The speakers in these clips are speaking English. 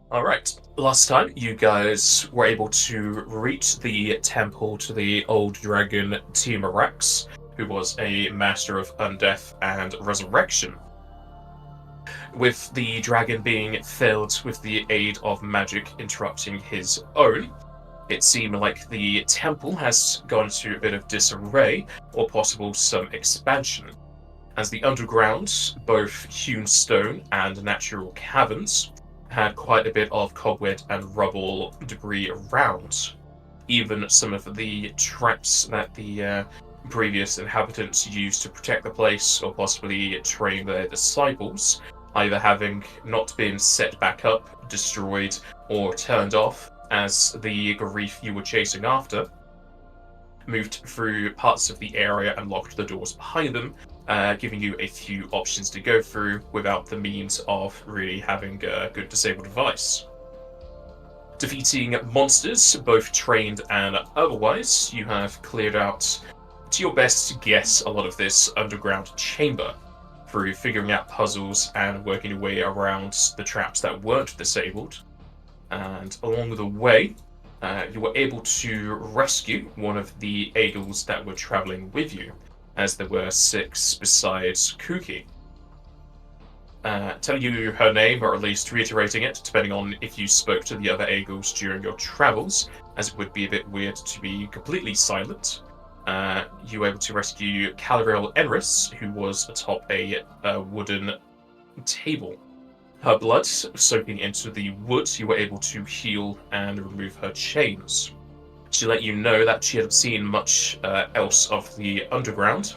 Alright, last time you guys were able to reach the temple to the old dragon Rex, who was a master of undeath and resurrection. With the dragon being filled with the aid of magic interrupting his own, it seemed like the temple has gone to a bit of disarray, or possible some expansion, as the underground, both hewn stone and natural caverns, had quite a bit of cobweb and rubble debris around. Even some of the traps that the previous inhabitants used to protect the place or possibly train their disciples, either having not been set back up, destroyed, or turned off, as the grief you were chasing after moved through parts of the area and locked the doors behind them, giving you a few options to go through without the means of really having a good disabled device. Defeating monsters, both trained and otherwise, you have cleared out, to your best guess, a lot of this underground chamber through figuring out puzzles and working your way around the traps that weren't disabled. And along the way, you were able to rescue one of the eagles that were traveling with you, as there were 6 besides Kuki. Telling you her name, or at least reiterating it, depending on if you spoke to the other eagles during your travels, as it would be a bit weird to be completely silent. You were able to rescue Calriel Enris, who was atop a wooden table. Her blood soaking into the wood, you were able to heal and remove her chains. She let you know that she hadn't seen much else of the underground,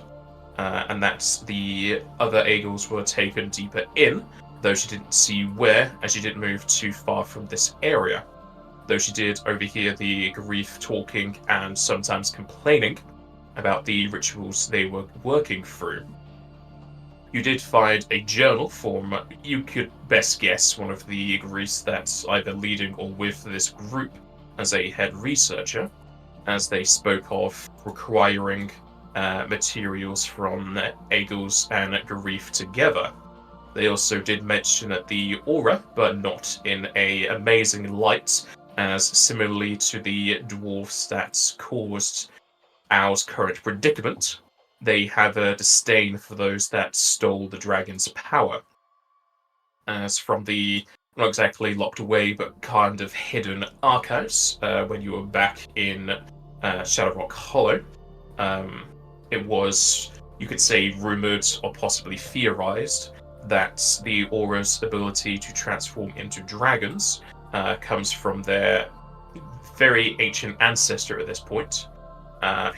and that the other eagles were taken deeper in, though she didn't see where, as she didn't move too far from this area. Though she did overhear the grief talking and sometimes complaining about the rituals they were working through. You did find a journal from, you could best guess, one of the Greeks that's either leading or with this group as a head researcher, as they spoke of requiring materials from Eagles and Grief together. They also did mention the aura, but not in an amazing light, as similarly to the dwarfs that caused Owl's current predicament, they have a disdain for those that stole the dragon's power. As from the not exactly locked away but kind of hidden archives, when you were back in Shadowrock Hollow, it was, you could say, rumored or possibly theorized that the aura's ability to transform into dragons comes from their very ancient ancestor at this point,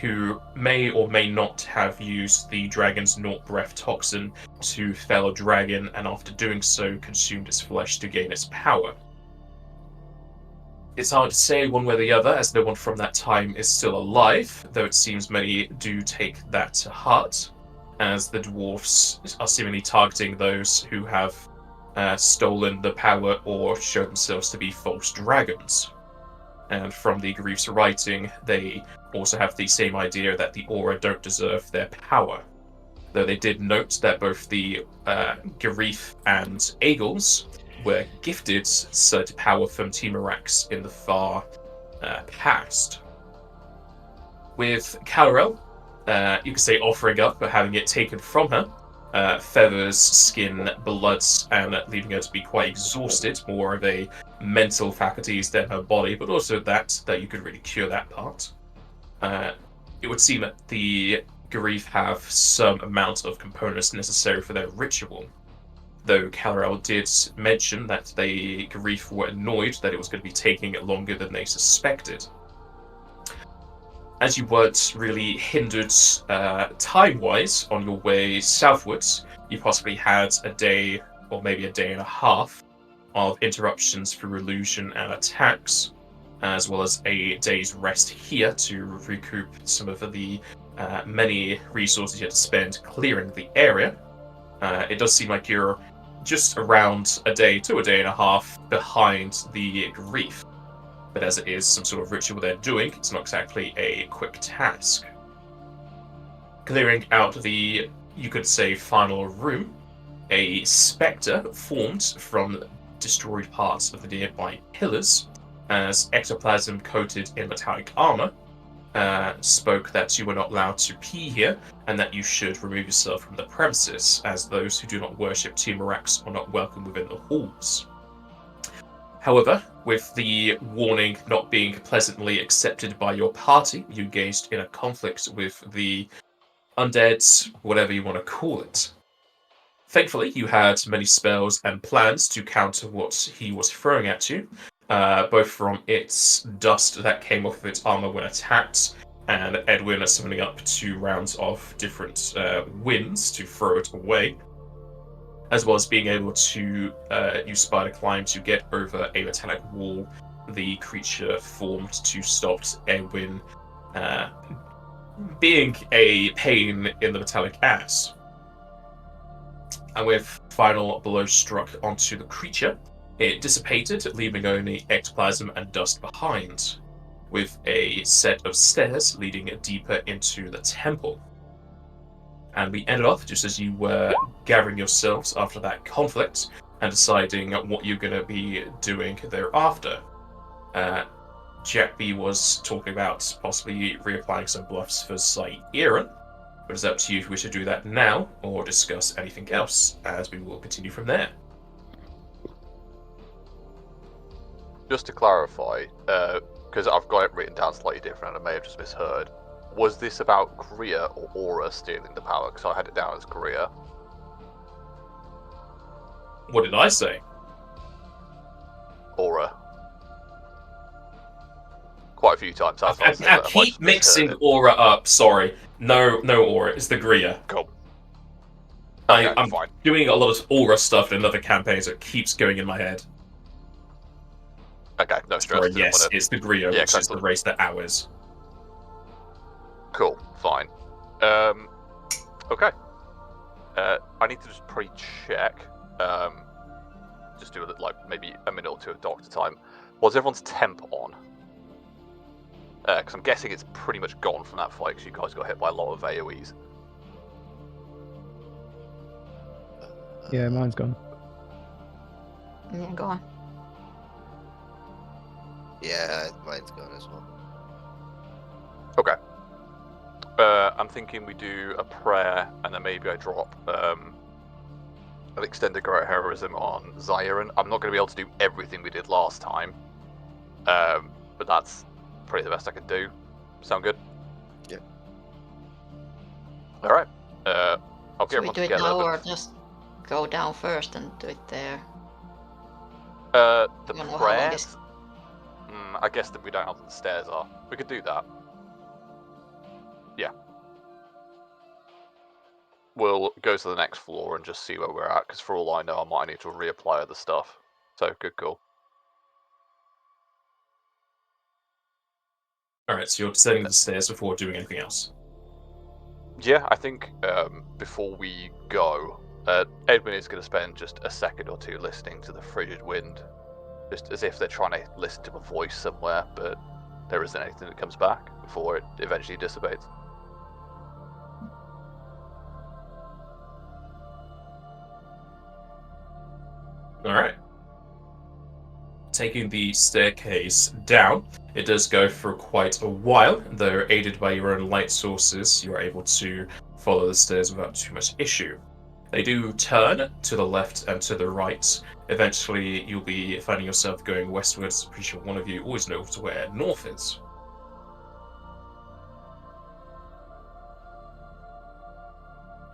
who may or may not have used the dragon's Naught Breath toxin to fell a dragon, and after doing so consumed its flesh to gain its power. It's hard to say one way or the other, as no one from that time is still alive, though it seems many do take that to heart, as the dwarfs are seemingly targeting those who have stolen the power or show themselves to be false dragons. And from the Grief's writing, they also have the same idea that the aura don't deserve their power. Though they did note that both the Grief and Eagles were gifted said power from Rex in the far past. With Calrel, you could say offering up, but having it taken from her, feathers, skin, blood, and leaving her to be quite exhausted, more of a mental faculties than her body, but also that you could really cure that part. It would seem that the Grief have some amount of components necessary for their ritual, though Calrel did mention that the Grief were annoyed that it was going to be taking longer than they suspected. As you weren't really hindered time-wise on your way southwards, you possibly had a day, or maybe a day and a half, of interruptions through illusion and attacks, as well as a day's rest here to recoup some of the many resources you had to spend clearing the area. It does seem like you're just around a day to a day and a half behind the Grief. But as it is some sort of ritual they're doing, it's not exactly a quick task. Clearing out the, you could say, final room, a spectre formed from destroyed parts of the nearby pillars, as ectoplasm coated in metallic armor spoke that you were not allowed to pee here and that you should remove yourself from the premises, as those who do not worship Timurax are not welcome within the halls. However, with the warning not being pleasantly accepted by your party, you engaged in a conflict with the undead, whatever you want to call it. Thankfully, you had many spells and plans to counter what he was throwing at you, both from its dust that came off of its armor when attacked, and Edwin summoning up 2 rounds of different winds to throw it away, as well as being able to use Spider Climb to get over a metallic wall the creature formed to stop Edwin being a pain in the metallic ass. And with final blow struck onto the creature, it dissipated, leaving only ectoplasm and dust behind, with a set of stairs leading deeper into the temple. And we ended off just as you were gathering yourselves after that conflict and deciding what you're going to be doing thereafter. Jack B was talking about possibly reapplying some bluffs for Sairan, but it's up to you if we should do that now or discuss anything else, as we will continue from there. Just to clarify, because I've got it written down slightly different and I may have just misheard, was this about Greer or Aura stealing the power? Because I had it down as Greer. What did I say? Aura. Quite a few times. That's what I said. I keep mixing Aura up, sorry. No Aura, it's the Greer. Cool. Okay, I'm fine. doing a lot of Aura stuff in another campaign, so it keeps going in my head. Okay, no stress. Sorry, yes, it's the Greer, which is the race that ours. Cool, fine. Okay. I need to just pre-check. Just do like maybe a minute or two of doctor time. Was everyone's temp on? Because I'm guessing it's pretty much gone from that fight because you guys got hit by a lot of AoEs. Yeah, mine's gone. Yeah, go on. Yeah, mine's gone as well. Okay. I'm thinking we do a prayer and then maybe I drop an extended great heroism on Zyron. I'm not going to be able to do everything we did last time, but that's probably the best I can do. Sound good? Yeah. All right. I'll get Should we everyone do it together. now or just go down first and do it there? The I don't know how long prayers. I guess that we don't know how the stairs are. We could do that. Yeah. We'll go to the next floor and just see where we're at, because for all I know, I might need to reapply other stuff. So, good call. Alright, so you're descending the stairs before doing anything else. Yeah, I think before we go, Edwin is going to spend just a second or two listening to the frigid wind, just as if they're trying to listen to a voice somewhere, but there isn't anything that comes back before it eventually dissipates. Alright. Taking the staircase down, it does go for quite a while, though aided by your own light sources, you are able to follow the stairs without too much issue. They do turn to the left and to the right. Eventually, you'll be finding yourself going westwards. Pretty sure one of you always knows where north is.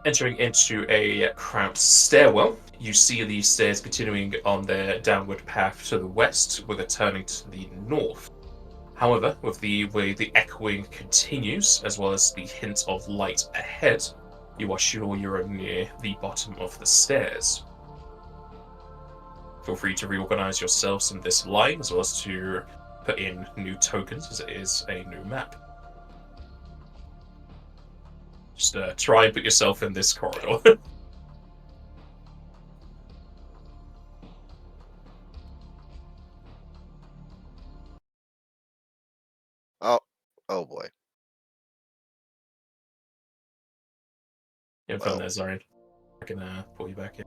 Entering into a cramped stairwell, you see the stairs continuing on their downward path to the west, with a turning to the north. However, with the way the echoing continues, as well as the hint of light ahead, you are sure you're near the bottom of the stairs. Feel free to reorganize yourselves in this line, as well as to put in new tokens, as it is a new map. Just try and put yourself in this corridor. Oh boy. In front there, Zarian. I can pull you back in.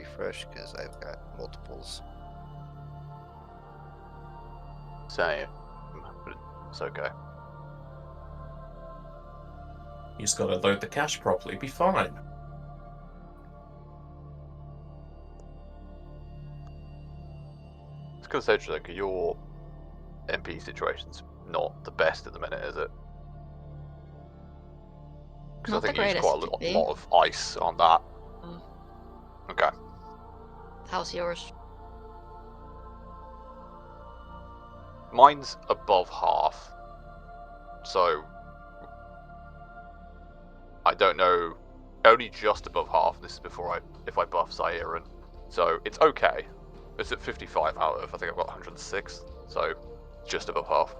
pretty fresh because I've got multiples. Same. But it's okay. You just gotta load the cache properly, be fine. It's because Cedric, your MP situation's not the best at the minute, is it? Because I Not think the you use greatest quite to a be. lot of ice on that. Mm. Okay. How's yours? Mine's above half. So I don't know. Only just above half. This is before if I buff Zairin. So it's okay. It's at 55 out of, I think I've got 106. So just above half.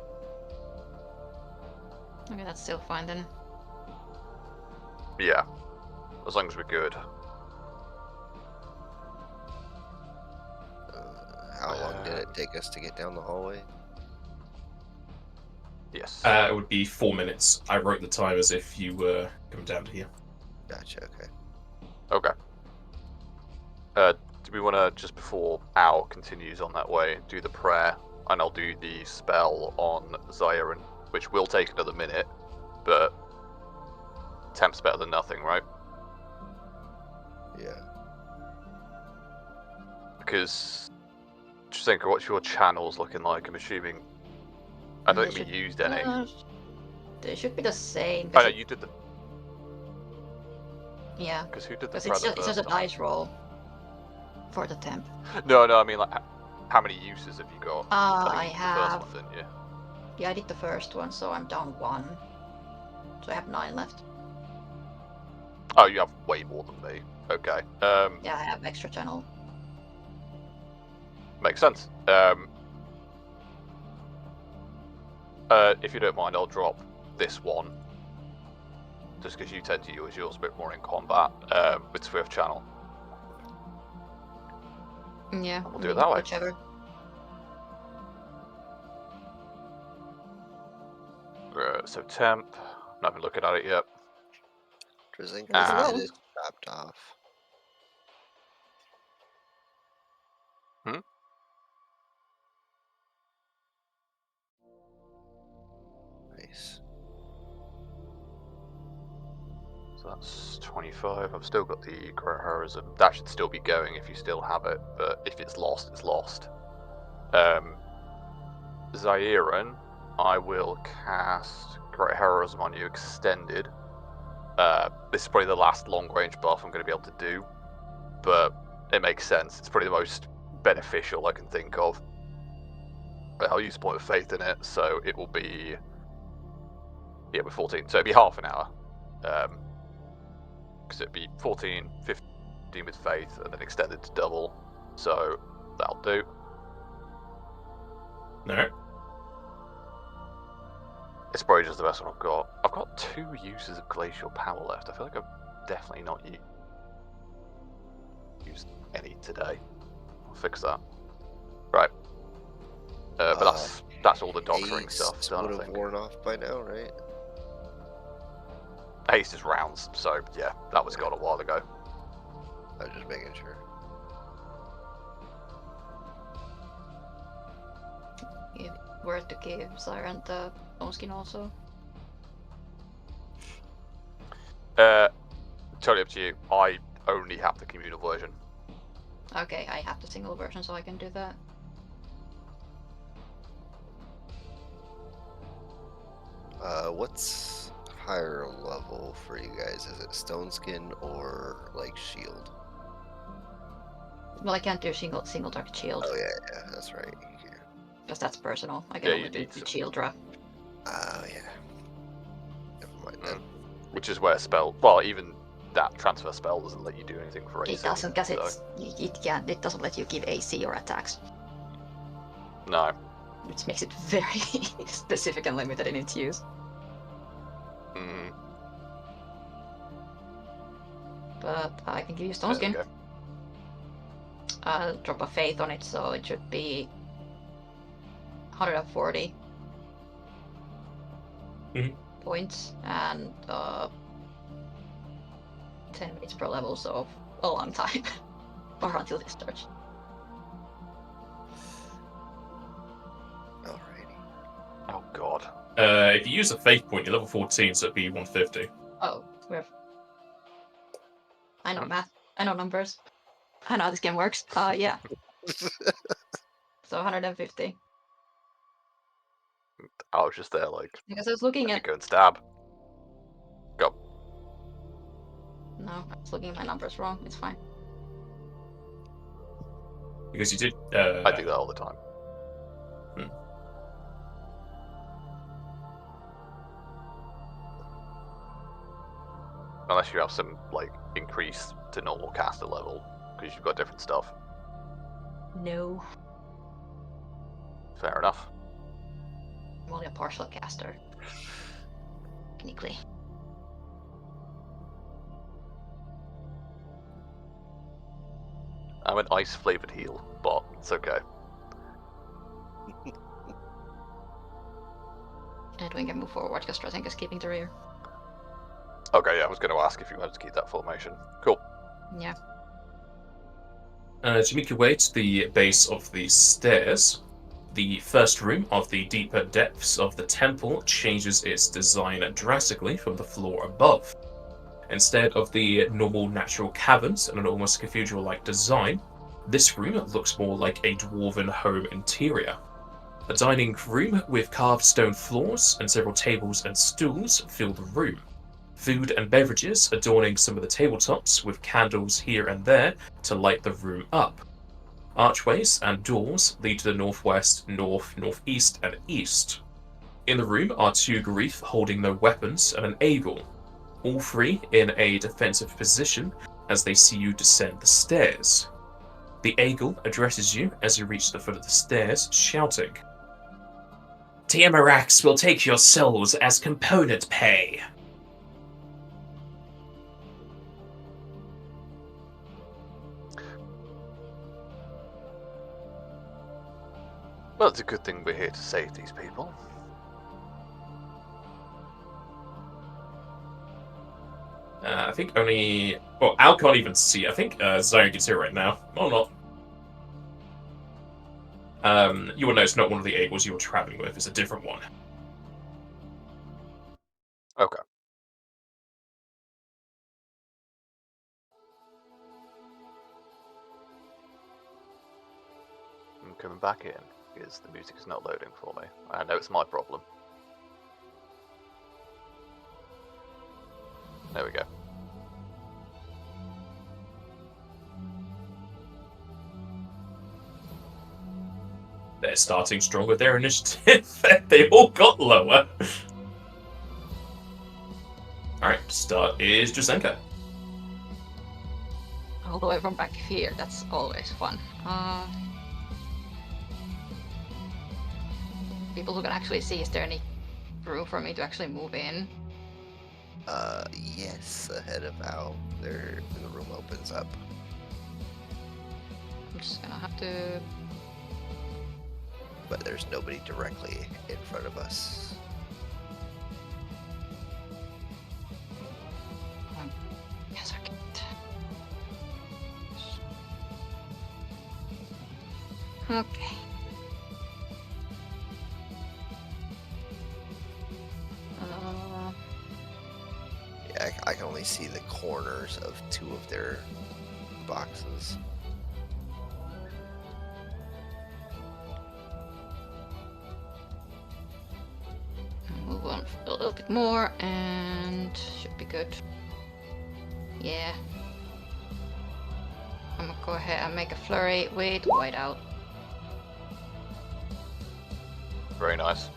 Okay, that's still fine then. Yeah. As long as we're good. How long did it take us to get down the hallway? Yes. It would be 4 minutes. I wrote the time as if you were coming down to here. Gotcha, okay. Okay. Do we want to, just before Al continues on that way, do the prayer, and I'll do the spell on Zairin, which will take another minute, but temp's better than nothing, right? Yeah. Because, just think of what's your channels looking like. I'm assuming. I don't They think we should- used any. They should be the same. Oh 'cause no, it- you did the. Yeah, Because who did the because prayer it's the just first a time? dice roll for the temp. No, I mean like, how many uses have you got? I think you did the have. first one, didn't you? Yeah, I did the first one, so I'm down 1. So I have 9 left. Oh, you have way more than me. Okay. Yeah, I have extra channel. Makes sense. If you don't mind, I'll drop this one. Just because you tend to use yours a bit more in combat with Swift Channel. Yeah, We'll do it that way. Whichever. So temp. Not even looking at it yet. Drazinka's Ah. head is chopped off. Nice. So that's 25. I've still got the Great Heroism. That should still be going if you still have it, but if it's lost, it's lost. Zairin, I will cast Great Heroism on you extended. This is probably the last long range buff I'm going to be able to do, but it makes sense. It's probably the most beneficial I can think of. I'll use a point of faith in it, so it will be. Yeah, we're 14, so it'll be half an hour. Because it'd be 14, 15 with faith, and then extended to double. So that'll do. No. It's probably just the best one I've got. I've got 2 uses of glacial power left. I feel like I've definitely not used any today. I'll fix that. Right. But that's all the doctoring stuff done, would I have think. worn off by now, right? Haste is rounds, so yeah, that was gone a while ago. I was just making sure. If it were to give Siren the bone skin also. Totally up to you. I only have the communal version. Okay, I have the single version, so I can do that. What's higher level for you guys? Is it stone skin or like shield? Well, I can't do single target shield, Oh yeah, that's right. because that's personal. I can Yeah, only you do need the some. shield drop. Oh yeah. Never mind then. Which is where spell. Well, even that transfer spell doesn't let you do anything for AC. It doesn't, because so. it doesn't let you give AC or attacks, No. which makes it very specific and limited in its use. Mm. But I can give you stone There skin. we go. I'll drop a faith on it, so it should be 140 points and 10 minutes per level, so a long time. Or until this starts. Alrighty. Oh god. If you use a faith point, you're level 14, so it'd be 150. Oh, I know math. I know numbers. I know how this game works. Yeah. So 150. I was just there like, Because I was looking let me at. go and stab. Go. No, I was looking at my numbers wrong. It's fine. Because you did. I do that all the time. Unless you have some, like, increase to normal caster level, because you've got different stuff. No. Fair enough. I'm only a partial caster. Technically. I'm an ice-flavored heal, but it's okay. And we can move forward because Strasenk is keeping the rear. Okay, yeah, I was going to ask if you wanted to keep that formation. Cool. Yeah. To make your way to the base of the stairs, the first room of the deeper depths of the temple changes its design drastically from the floor above. Instead of the normal natural caverns and an almost cathedral-like design, this room looks more like a dwarven home interior. A dining room with carved stone floors and several tables and stools fill the room. Food and beverages adorning some of the tabletops with candles here and there to light the room up. Archways and doors lead to the northwest, north, northeast, and east. In the room are two Grief holding their weapons and an Eagle, all three in a defensive position as they see you descend the stairs. The Eagle addresses you as you reach the foot of the stairs, shouting, "Tiamarax will take your souls as component pay." Well, it's a good thing we're here to save these people. I think only... Well, Al can't even see. I think Zion can see it right now. Or not. You will know it's not one of the Eagles you were traveling with. It's a different one. Okay. I'm coming back in because the music is not loading for me. I know it's my problem. There we go. They're starting strong with their initiative. They all got lower. Alright, start is Jasenka. All the way from back here. That's always fun. People who can actually see, is there any room for me to actually move in? Yes, ahead of how the room opens up. I'm just gonna have to... But there's nobody directly in front of us. Yes, I can't. Okay. Yeah, I can only see the corners of two of their boxes. Move on a little bit more and should be good. Yeah. I'm gonna go ahead and make a flurry with whiteout. Very nice.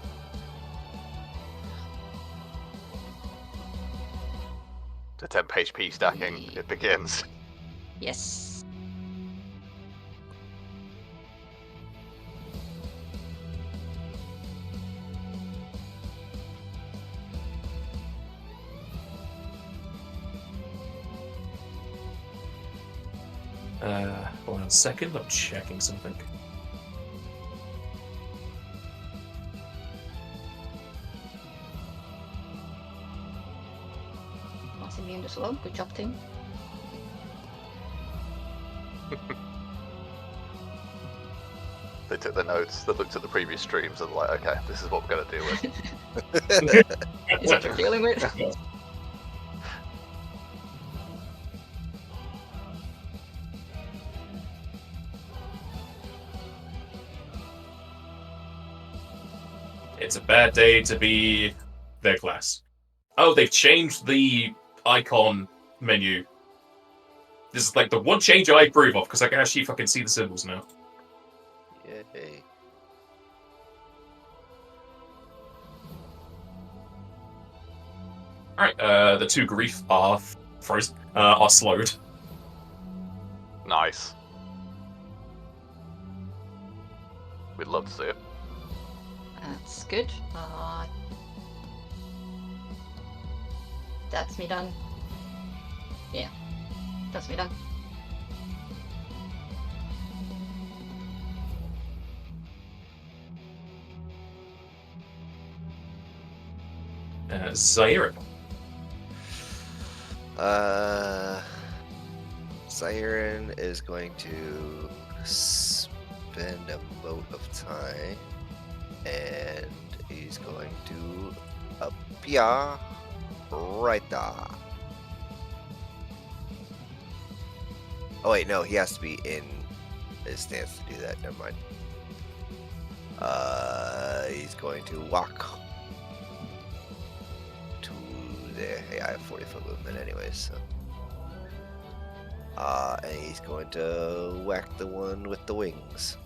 The temp HP stacking, it begins. Yes. Hold on a second, I'm checking something. Passing me in the slow. Good job, team. They took their notes, they looked at the previous streams and like, okay, this is what we're going to deal with. Is what you're dealing with. It's a bad day to be their class. Oh, they've changed the icon menu. This is like the one change I approve of, because I can actually fucking see the symbols now. Yay. Alright, the two grief are frozen, are slowed. Nice. We'd love to see it. That's good. That's me done. Yeah, that's me done. Zaire. Siren is going to spend a mote of time, and he's going to appear right there. Oh wait, no, he has to be in his stance to do that. Never mind. He's going to walk to there. Hey, I have 40-foot movement anyways, so. And he's going to whack the one with the wings.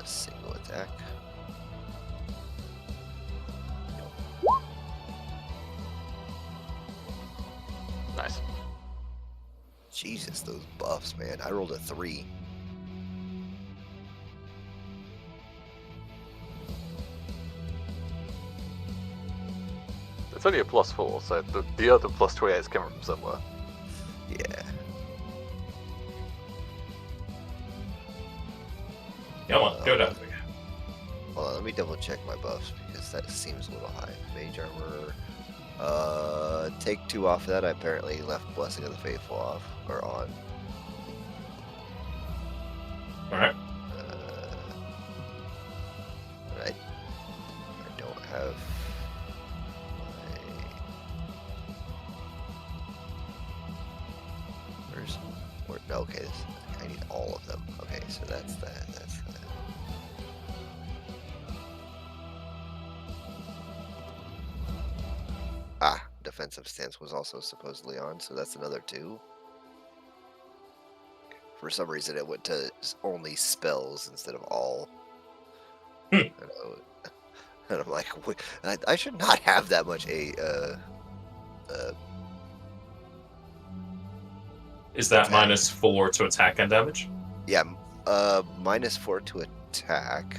Single attack. Nice. Jesus, those buffs, man. I rolled a 3. It's only a +4, so the other +28 is coming from somewhere. Yeah. Come on, go down. Hold on, let me double check my buffs because that seems a little high. Mage armor. Take 2 off of that. I apparently left Blessing of the Faithful off or on. Alright. I don't have no, okay, I need all of them. Okay, so that's that. That's that. Ah, defensive stance was also supposedly on, so that's another 2. For some reason, it went to only spells instead of all. And I'm like, I should not have that much Is that attack. -4 to attack and damage? Yeah, -4 to attack.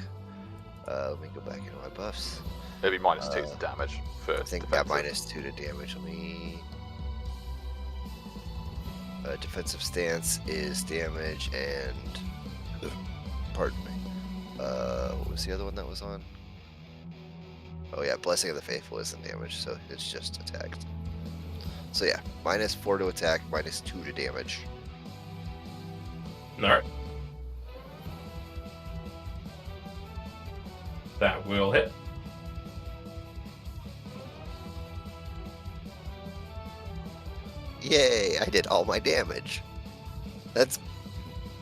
Let me go back into my buffs. Maybe -2 to damage for I think defensive. -2 to damage. Let me. Defensive stance is damage and. Pardon me. What was the other one that was on? Oh yeah, Blessing of the Faithful isn't damage, so it's just attacked. So yeah, -4 to attack, -2 to damage. Alright. That will hit. Yay, I did all my damage. That's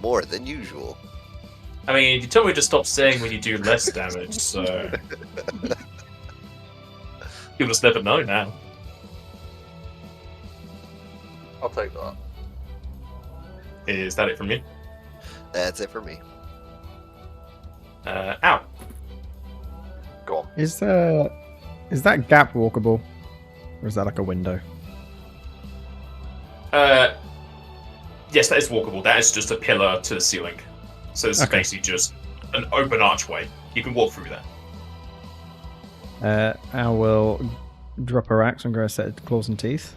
more than usual. I mean, you told me to stop saying when you do less damage, so... You'll just never know now. I'll take that. Is that it from you? That's it for me. Ow. Go on. Is that gap walkable? Or is that like a window? Yes, that is walkable. That is just a pillar to the ceiling. So this is basically just an open archway. You can walk through that. I will drop her axe and go a set of claws and teeth.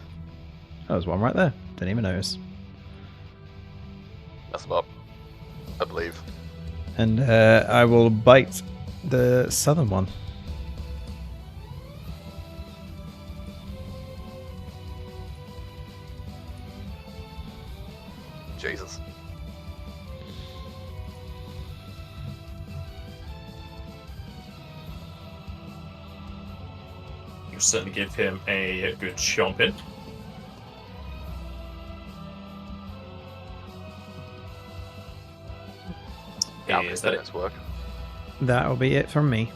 Oh, there's one right there. Didn't even notice. Mess them up. I believe. And I will bite The southern one. Jesus. You'll certainly give him a good chomping. Yeah, Is that it? let's work. That'll be it from me.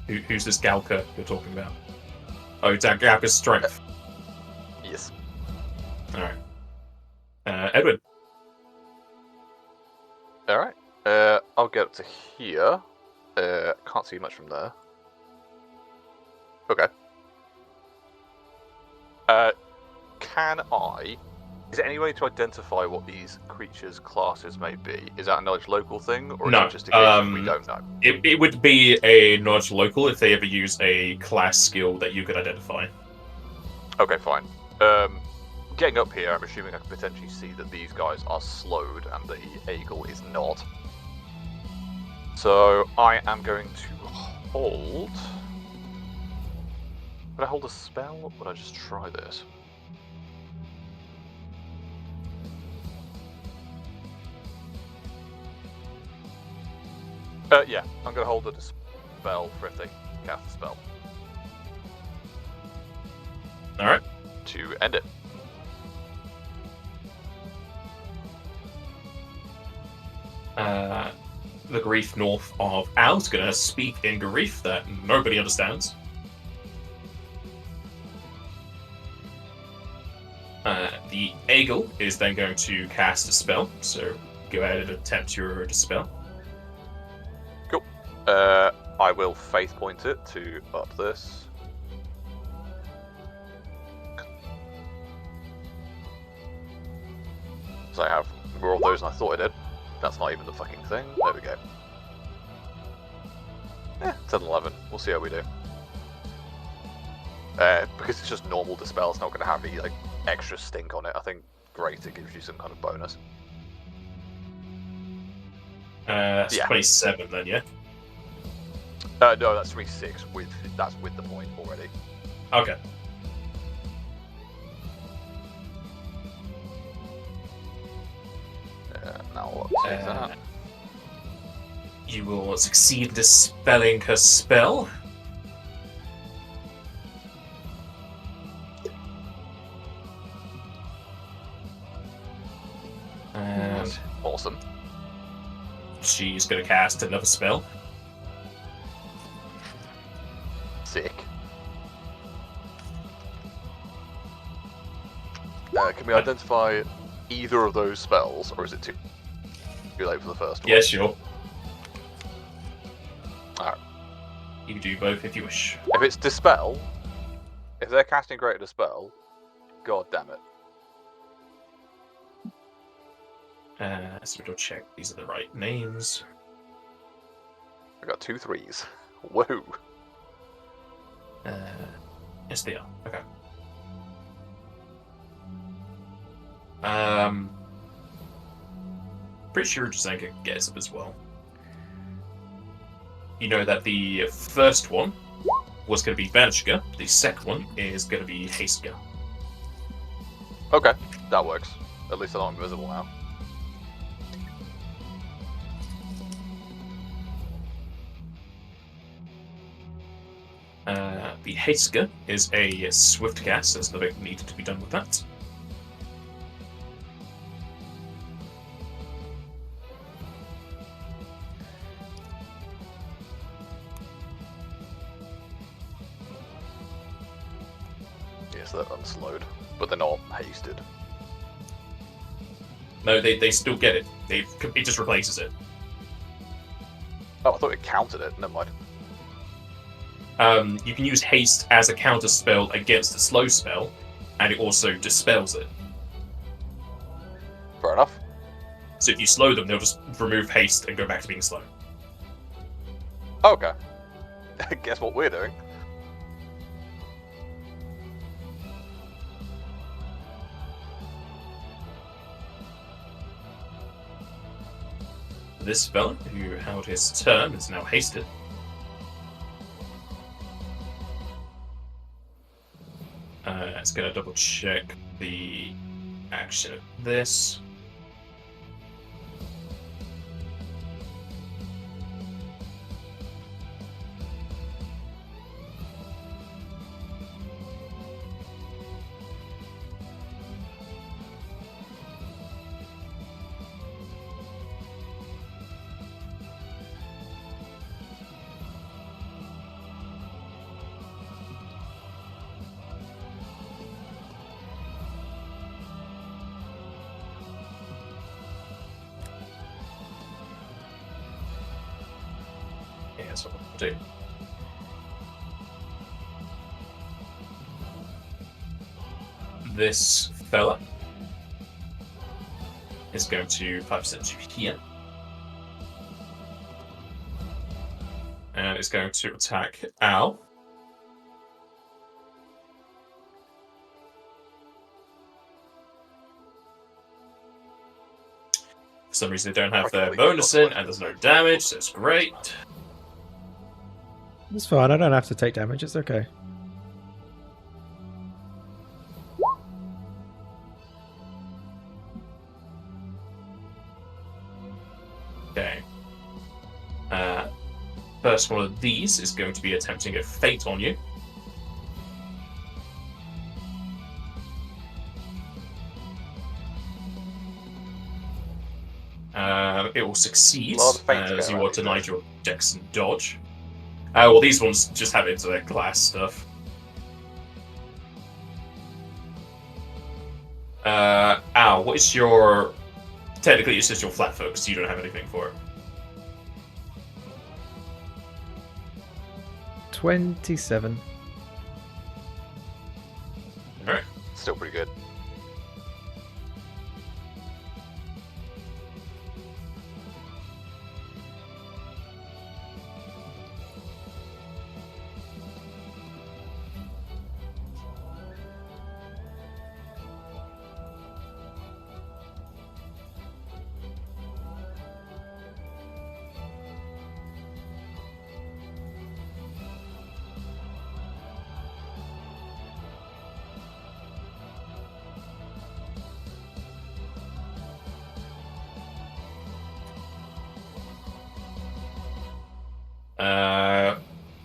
Who's this Galka you're talking about? Oh, it's Galka's strength. Yes. Alright. Edward. Alright. I'll get up to here. Can't see much from there. Okay. Can I... Is there any way to identify what these creatures' classes may be? Is that a knowledge local thing, or No, is it just a case we don't know? It would be a knowledge local if they ever use a class skill that you could identify. Okay, fine. Getting up here, I'm assuming I can potentially see that these guys are slowed and the eagle is not. So I am going to hold... Would I hold a spell, or would I just try this? Yeah, I'm going to hold a spell for if they cast a spell. Alright. To end it. The Grief north of Al's going to speak in Grief that nobody understands. The eagle is then going to cast a spell, so go ahead and attempt your dispel. Cool. I will faith point it to up this. So I have more of those than I thought I did. That's not even the fucking thing. There we go. 10, 11. We'll see how we do. Because it's just normal dispel, it's not going to have any like extra stink on it. I think greater gives you some kind of bonus. It's Yeah. 27 then, yeah? No, that's 3-6 that's with the point already. Okay. Now what is that? You will succeed in dispelling her spell. And Awesome. she's going to cast another spell. Sick. Can we identify either of those spells, or is it too late for the first one? Yeah, sure. Alright. You can do both if you wish. If it's Dispel, if they're casting Greater Dispel, god damn it. So we'll check these are the right names. I got 2 3s. Whoa. Yes, they are. Okay. Pretty sure Jazenka gets it as well. You know that the first one was going to be Vanishka, the second one is going to be Hastegar. Okay, that works. At least I'm not invisible now. The Hastegar is a swift cast, there's nothing needed to be done with that. Yes, they're unslowed, but they're not hasted. No, they still get it. It just replaces it. Oh, I thought it counted it. Never mind. You can use haste as a counter spell against a slow spell, and it also dispels it. Fair enough. So if you slow them, they'll just remove haste and go back to being slow. Okay. Guess what we're doing? This fella, who held his turn, is now hasted. It's going to double check the action of this. Yeah, that's what we'll do. This fella is going to 5% to here. And it's going to attack Al. For some reason they don't have their bonus in, and there's no damage, so it's great. It's fine. I don't have to take damage. It's okay. Okay. First one of these is going to be attempting a fate on you. It will succeed, Well, the fate's as you going are denied your dex and dodge. Well, these ones just have it into their class stuff. Al, what is your... Technically, it's just your flat focus, you don't have anything for it. 27. Alright. Still pretty good.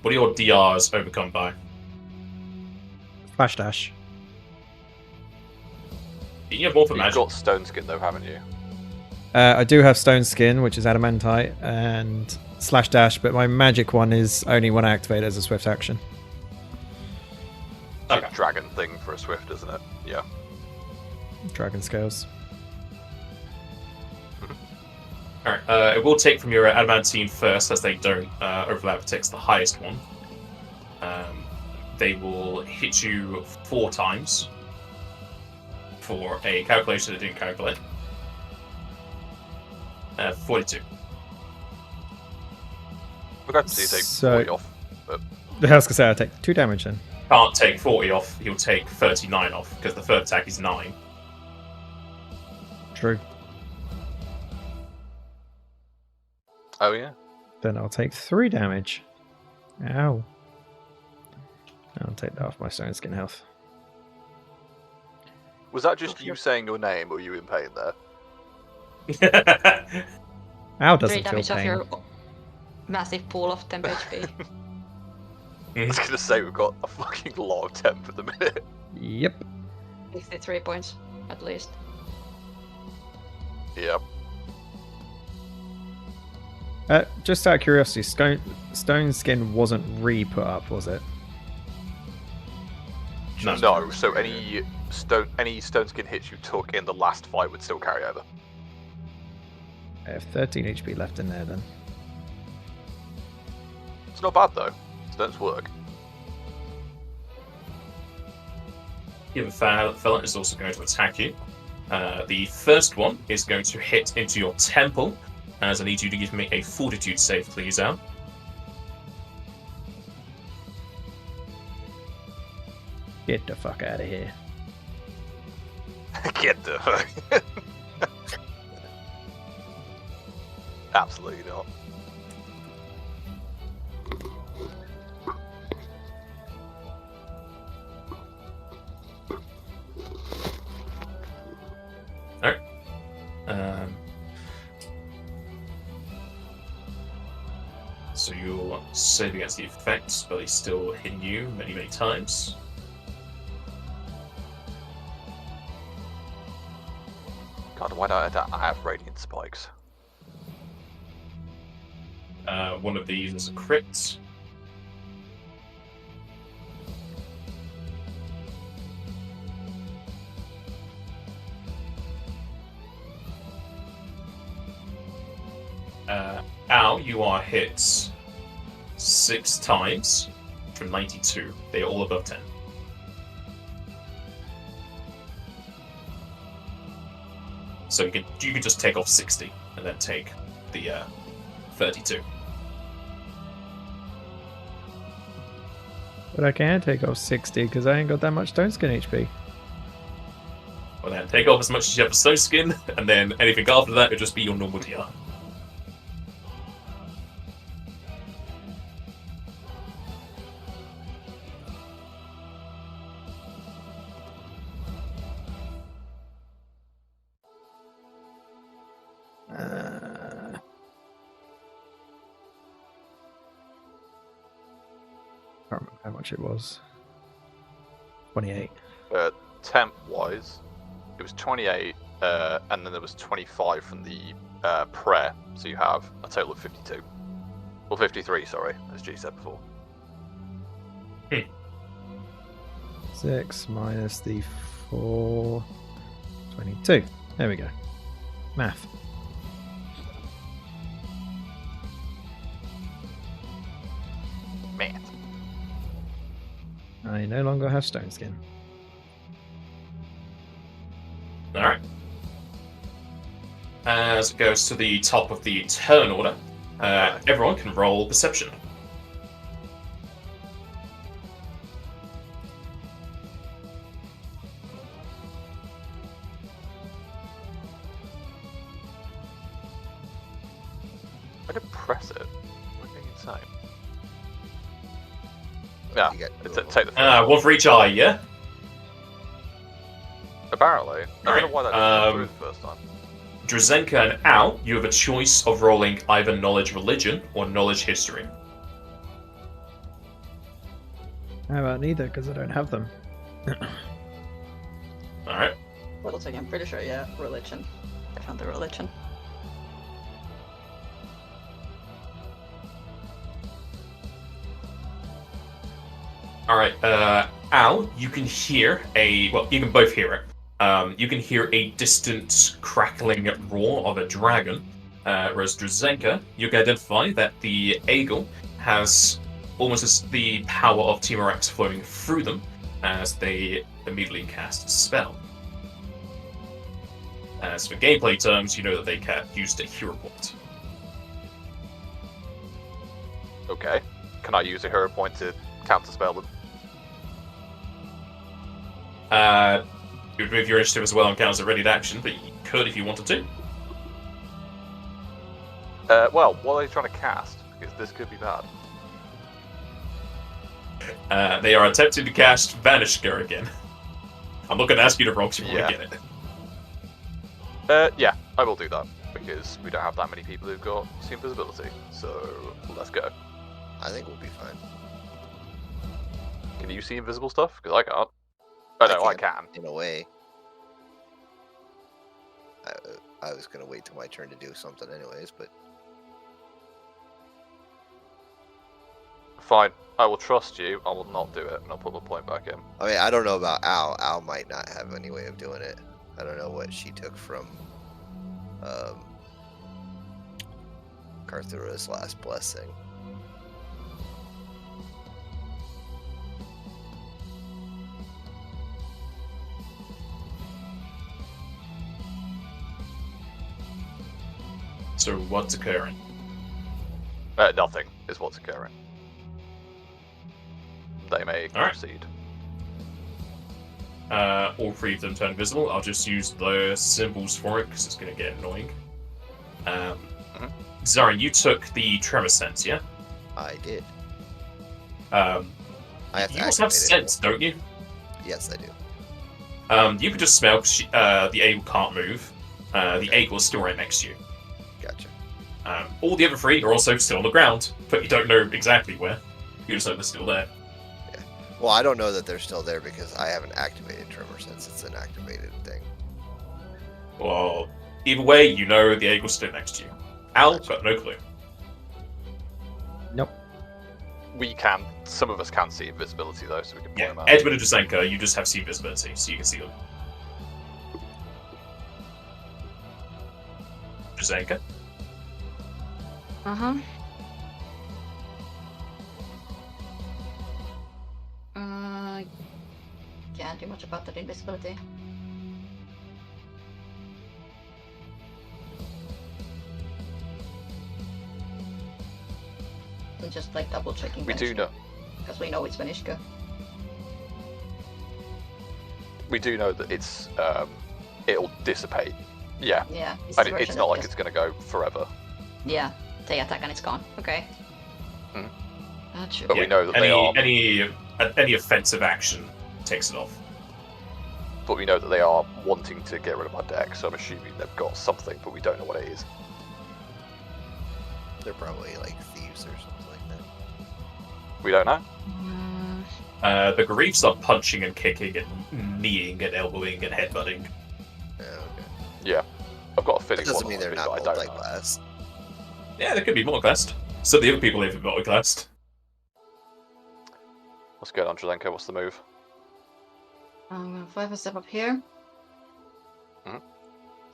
What are your DRs overcome by? Flash dash. You have more for You've magic. got stone skin though, haven't you? I do have stone skin, which is adamantite, and slash dash, but my magic one is only when I activate it as a swift action. Like Okay. dragon thing for a swift, isn't it? Yeah. Dragon scales. Alright, it will take from your adamantine first, as they don't overlap. It takes the highest one. They will hit you 4 times for a calculation that didn't calculate. 42. Okay, so you take So- 40 off. I was going to say I take 2 damage then. Can't take 40 off, he'll take 39 off, because the third attack is 9. True. Oh yeah. Then I'll take 3 damage. Ow. I'll take that off my stone skin health. Was that just you saying your name, or were you in pain there? Ow 3 doesn't feel damage of pain. your massive pool of temp HP. I was gonna say we've got a fucking lot of temp at the minute. Yep. 63 points, at least. Yep. Just out of curiosity, stone skin wasn't re-put up, was it? No, so any stone skin hits you took in the last fight would still carry over. I have 13 HP left in there then. It's not bad though. Stones work. The other fella is also going to attack you. The first one is going to hit into your temple, as I need you to give me a fortitude save, please, Al. Get the fuck out of here. Get the fuck. Absolutely not. Alright. So you'll save against the effects, but he's still hitting you many, many times. God, why don't I have radiant spikes? One of these is a crit. Al, you are hit 6 times from 92. They are all above 10. So you can just take off 60 and then take the 32. But I can take off 60 because I ain't got that much stone skin HP. Well then, take off as much as you have of stone skin, and then anything after that will just be your normal DR. I can't remember how much it was. 28. Temp wise, it was 28, and then there was 25 from the prayer. So you have a total of 52. Well, 53, sorry, as G said before. 6 minus the 4. 22. There we go. Math. Man. I no longer have stone skin. Alright. As it goes to the top of the turn order, everyone can roll perception. I can press it. What are you saying? Yeah, You get take the first. One for each eye, yeah? Apparently. I don't know why that didn't go Alright, through the first time. Drazenka and Al, you have a choice of rolling either knowledge religion or knowledge history. How about neither? Because I don't have them. Alright. Well, it's I'm pretty sure, yeah, religion. I found the religion. Alright, Al, you can hear you can both hear it. You can hear a distant crackling roar of a dragon, whereas Drazenka, you can identify that the eagle has almost the power of Timorax flowing through them as they immediately cast a spell. As for gameplay terms, you know that they used a hero point. Okay. Can I use a hero point to counterspell them? You would move your initiative as well on counters of ready to action, but you could if you wanted to. Well, what are they trying to cast? Because this could be bad. They are attempting to cast Vanish Scare again. I'm not going to ask you to roll because you want Yeah. to get it. Yeah, I will do that. Because we don't have that many people who've got see invisibility. So, let's go. I think we'll be fine. Can you see invisible stuff? Because I can't. Oh no, I can. In a way. I was gonna wait till my turn to do something anyways, but Fine. I will trust you. I will not do it, and I'll put my point back in. I mean, I don't know about Al. Al might not have any way of doing it. I don't know what she took from Karthurra's last blessing. So what's occurring? Nothing is what's occurring. They may Alright. proceed. All three of them turn invisible. I'll just use the symbols for it because it's going to get annoying. Zarin, you took the tremor sense, yeah? I did. I have to you also have activate it. sense, don't you? Yes, I do. You can just smell 'cause the eagle can't move. The Okay. eagle is still right next to you. Gotcha. All the other three are also still on the ground, but you don't know exactly where. You just know they're still there. Well, I don't know that they're still there because I haven't activated Tremor since it's an activated thing. Well, either way, you know the eagle's still next to you. Al, Gotcha. got no clue. Nope. Some of us can see invisibility though, so we can point Yeah, them out. Edward and Jazenka, you just have seen visibility, so you can see them. Jazenka? Uh-huh. Can't do much about that invisibility. I'm just like double checking. We do know. Because we know it's Vanishka. We do know that it's it'll dissipate. Yeah. Yeah. And it's not like it's going to go forever. Yeah. They attack and it's gone. Okay. Hmm. That should But we know that they are. Any offensive action takes it off. But we know that they are wanting to get rid of our deck, so I'm assuming they've got something, but we don't know what it is. They're probably like thieves or something like that. We don't know. The Griefs are punching and kicking and kneeing and elbowing and headbutting. Yeah, okay. Yeah. I've got a feeling. That doesn't one mean of they're them not is, but I don't know. multi-class. Yeah, there could be multiclassed. So the other people have multiclassed. What's going on, Jalenko? What's the move? I'm gonna 5 a step up here. Mhm.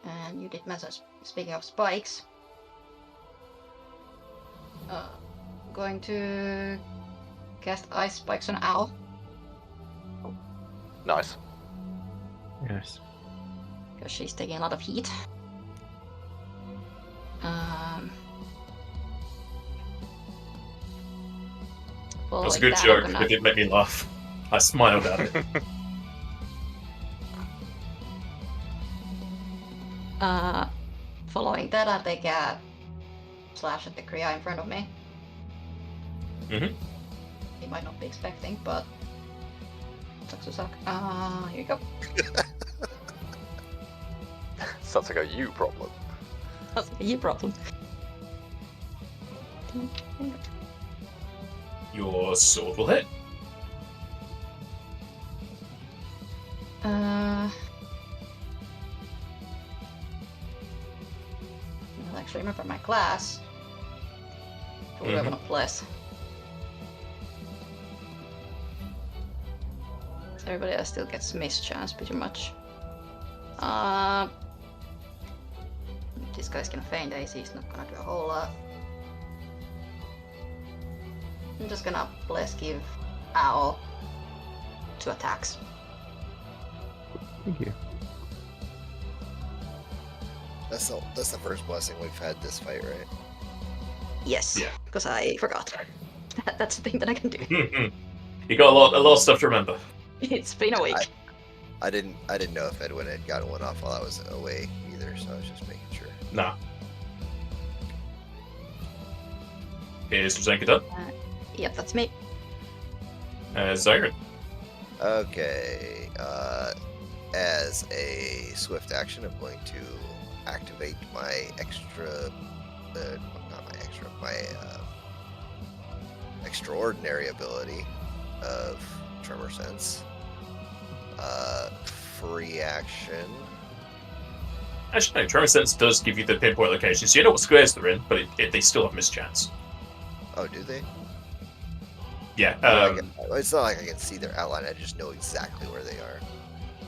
And you did mention, speaking of spikes. Going to cast ice spikes on Owl. Nice. Yes. Because she's taking a lot of heat. That was a good joke. It did make me laugh. I smiled at it. Following that, I'll take a slash at the Kriya in front of me. Mhm. He might not be expecting, but sucks to suck. Here you go. Sounds like a you problem. That's a you problem. Your sword will hit. I'll actually remember my class. For weapon of plus. Everybody else still gets mischance pretty much. This guy's gonna feign AC, he's not gonna do a whole lot. I'm just gonna bless give Owl 2 attacks. Thank you. That's the first blessing we've had this fight, right? Yes, Yeah. because I forgot. That's the thing that I can do. You got a lot of stuff to remember. It's been a week. I didn't know if Edwin had gotten one off while I was away either, so I was just making sure. Nah. Is Jazenka done? Yep, that's me. Zyron. Okay. As a swift action, I'm going to activate my extraordinary ability of Tremor Sense. Free action. Actually, no, Tremor Sense does give you the pinpoint location, so you know what squares they're in, but they still have mischance. Oh, do they? Yeah, It's not like I can see their outline. I just know exactly where they are.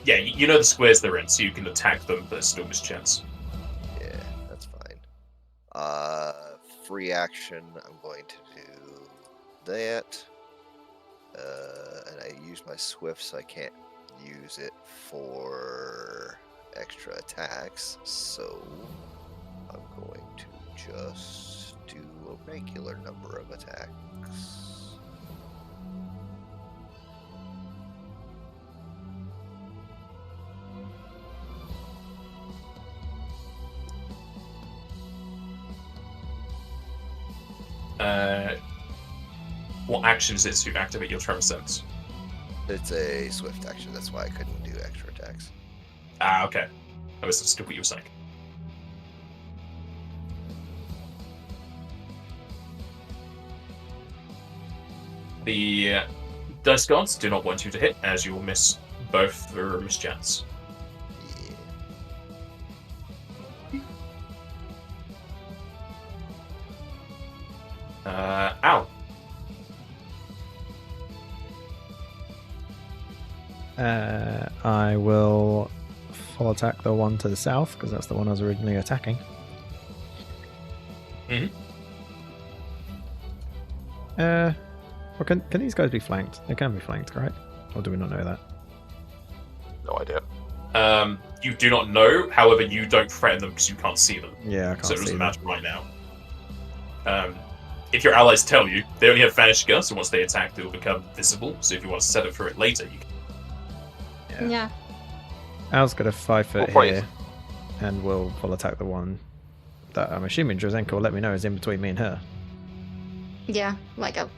yeah, you know the squares they're in, so you can attack them, but it's still mischance. Yeah, that's fine. Free action. I'm going to do that. And I use my swift, so I can't use it for extra attacks. So I'm going to just do a regular number of attacks. What action is it to activate your tremor sense? It's a swift action. That's why I couldn't do extra attacks. Ah, okay. I misunderstood what you were saying. The dice gods do not want you to hit, as you will miss both the mischance. Yeah. Ow. I will full attack the one to the south because that's the one I was originally attacking. Well, can these guys be flanked? They can be flanked, correct? Or do we not know that? No idea. You do not know, however, you don't threaten them because you can't see them. Yeah, I can't So it see doesn't them. matter right now. If your allies tell you, they only have vanished gusts, and once they attack, they will become visible. So if you want to set up for it later, you can. Yeah. Al's got a 5 foot Well, here, and will full attack the one that I'm assuming Drazenko will let me know is in between me and her. Yeah, like I'll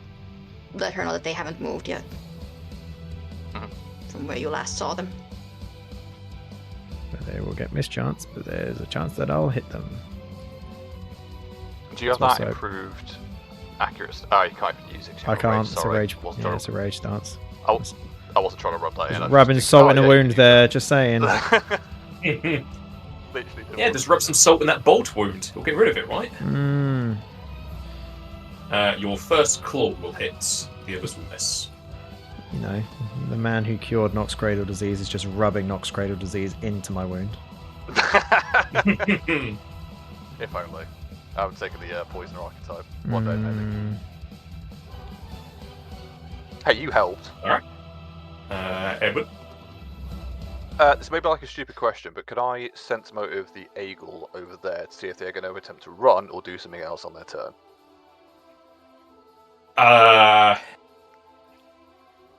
let her know that they haven't moved yet. From where you last saw them. But they will get mischance, but there's a chance that I'll hit them. Do you have It's that also- improved accuracy? Oh, you can't even use it. 'cause I you've got can't. It's a Sorry, rage. wasn't Yeah, trying it's a rage dance. to- I wasn't trying to rub that in. I just Rubbing think, salt oh, in a yeah, wound you there. Just saying. Literally. Yeah, just rub some salt in that bolt wound. You'll get rid of it, right? Mm. Your first claw will hit. The others will miss. You know, the man who cured Nox Cradle disease is just rubbing Nox Cradle disease into my wound. If only. I would take the poisoner archetype. One day, maybe. Hey, you helped. Edward? This may be like a stupid question, but could I sense motive the eagle over there to see if they're going to attempt to run or do something else on their turn? I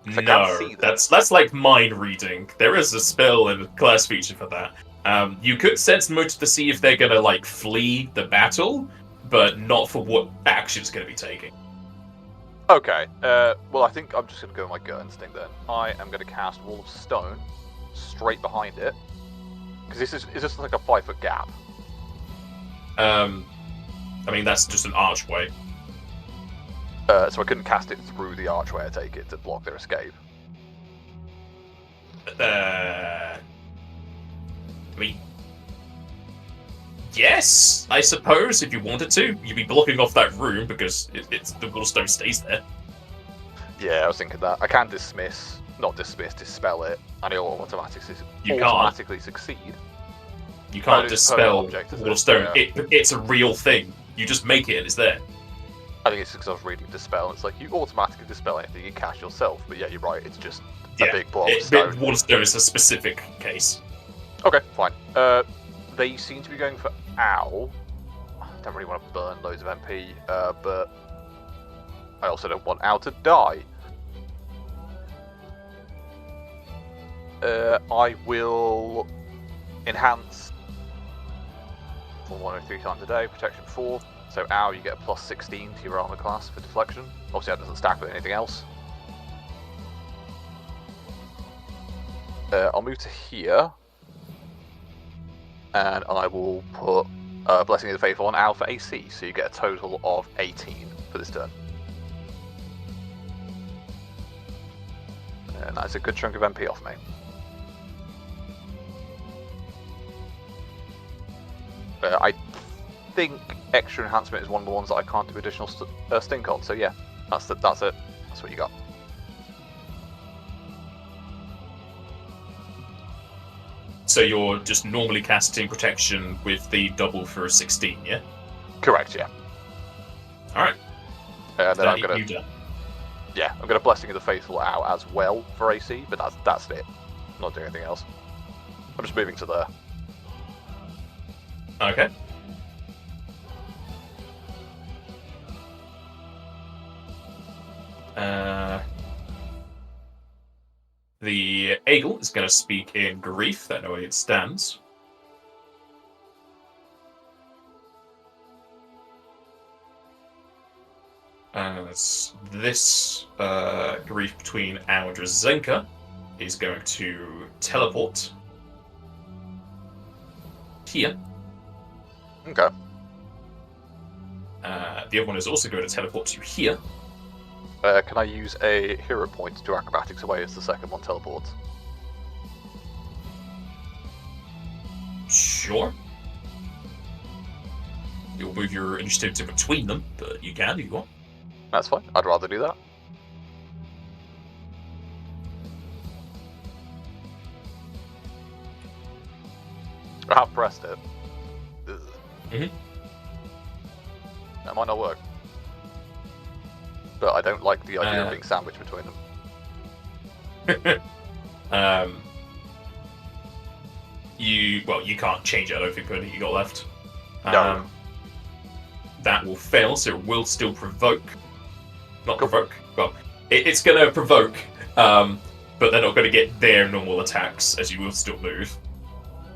can't No, see them. that's like mind reading. There is a spell and a class feature for that. You could sense motive to see if they're gonna like flee the battle, but not for what action's gonna be taking. Okay, well I think I'm just going to go with my gut instinct then. I am going to cast Wall of Stone straight behind it, because this is just like a 5 foot gap. I mean that's just an archway. So I couldn't cast it through the archway, I take it, to block their escape. I mean, yes, I suppose if you wanted to, you'd be blocking off that room because it's the Wall of Stone stays there. Yeah, I was thinking that. I can dispel it, and it'll You automatically succeed. You can't it's dispel permanent object, isn't Wall of it? Stone. Yeah. It's a real thing. You just make it and it's there. I think it's because I was reading Dispel, and it's like, you automatically dispel anything you cast yourself, but yeah, you're right, it's just a big blob of stone. Wall of Stone is a specific case. Okay, fine. They seem to be going for Owl. I don't really want to burn loads of MP, but I also don't want Owl to die. I will enhance for 103 times a day, protection 4. So Owl, you get a plus 16 to your armor class for deflection. Obviously that doesn't stack with anything else. I'll move to here. And I will put Blessing of the Faithful on Owl for AC, so you get a total of 18 for this turn. And that's a good chunk of MP off me. I think extra enhancement is one of the ones that I can't do additional stink on, so yeah, that's it. That's what you got. So you're just normally casting protection with the double for a 16, yeah? Correct, yeah. Alright. And then I'm gonna, You done. yeah, I'm gonna Blessing of the Faithful out as well for AC, but that's it. I'm not doing anything else. I'm just moving to there. Okay. The eagle is going to speak in grief, that way it stands. As this grief between Ao and Drazenka is going to teleport here. Okay. The other one is also going to teleport to here. Can I use a hero point to do acrobatics away as the second one teleports? Sure. You'll move your initiative to between them, but you can if you want. That's fine. I'd rather do that. I have pressed it. Mhm. That might not work. But I don't like the idea of Uh, being sandwiched between them. You can't change it, I don't think, with anything you got left. No. That will fail, so it will still provoke. Not Cool. provoke. Well, it's going to provoke, but they're not going to get their normal attacks, as you will still move.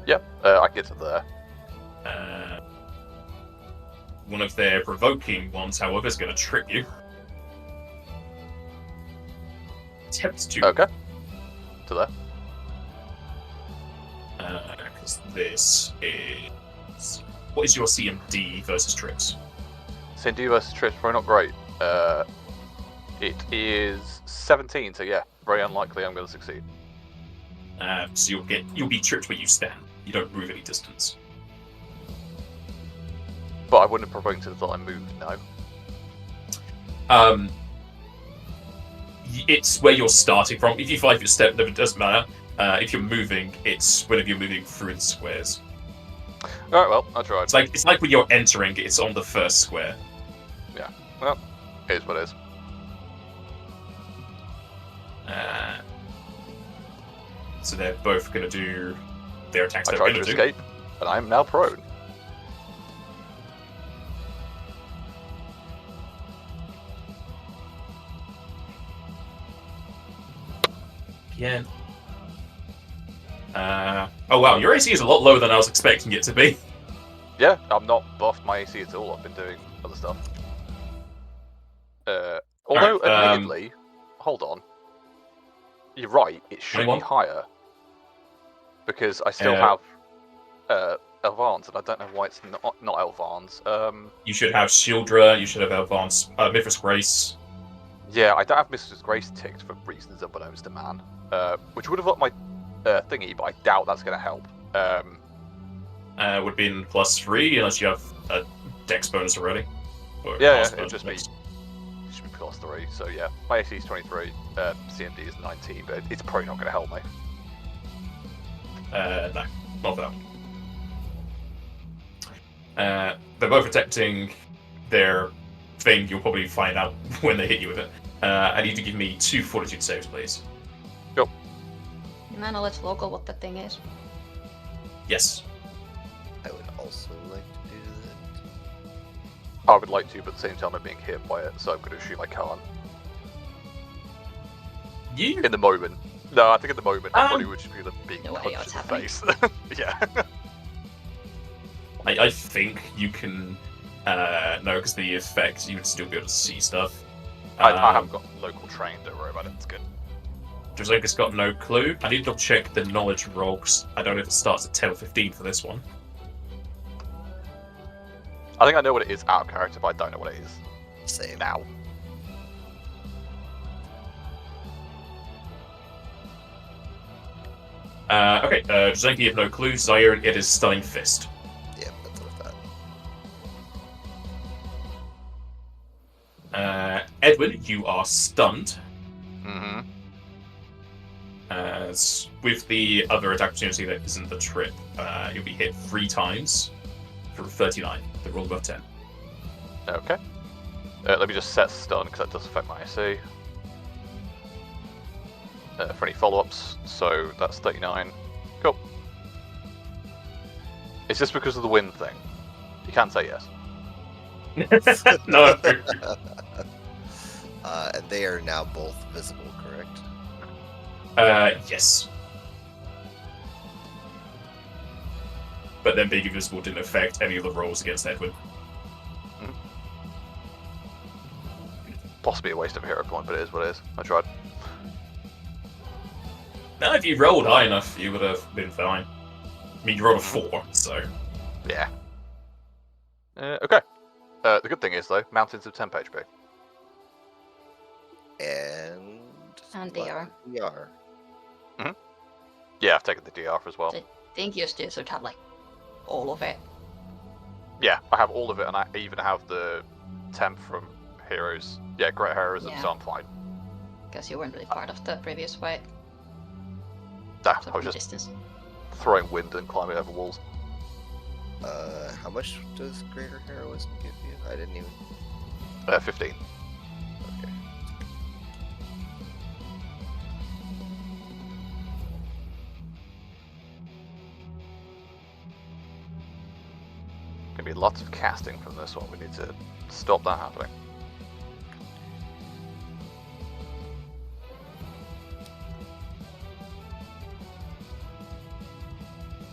Yep, I get to there. One of their provoking ones, however, is going to trip you. Attempt to. Okay. To there. Because this is. What is your CMD versus trips? CMD versus trips, probably not great. It is 17, so yeah, very unlikely I'm going to succeed. So you'll be tripped where you stand. You don't move any distance. But I wouldn't have provoked until I moved, no. It's where you're starting from. If you 5-foot step, it doesn't matter. If you're moving, it's whenever you're moving through the squares. Alright, well, I tried. It's like when you're entering, it's on the first square. Yeah, well, it is what it is. So they're both going to do their attacks. I They're tried going to to do. escape, and I am now prone. Again. Oh wow, your AC is a lot lower than I was expecting it to be. Yeah, I'm not buffed my AC at all. I've been doing other stuff. Although, Alright, admittedly, hold on. You're right, it should 21? be higher. Because I still have Elvans, and I don't know why it's not Elvans. You should have Shieldra, you should have Advanced Mithras Grace. Yeah, I don't have Mrs. Grace ticked for reasons unbeknownst to man. Which would have upped my thingy, but I doubt that's going to help. Would have been +3 unless you have a Dex bonus already. Or Yeah, Mass it'd bonus, just be Dex. +3. So yeah, my AC is 23, CMD is 19, but it's probably not going to help me. No, not for that. They're both attempting their thing. You'll probably find out when they hit you with it. I need to give me 2 fortitude saves, please. Can I knowledge local what the thing is? Yes. I would also like to do that. I would like to, but at the same time I'm being hit by it, so I'm going to assume I can't. You? In the moment. No, I think at the moment I probably would just be being No punched idea what's in the happening. face. Yeah. I think you can. No, because the effect, you would still be able to see stuff. I haven't got local train, don't worry about it, it's good. Drazenka's got no clue. I need to double check the knowledge roll, 'cause I don't know if it starts at 10 or 15 for this one. I think I know what it is out of character, but I don't know what it is Same. now. Okay, Drazenka, you have no clue. Zaire, it is Stunning Fist. Yeah, that's what I thought. Edwin, you are stunned. Mm-hmm. As with the other attack opportunity that isn't the trip, you'll be hit 3 times for 39. The roll above 10. Okay. Let me just set stun, because that does affect my AC. For any follow-ups, so that's 39. Cool. Is this because of the wind thing? You can say yes. No. And they are now both visible, correct? Yes. But then being invisible didn't affect any of the rolls against Edwin. Possibly a waste of a hero point, but it is what it is. I tried. Now, if you rolled high enough, you would have been fine. I mean, you rolled a 4, so... Yeah. Okay. The good thing is, though, mountains of temp HP. And DR. DR. Yeah, I've taken the DR as well. I think you still should have like all of it. Yeah, I have all of it, and I even have the temp from heroes. Yeah, great heroism, Yeah. so I'm fine. Because you weren't really part of the previous fight. Nah, So I was from just distance. throwing wind and climbing over walls. How much does greater heroism give you? I didn't even. 15. Okay. Gonna be lots of casting from this one. We need to stop that happening.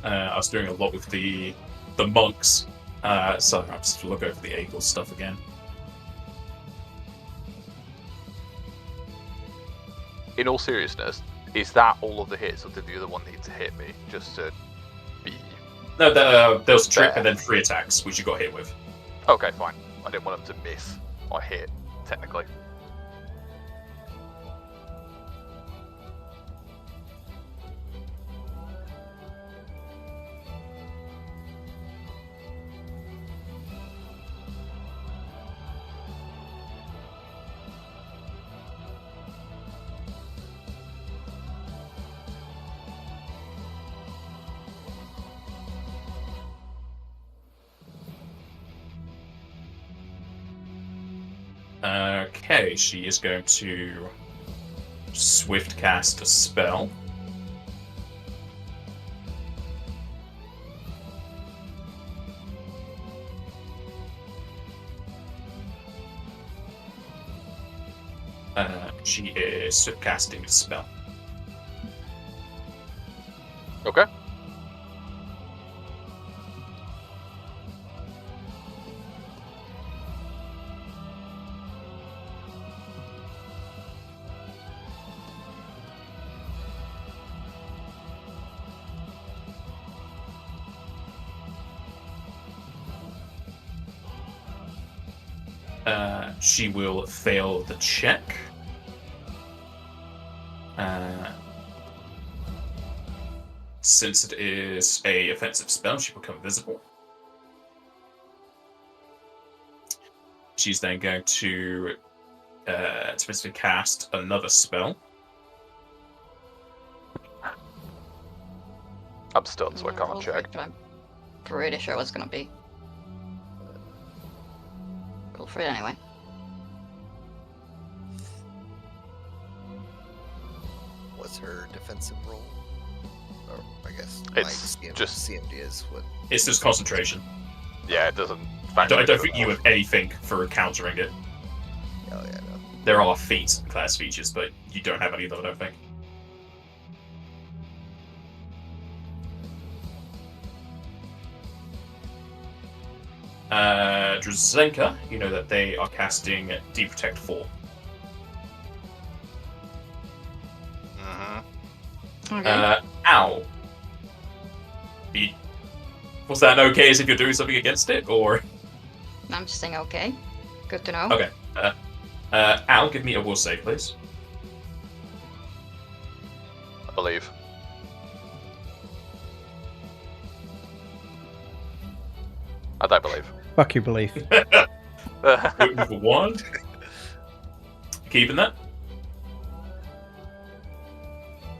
I was doing a lot with the monks, so I'm just to look over the Eagles stuff again. In all seriousness, is that all of the hits, or did the other one need to hit me just to be... No, there was a trip There. and then 3 attacks, which you got hit with. Okay, fine. I didn't want them to miss or hit, technically. Okay, she is going to swift cast a spell. She is swift casting a spell. Okay. She will fail the check. Since it is a offensive spell, she will become visible. She's then going to basically cast another spell. I'm stunned, so I Yeah, can't roll for check. it, but I'm pretty sure what's gonna be. Roll for it anyway. What's her defensive roll? Or I guess It's my just- CMD is what. It's just concentration. Yeah, it doesn't I factor don't into think it you at all. have anything for countering it. Oh yeah, no. There are feats and class features, but you don't have any of them, I don't think. Drazenka, you know that they are casting Deprotect 4. Mhm. Okay. Ow. Was that okay as if you're doing something against it, or? I'm just saying okay. Good to know. Okay. Al, give me a will save, please. I believe. I don't believe. Fuck your belief. Looking for 1. Keeping that.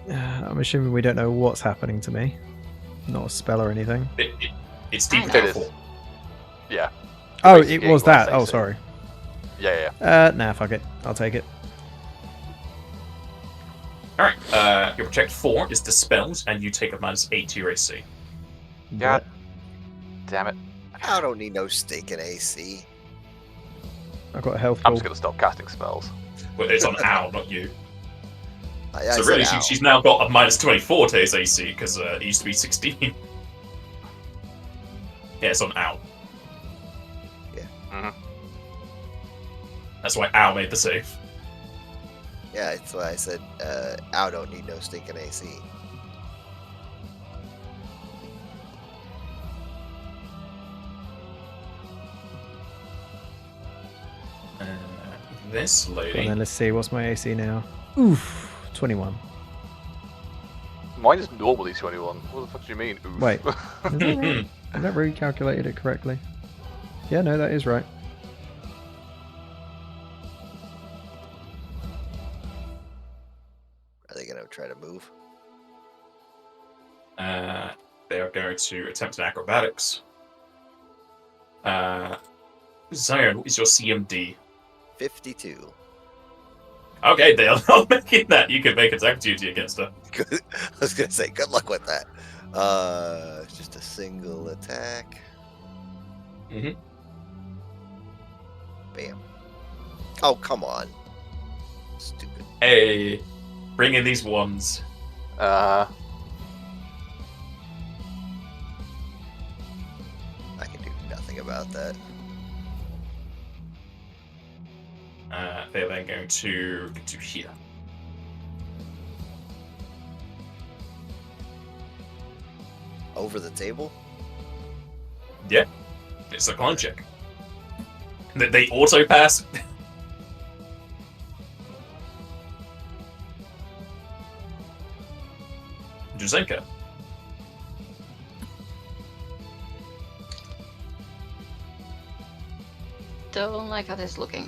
I'm assuming we don't know what's happening to me. Not a spell or anything. It's I know. Deprotect It is. 4. Yeah. Oh, Basically it getting was that. less Oh, AC. sorry. Yeah. Nah, fuck it. I'll take it. Alright, your Protect 4 is dispelled, and you take a -8 to your AC. God damn it. I don't need no stake in AC. I've got a health I'm pool. just gonna stop casting spells. Well, it's on Al, not you. I So said really, ow. she's now got a -24 to his AC, because it used to be 16. Yeah, it's on Al. Mhm. That's why Al made the save. Yeah, that's why I said Ow don't need no stinking AC. This And lady. then let's see, what's my AC now? Oof, 21. Mine is normally 21. What the fuck do you mean? Oof. Wait. Is that right? I never recalculated it correctly. Yeah, no, that is right. Are they gonna try to move? They are going to attempt an acrobatics. Zion, what is your CMD? 52. Okay, Dale, I'll make it that. You can make attack duty against her. Good. I was gonna say, good luck with that. It's just a single attack. Mhm. Bam. Oh, come on. Stupid. Hey, bring in these ones. I can do nothing about that. They're then going to get to here. Over the table? Yeah, it's a climb check. They auto pass. Juzenka. Don't like how this is looking.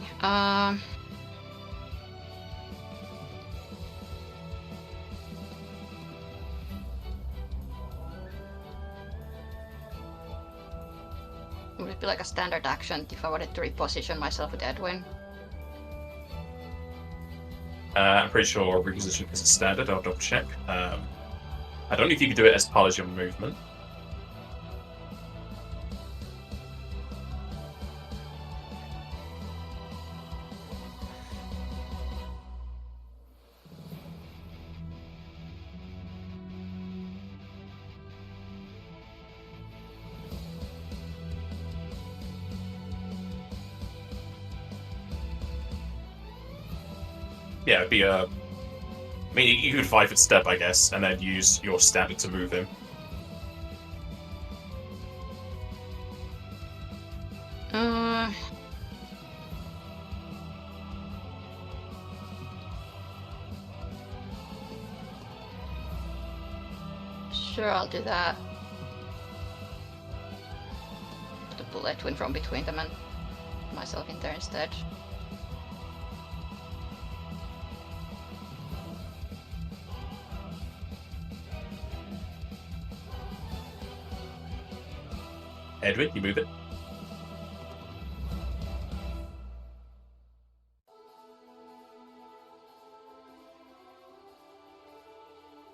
Would it be like a standard action if I wanted to reposition myself with Edwin? I'm pretty sure reposition is a standard. I'll double check. I don't know if you can do it as part of your movement. Yeah, it'd be a. I mean, you could 5-foot step, I guess, and then use your standard to move him. Sure, I'll do that. To pull Edwin from between them and myself in there instead. Edwin, you move it.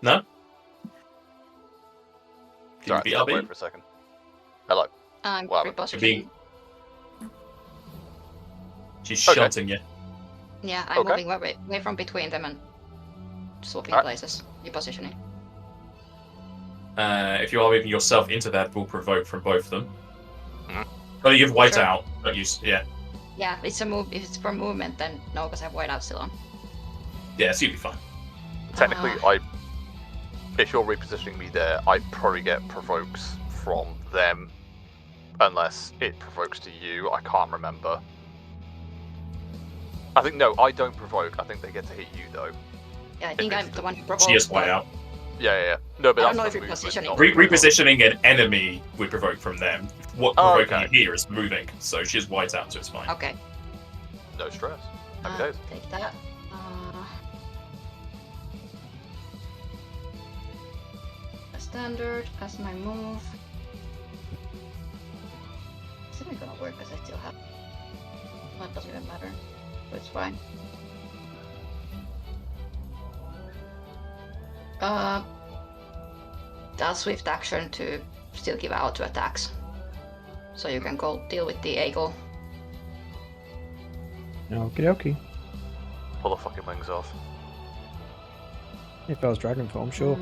No? Can you Sorry, be wait RB? for a second. Hello. I'm What happened? repositioning. She's Okay. shunting you. Yeah, I'm Okay. moving away from between them and swapping Alright. places. Repositioning. If you are moving yourself into that, will provoke from both of them. Mhm. Well, you have white Sure. out, but yeah, Yeah, it's a move. If it's for movement, then no, because I have whiteout still on. yeah, so you'll be fine. Technically, if you're repositioning me there, I probably get provokes from them, unless it provokes to you. I can't remember. I think no, I don't provoke. I think they get to hit you though. Yeah, I think If I'm it's the one who provoked. She is white but- out. Yeah. No, but I don't that's know for if you're movement, positioning. not for provoke. Repositioning an enemy would provoke from them. What Oh, provoking okay. you here is moving, so she is white out, so it's fine. Okay. No stress. Happy days. Take that. A standard as my move. Is it gonna work because I still have. Well, it doesn't even matter, so it's fine. That's swift action to still give out to attacks. So you can go deal with the eagle. Okie dokie. Pull the fucking wings off. If I was dragon form, sure.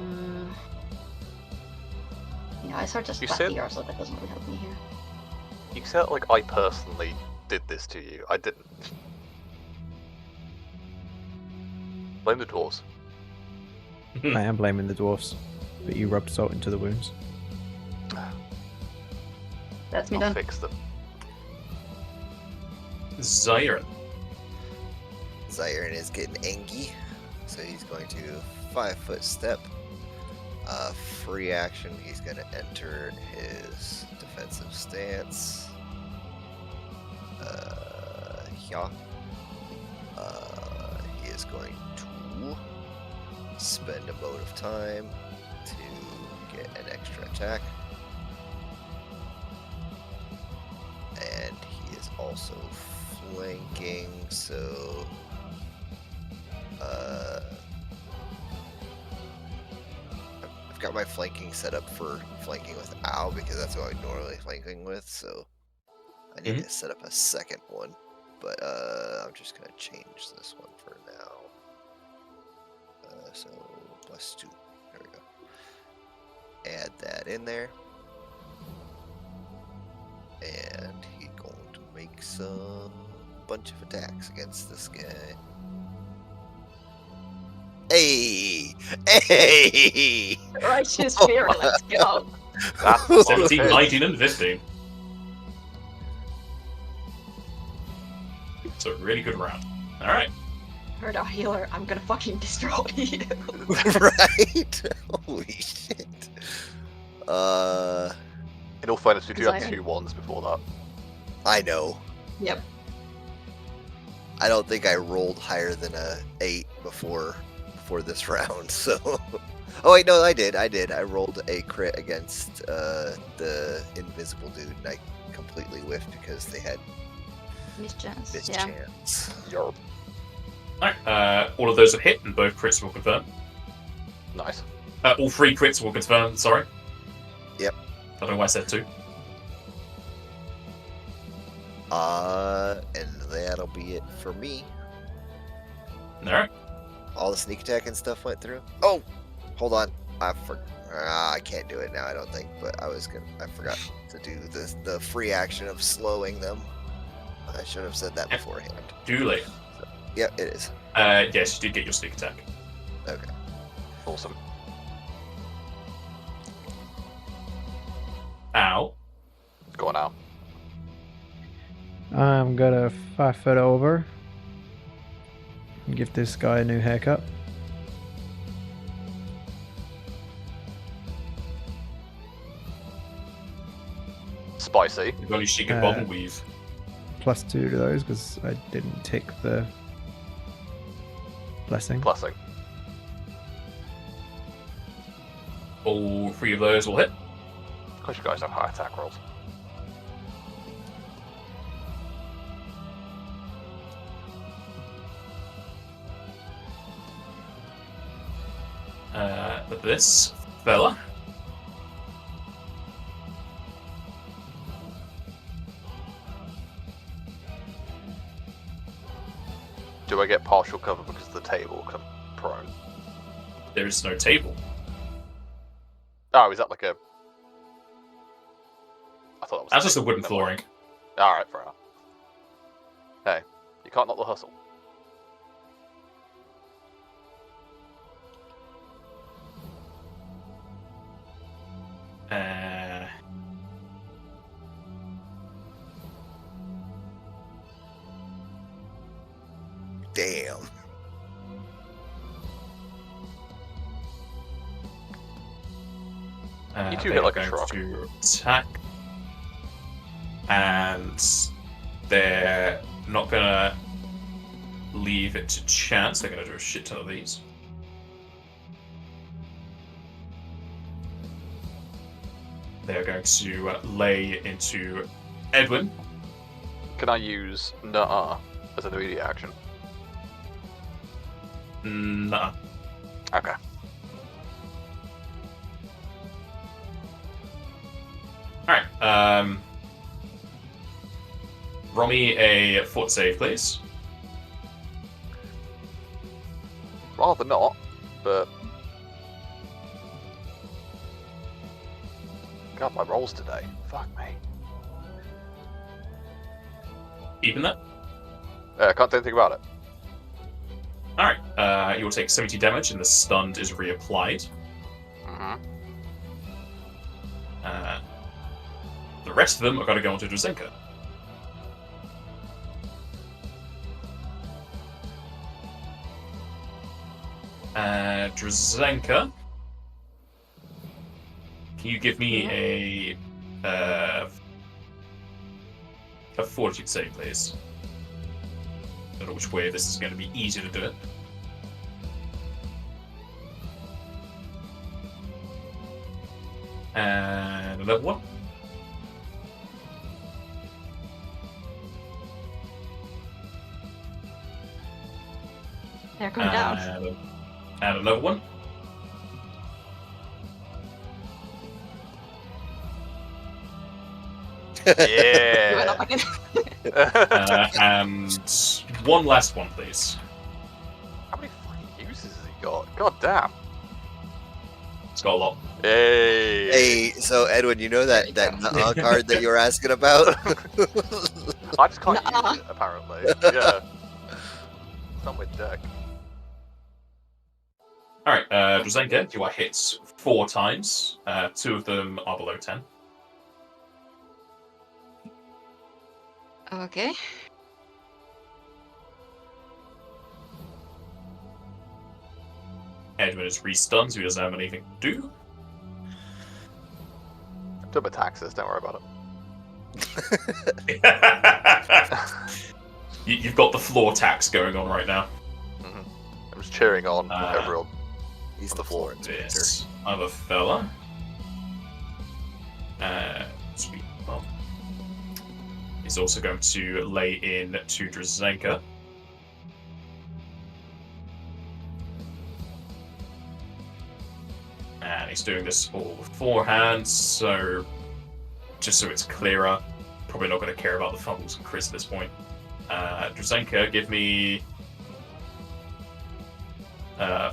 Yeah, I start just You flat said- here, so that doesn't really help me here. You said like I personally did this to you. I didn't. Blame the dwarves. I am blaming the dwarfs, but you rubbed salt into the wounds. That's me I'll done. fix them. Zyron. Zyron is getting angry, so he's going to 5-foot step. Free action, he's going to enter his defensive stance. Yeah. He is going to spend a mode of time to get an extra attack. And he is also flanking, so I've got my flanking set up for flanking with Ow because that's what I'm normally flanking with, so I need to set up a second one. But I'm just gonna change this one for now. So +2. There we go. Add that in there. And he's going to make some bunch of attacks against this guy. Hey! Hey! Righteous fear, let's go. That's a 17, hit. 19, and 15. It's a really good round. Alright. Heard our healer, I'm gonna fucking destroy you. Right? Holy shit. In all fairness, we do have Zyron. 2 ones before that. I know. Yep. I don't think I rolled higher than a 8 before this round, so. Oh wait, no, I did. I rolled a crit against the invisible dude, and I completely whiffed because they had Mischance. this Yeah. chance. Yarp. Alright, all of those are hit, and both crits will confirm. Nice. All 3 crits will confirm, sorry. Yep. I don't know why I said 2. And that'll be it for me. Alright. All the sneak attack and stuff went through. Oh, hold on. I can't do it now, I don't think. But I forgot to do the free action of slowing them. I should have said that beforehand. Too late. Yep, it is. Yes, you did get your sneak attack. Okay. Awesome. Ow. Go on now. I'm gonna 5-foot over and give this guy a new haircut. Spicy. If only she could bubble weave. +2 to those because I didn't tick the blessing. Blessing. All 3 of those will hit. Of course you guys have high attack rolls. But this fella. Do I get partial cover because of the table? Because I'm prone. There is no table. Oh, is that like a... I thought that was... That's just a wooden flooring. Alright, fair enough. Hey, you can't knock the hustle. Damn. You two They hit like are a going truck. to attack. And they're not going to leave it to chance. They're going to do a shit ton of these. They're going to lay into Edwin. Can I use Nuh-uh as an immediate action? Nah. Okay. Alright, roll me a fort save, please. Rather not, but... God, my rolls today. Fuck me. Even that? I can't do anything about it. Alright, you will take 70 damage and the stunned is reapplied. Mm-hmm. The rest of them are going to go onto Drazenka. Drazenka, can you give me a fortitude save, please? I don't know which way this is going to be easier to do it. And another one. They're coming down. And another one. You went Yeah. up again. And one last one, please. How many fucking uses has he got? God damn. It's got a lot. Hey. Hey, so Edwin, you know that There you go. card that you were asking about? I just can't Nuh-uh. use it, apparently. Yeah. It's on my deck. Alright, Drazenka, you are hit 4 times. 2 of them are below 10. Okay. Edwin is re-stunned, so he doesn't have anything to do. Do my taxes, don't worry about it. You've got the floor tax going on right now. I'm just cheering on everyone. He's the floor inspector. This other fella. Sweet. Well, he's also going to lay in to Drazenka. And he's doing this all beforehand, so just so it's clearer, probably not going to care about the fumbles and crits at this point. Drazenka, give me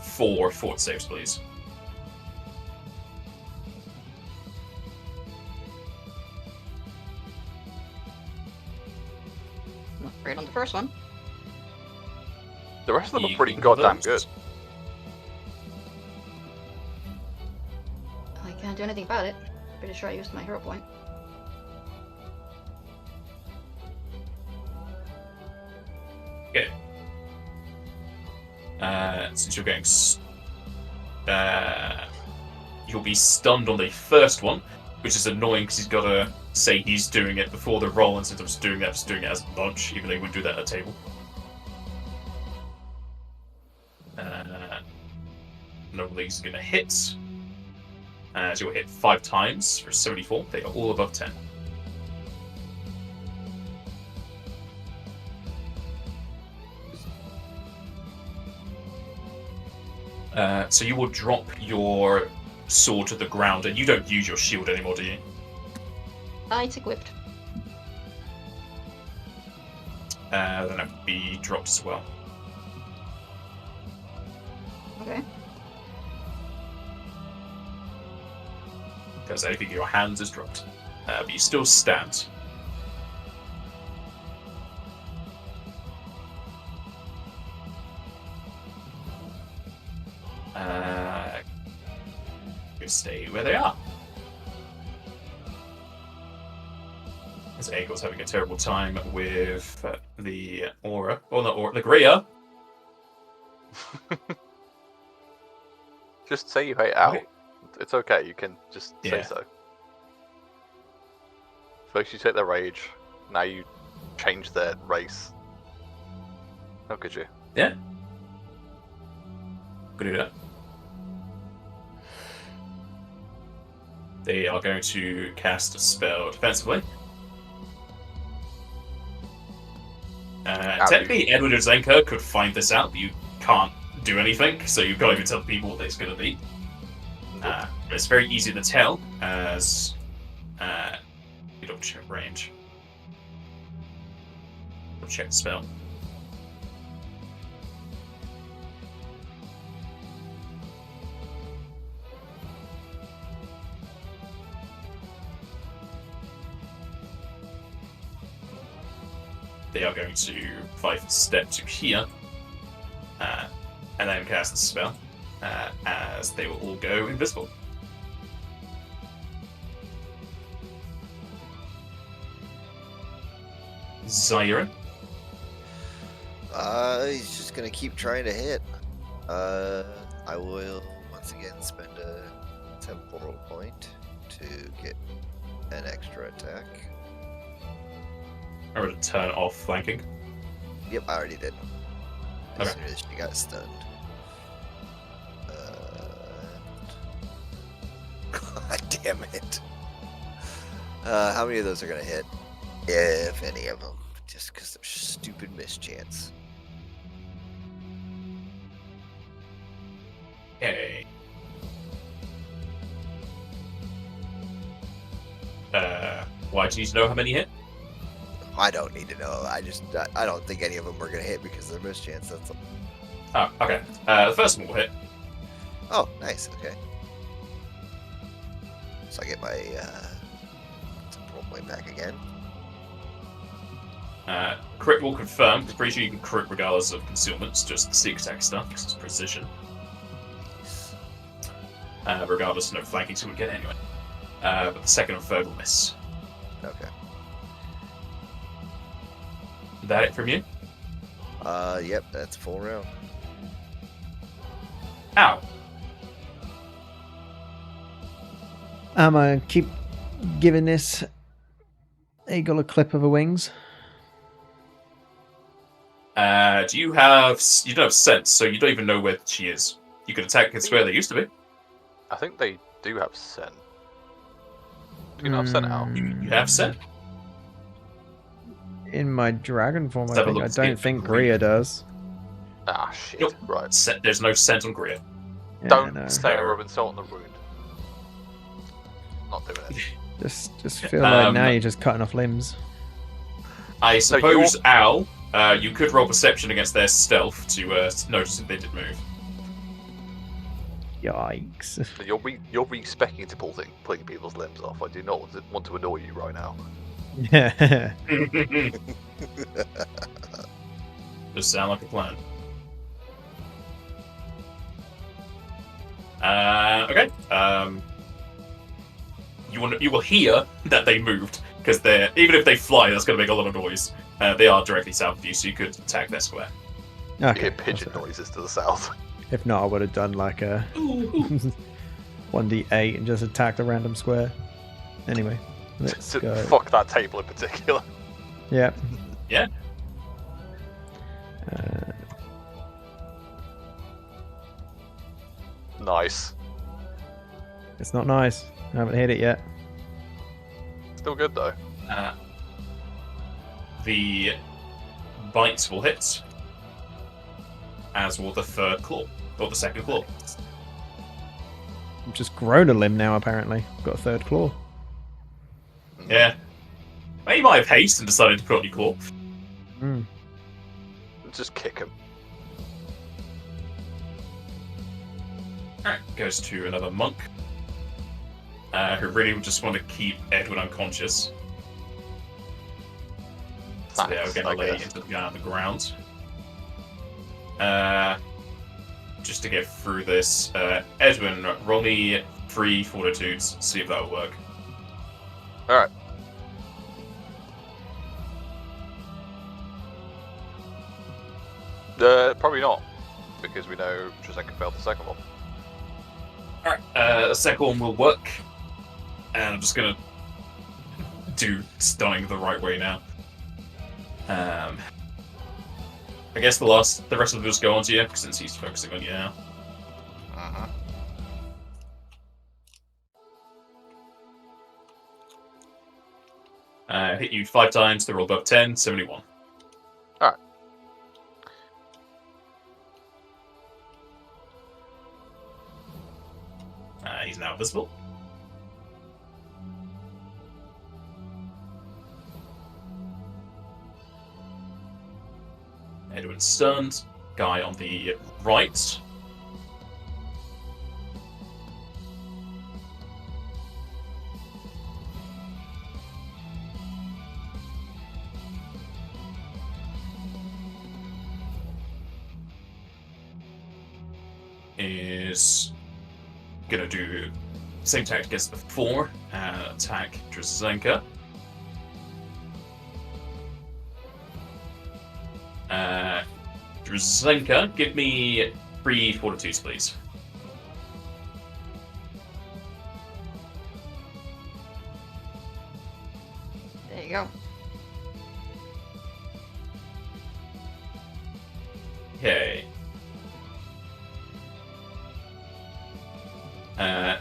4 fort saves, please. Not great on the first one. The rest of them are You pretty can goddamn convert. good. I can't do anything about it. Pretty sure I used my hero point. Okay. Since you're getting... you'll be stunned on the first one, which is annoying because he's got to say he's doing it before the roll instead of just doing it as a bunch, even though he wouldn't do that at a table. Normally he's going to hit. As you'll hit 5 times for 74. They are all above 10. So you will drop your sword to the ground, and you don't use your shield anymore, do you? It's equipped. Then it would be dropped as well. Okay. Because anything in your hands is dropped. But you still stand. You stay where they are. As Aegor's having a terrible time with the aura. Well, not aura, the Gria. Just say you hate out. Okay. It's okay, you can just say Yeah. so. First you take their rage, now you change their race. How could you? Yeah. Could do that. They are going to cast a spell defensively. Technically, Edward and Zenka could find this out, but you can't do anything, so you can't even tell people what it's going to be. But it's very easy to tell, as you don't check range. Don't check the spell. They are going to 5 step to here. and then cast the spell, as they will all go invisible. Zyron. He's just gonna keep trying to hit. I will once again spend a temporal point to get an extra attack. I'm going to turn off flanking. Yep, I already did. As Okay. soon as she got stunned. God damn it. How many of those are gonna hit? If any of them. Just because they're stupid mischance. Okay. Why do you need to know how many hit? I don't need to know. I don't think any of them are gonna hit because they're mischance. That's all. Oh, okay. The first one will hit. Oh, nice. Okay. So I get my temporal point back again. Crit will confirm, because pretty sure you can crit regardless of concealments, just the sneak attack stuff, because it's precision. Regardless, no flanking, so we'll get it anyway. But the second and third will miss. Okay. Is that it from you? Yep, that's full round. Ow! I'm gonna keep giving this eagle a clip of her wings. Do you have... You don't have sense, so you don't even know where she is. You can attack against where they used to be. I think they do have scent. Do you not have scent out? You have scent. In my dragon form, Let's I have a think. look I to see don't if think Greer- Gria does. Ah, shit. Nope. Right. There's no scent on Greer. Yeah, Don't no. say a rub and salt on the wound. Not doing it. Just feel like now Um, you're just cutting off limbs. I So suppose, Al, you could roll perception against their stealth to notice if they did move. Yikes. You're re-specking to pulling people's limbs off. I do not want to annoy you right now. Yeah. Does sound like a plan. Okay. You will hear that they moved because they're even if they fly, that's going to make a lot of noise. They are directly south of you, so you could attack their square. You Okay. hear that's pigeon all right. noises to the south. If not, I would have done like a 1d8 and just attacked a random square. Anyway, let's go. Fuck that table in particular. Yeah. Yeah. Nice. It's not nice. I haven't hit it yet. Still good though. The bites will hit, as will the third claw or the second claw. I've just grown a limb now, apparently. Got a third claw. Yeah. Well, you might have haste and decided to put on your claw. Mm. Just kick him. Alright, goes to another monk. Who really would just want to keep Edwin unconscious. So they're Thanks, going I to lay guess. into the ground. Just to get through this, Edwin, roll me 3 fortitudes, see if that'll work. Alright. Probably not. Because we know Trasenka failed the second one. Alright, the second one will work. And I'm just going to do stunning the right way now. I guess the rest of them just go on to you, since he's focusing on you now. Uh-huh. Hit you 5 times, they roll above 10, 71. Alright. He's now visible. Edwin stunned. Guy on the right. is gonna do the same tactic as before. Attack Drzenka. Drzenka, give me 3 fortitudes, please. There you go. Okay.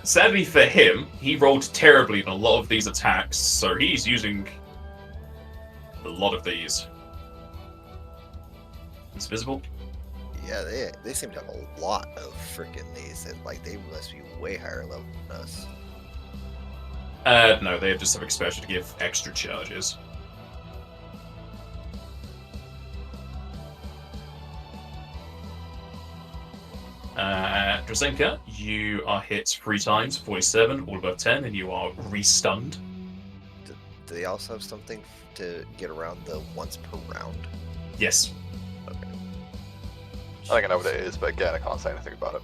Sadly for him, he rolled terribly in a lot of these attacks, so he's using a lot of these. It's visible. Yeah, they seem to have a lot of freaking these. And, like, they must be way higher level than us. No, they just have exposure to give extra charges. Drzenka, you are hit 3 times, 47, all above 10, and you are re-stunned. Do they also have something to get around the once per round? Yes. Okay. I think I know what it is, but again, I can't say anything about it.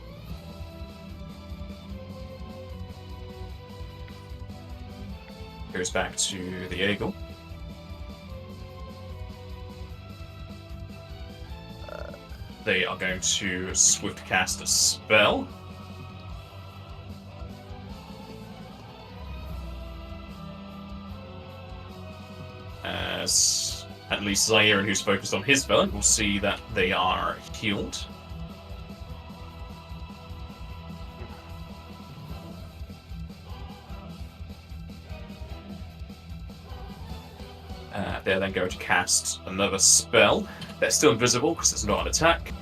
Goes back to the eagle. They are going to swift cast a spell. As at least Zaire, who's focused on his spell, will see that they are healed. They're then going to cast another spell. They're still invisible because it's not an attack.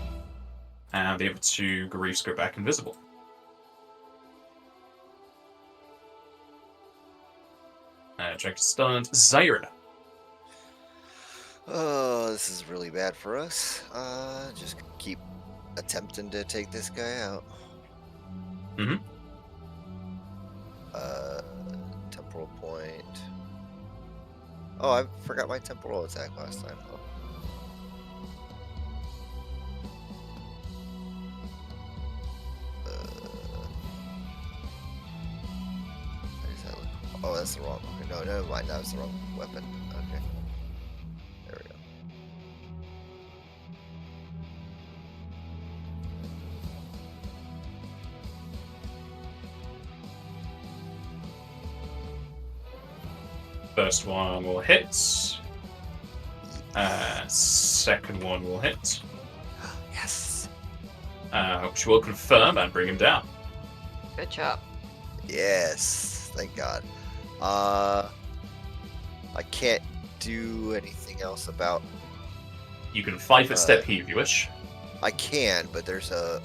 And the other 2 Griefs go back invisible. Check stunned. Zaire. Oh, this is really bad for us. Just keep attempting to take this guy out. Mm-hmm. Temporal point. Oh, I forgot my temporal attack last time. Oh. Where does that look? Oh, that's the wrong one. No, never mind. That was the wrong weapon. Okay. There we go. First one will hit. Second one will hit. Yes. Which will confirm and bring him down. Good job. Yes. Thank God. I can't do anything else about. You can 5-foot step heave if you wish. I can, but there's a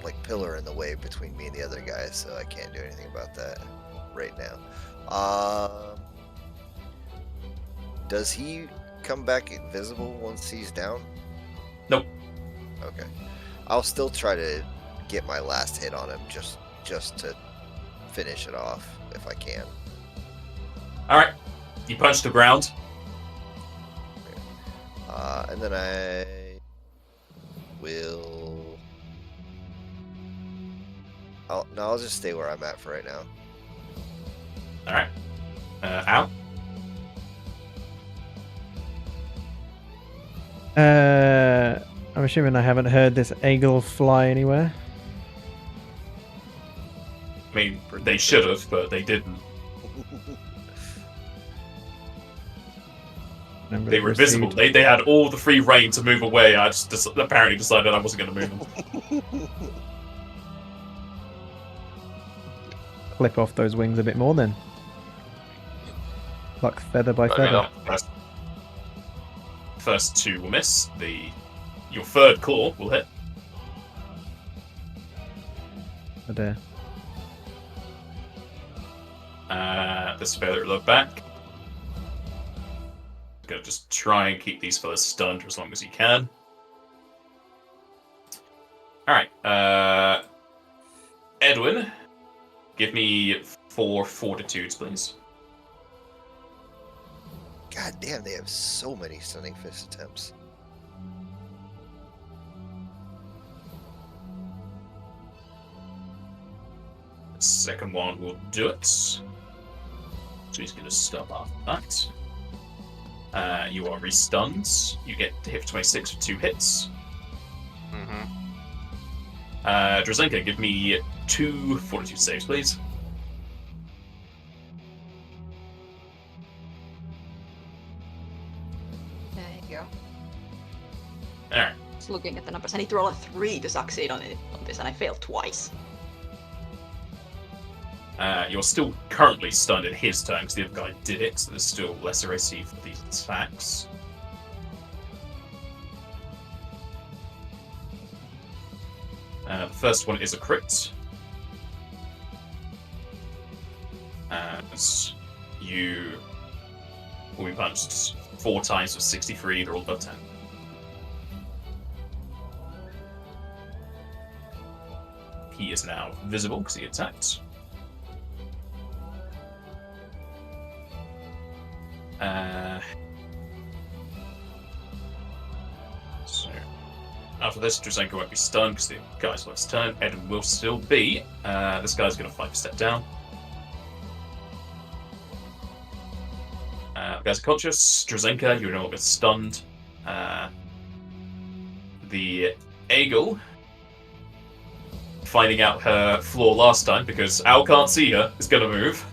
like pillar in the way between me and the other guys, so I can't do anything about that right now. Does he come back invisible once he's down? Nope. Okay. I'll still try to get my last hit on him just to finish it off if I can. Alright. You punch the ground. And then I will. I'll just stay where I'm at for right now. Alright. Out. I'm assuming I haven't heard this eagle fly anywhere. I mean, they should have, but they didn't. They were invisible. They had all the free reign to move away. I just apparently decided I wasn't going to move them. Clip off those wings a bit more then. Pluck feather by feather. First 2 will miss. Your third claw will hit. Oh dear. This feather will look back. Gonna just try and keep these fellas stunned for as long as you can. Alright, Edwin, give me 4 fortitudes, please. God damn, they have so many stunning fist attempts. second one will do it. So he's going to stop after that. You are re-stunned. You get to hit for 26 with 2 hits. Drazenka, give me 2 fortitude saves, please. There you go. Alright. Just looking at the numbers. I need to roll a 3 to succeed on this, and I failed twice. You're still currently stunned in his turn because the other guy did it, so there's still lesser AC for these attacks. The first one is a crit. As you will be punched 4 times with 63, they're all above 10. He is now visible because he attacked. So after this, Drazenka won't be stunned because the guy's last turn. Eden will still be. This guy's going to 5 step down. The guy's conscious. Drazenka, you're no longer stunned. The Eagle, finding out her flaw last time because Al can't see her, is going to move.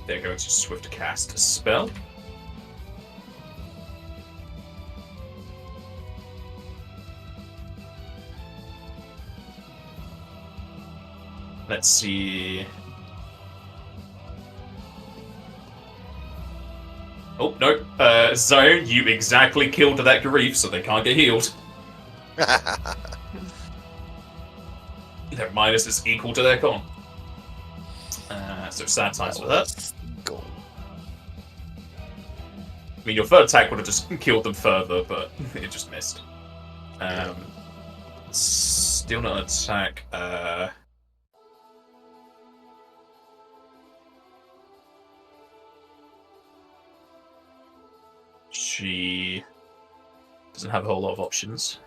They're going to swift cast a spell. Let's see. Oh, no. Zone, you exactly killed that grief, so they can't get healed. Their minus is equal to their con. So sad times for that. Go. I mean, your third attack would have just killed them further, but it just missed. Still not an attack. She doesn't have a whole lot of options.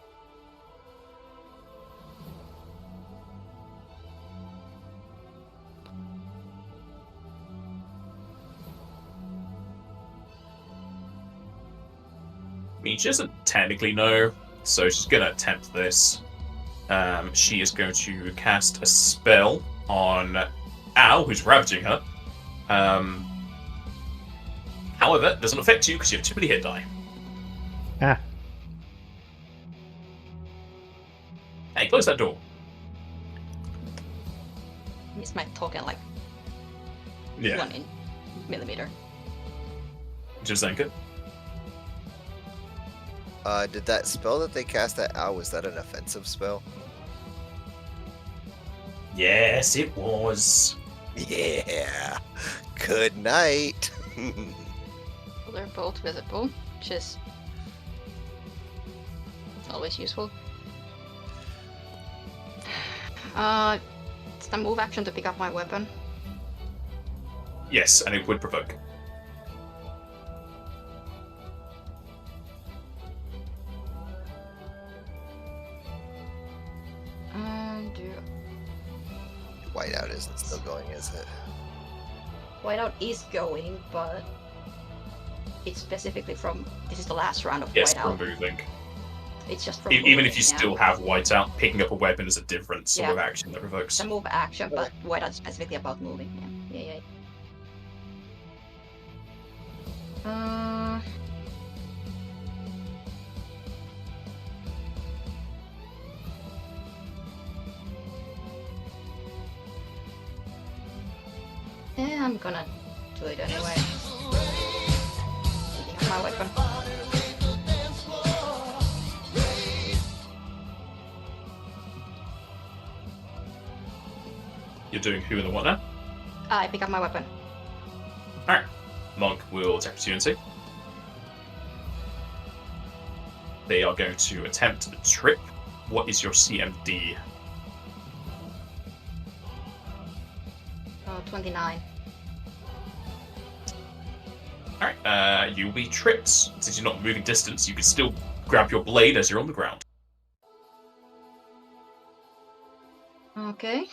I mean, she doesn't technically know, so she's going to attempt this. She is going to cast a spell on Al, who's ravaging her. However, it doesn't affect you because you have too many hit die. Ah. Hey, close that door. Miss my token like Yeah. 1 millimeter. Drazenka. Did that spell that they cast at Al, was that an offensive spell? Yes, it was. Yeah. Good night. Well, they're both visible, which is always useful. It's the move action to pick up my weapon. Yes, and it would provoke. Whiteout isn't still going, is it? Whiteout is going, but it's specifically from. This is the last round of Yes, Whiteout. from moving. It's just from Even moving, if you yeah. still have whiteout, picking up a weapon is a different sort Yeah. of action that provokes. It's a move action, but Whiteout is specifically about moving. Yeah. Yeah, I'm gonna do it anyway. Picking up my weapon. You're doing who and the what now? I pick up my weapon. Alright. Monk will attack opportunity. They are going to attempt the trip. What is your CMD? 29. Alright, you'll be tripped. Since you're not moving distance, you can still grab your blade as you're on the ground. Okay.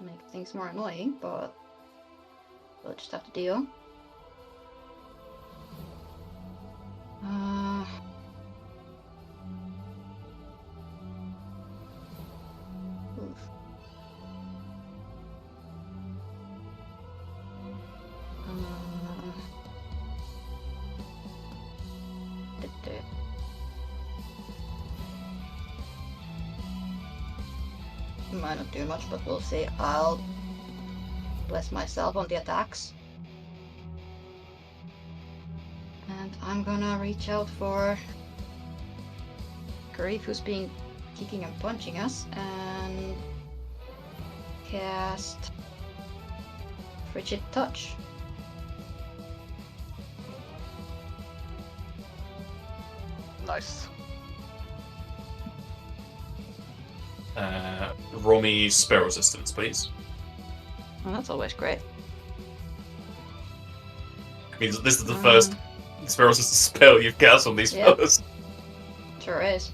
Make things more annoying, but we'll just have to deal. Oof. Might not do much, but we'll see. I'll bless myself on the attacks. And I'm gonna reach out for Grief, who's been kicking and punching us, and cast Frigid Touch. Nice. Roll me spell resistance, please. Well, that's always great. I mean, this is the first spell resistance spell you've cast on these Yep. fellas. Sure is.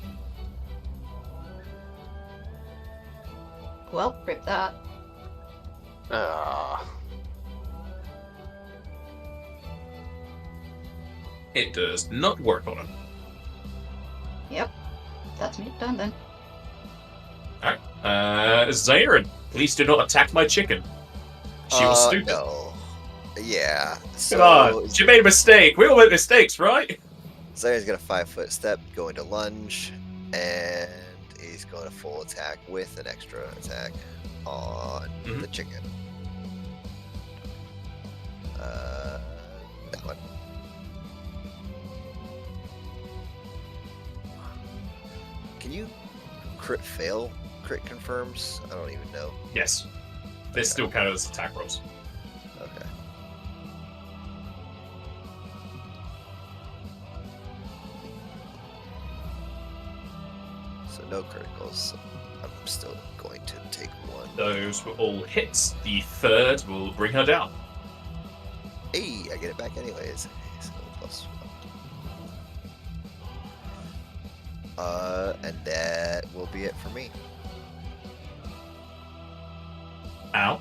Well, rip that. It does not work on him. Yep. That's me done then. Alright. Zarin, please do not attack my chicken. She was stupid. No. Yeah. Come So on, she made a mistake. We all make mistakes, right? Zaren's gonna 5-foot step, going to lunge, and he's going to full attack with an extra attack on the chicken. That one. Can you crit fail? Crit confirms? I don't even know. Yes. They still count as attack rolls. Okay. So no criticals. So I'm still going to take one. Those were all hits. The third will bring her down. Hey, I get it back anyways. So plus one. And that will be it for me. Ow.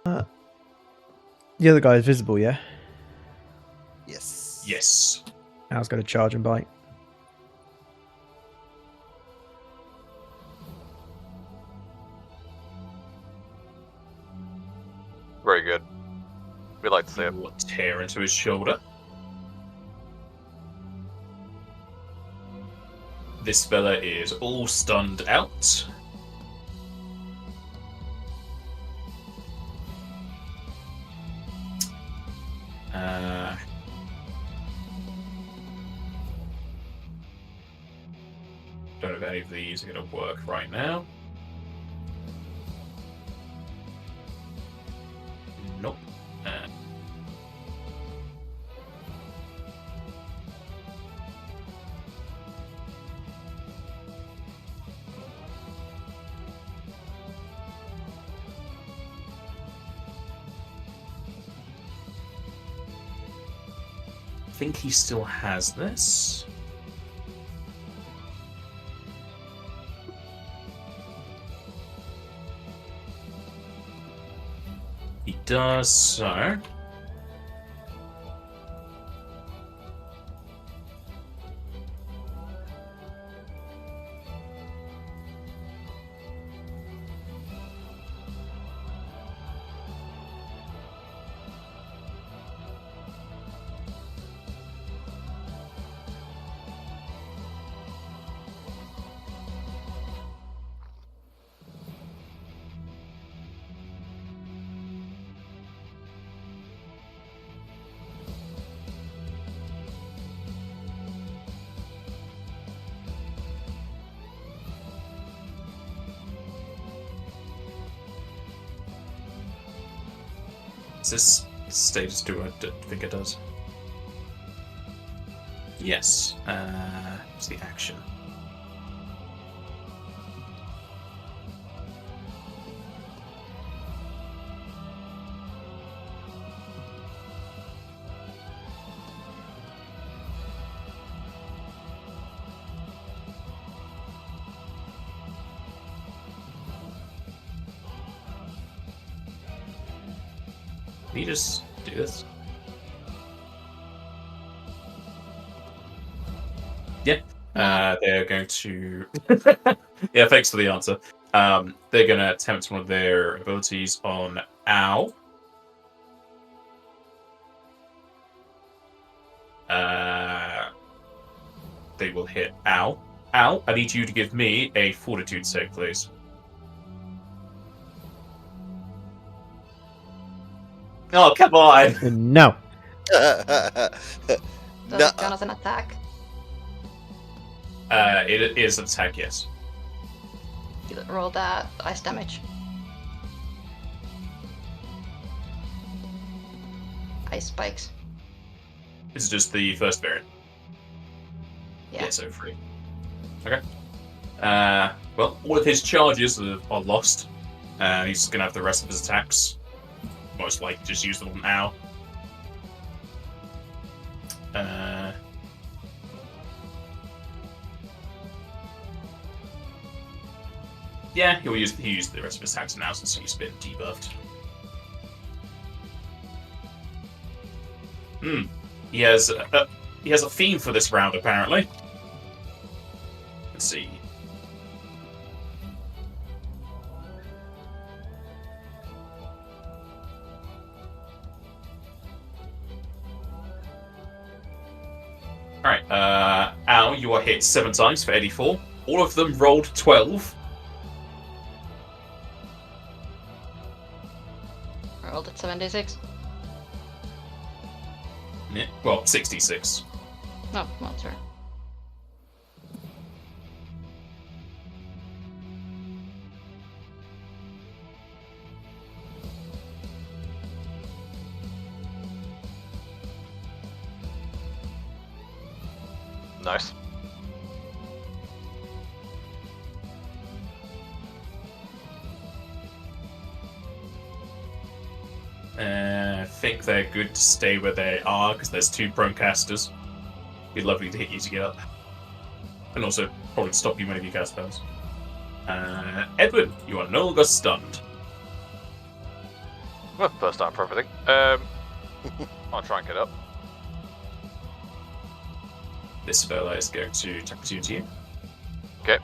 The other guy is visible, yeah? Yes. Yes. Al's got to charge and bite. Very good. We like to see it. Will tear into his shoulder. This fella is all stunned out. Don't know if any of these are going to work right now. Nope. I think he still has this. He does so. Does this status do I think it does? Yes. What's the action? Can you just do this? Yeah. They're going to. Yeah, thanks for the answer. They're going to attempt one of their abilities on Owl. They will hit Owl. Owl, I need you to give me a fortitude save, please. Oh, come on! No. Does it No. count as an attack? It is an attack, yes. You roll that ice damage. Ice spikes. This is just the first variant. Yeah. So 3. Okay. Well, all of his charges are lost. He's going to have the rest of his attacks. Most likely just use them now. Yeah, he'll use the rest of his attacks now since he's been debuffed. He has a theme for this round apparently. Let's see. Alright, Al, you are hit 7 times for 84. All of them rolled 12. Rolled at 76. Yeah, well, 66. No, well, sure. Nice. I think they're good to stay where they are because there's 2 prone casters. Be lovely to hit you to get up, and also probably stop you whenever you cast spells. Edward, you are no longer stunned. Well, first time for everything. I'll try and get up. This spell is going to attack to you. Okay.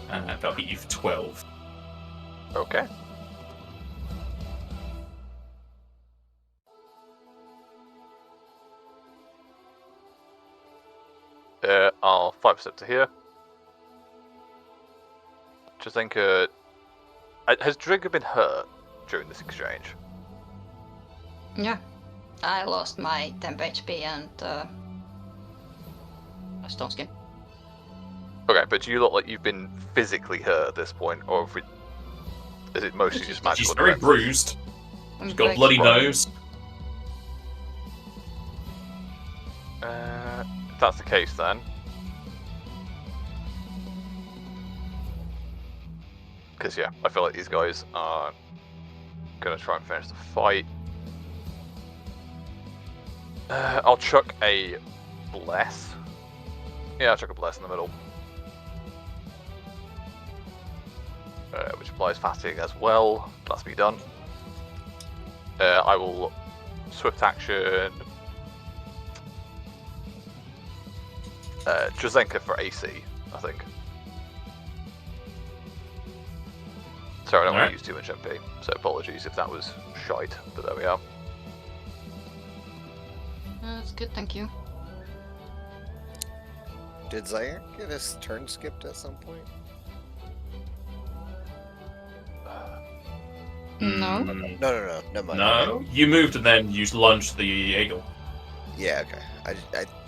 That'll hit you for 12. Okay. I'll 5% to here. Jazenka, has Drigger been hurt during this exchange? Yeah. I lost my temp HP and a stone skin. Okay, but do you look like you've been physically hurt at this point, or is it mostly just magical? She's very defense? bruised. I'm She's got a like- bloody Right. nose. If that's the case, then. Because, yeah, I feel like these guys are going to try and finish the fight. I'll chuck a bless. Yeah, I'll chuck a bless in the middle. Which applies fasting as well. That's me done. I will swift action. Jazenka for AC, I think. Sorry, I don't want Alright. to use too much MP, so apologies if that was shite, but there we are. That's good, thank you. Did Zaire get his turn skipped at some point? No. Mm, No. Never mind. no, you moved and then you lunged the eagle. Yeah, okay.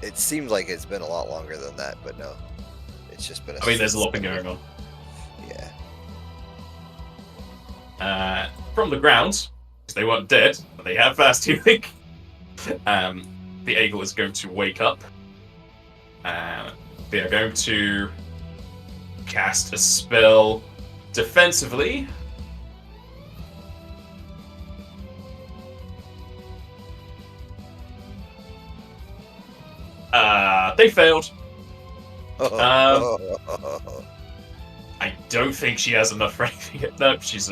It seems like it's been a lot longer than that, but no. It's just been I mean, there's a lot been going on. Yeah. From the ground, because they weren't dead, but they have fast healing. The eagle is going to wake up. They are going to cast a spell defensively. They failed. I don't think she has enough for anything. Nope, she's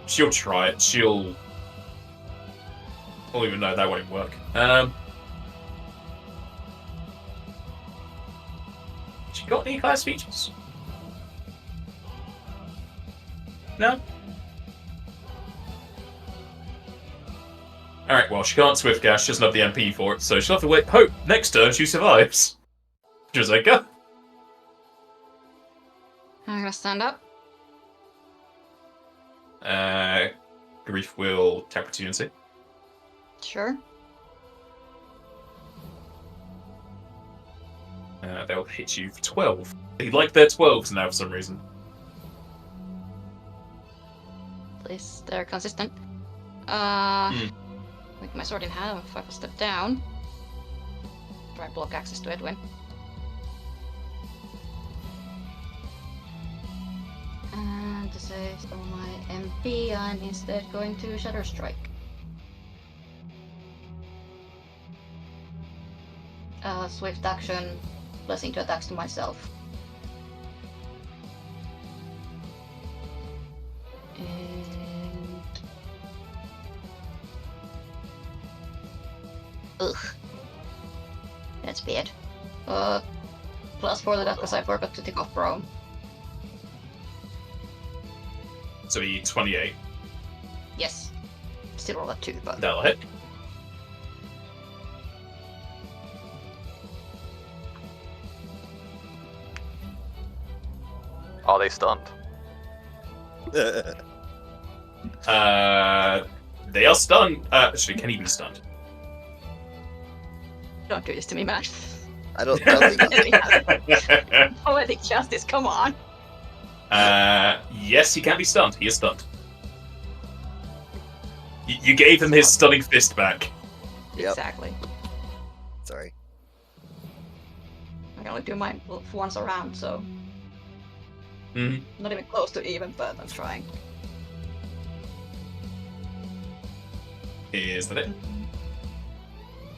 she'll try it. She'll. Oh, even know that won't work. She got any class features? No. Alright, well, she can't Swift Gas, she doesn't have the MP for it, so she'll have to wait. Hope next turn she survives. Jessica. I'm gonna stand up. Grief will tap opportunity. Sure. They'll hit you for 12. They like their 12s now for some reason. At least they're consistent. With my sword in hand, if I will step down. Try block access to Edwin. And to save some of my MP, I'm instead going to Shadow Strike. Swift action, blessing to attacks to myself. And... Ugh. That's bad. Plus 4 to that because I forgot to take off prone. So he 28. Yes. Still roll at 2, but... That'll hit. Are they stunned? They are stunned. Actually, can he be stunned? Don't do this to me, man. I don't think Poetic justice, come on. Yes, he can be stunned. He is stunned. You gave him his stunning fist back. Yep. Exactly. Sorry. I can only do mine once around, so... Mm-hmm. Not even close to even, but I'm trying. Is that it?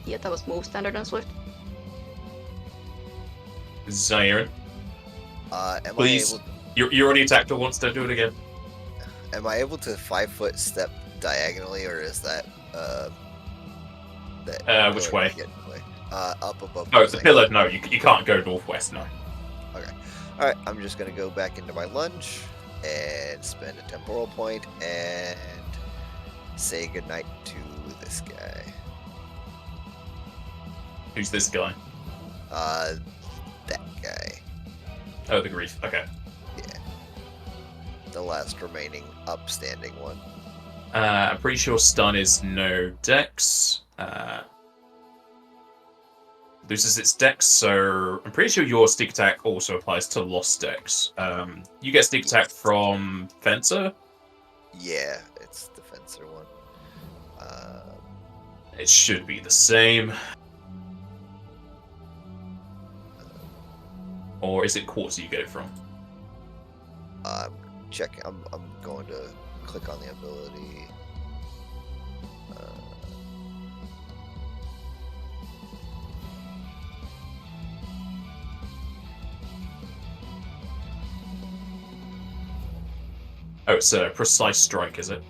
Yeah, that was move standard and swift. Zyron. Am Please. I able? You already attacked her once, don't do it again. Am I able to 5-foot step diagonally, or is that Which way? Up above. Oh, it's a thing? pillar. No, you can't go northwest, no. Okay. Alright, I'm just gonna go back into my lunge and spend a temporal point and say goodnight to this guy. Who's this guy? That guy. Oh, the grief. Okay. Yeah. The last remaining upstanding one. I'm pretty sure stun is no dex. Loses its dex, so I'm pretty sure your sneak attack also applies to lost dex. You get sneak attack from Fencer. Yeah, it's the fencer one. It should be the same. Or is it Quartz you get it from? I'm checking. I'm going to click on the ability. Oh, it's a precise strike, is it?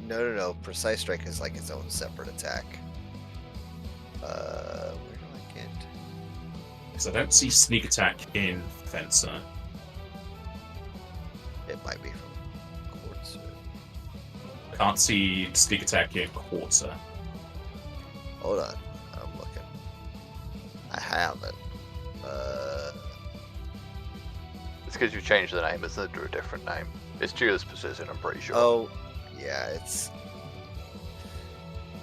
No. Precise strike is like its own separate attack. Where do I get? Because I don't see sneak attack in Fencer. It might be from Quartz. I can't see sneak attack in Quartzer. Hold on, I'm looking. I have it. It's because you changed the name. It's under a different name. It's Judas Precision, I'm pretty sure. Oh, yeah, it's.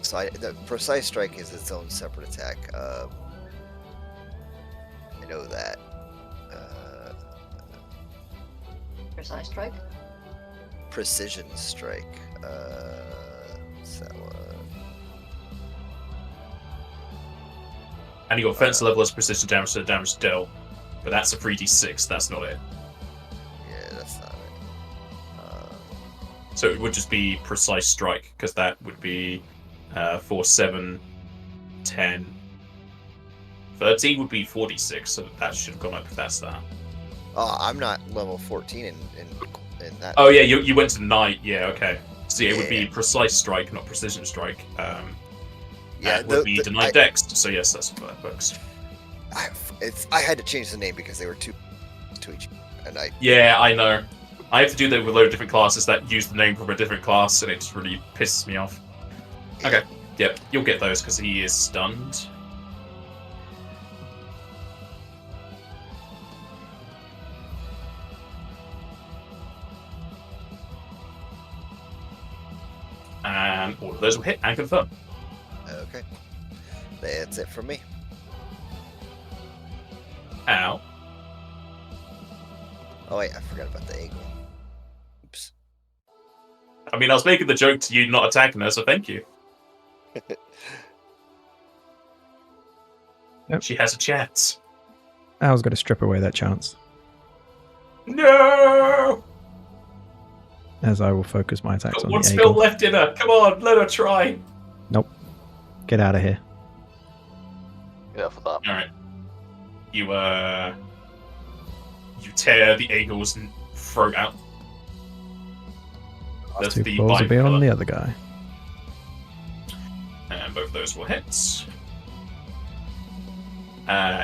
So the precise strike is its own separate attack. I know that. Precise strike. Precision strike. What's that one? And you got Fencer level as precision damage to the damage dealt. But that's a 3d6, that's not it. Yeah, that's not it. So it would just be precise strike, because that would be 4, 7, 10. 13 would be 46, so that should have gone up if that's that. Oh, I'm not level 14 in that. Oh yeah, you went to Knight, yeah, okay. So it would be Yeah. Precise Strike, not Precision Strike. Yeah, It would be Denied Dex, so yes, that's what that works. I had to change the name because they were too to each, and I. Yeah, I know. I have to do that with a load of different classes that use the name from a different class, and it just really pisses me off. Okay, yep, you'll get those because he is stunned. And all of those will hit and confirm. Okay, that's it from me. Ow. Oh wait, I forgot about the eagle. Oops. I mean, I was making the joke to you not attacking her, so thank you. Yep. She has a chance. I was going to strip away that chance, No! as I will focus my attacks Got on one the spell eagle. left in her. Come on, let her try. Nope. Get out of here. Yeah, for that. Alright. You tear the eagle's throat out. That's Two the balls will bind be on killer. the other guy. And both of those will hit.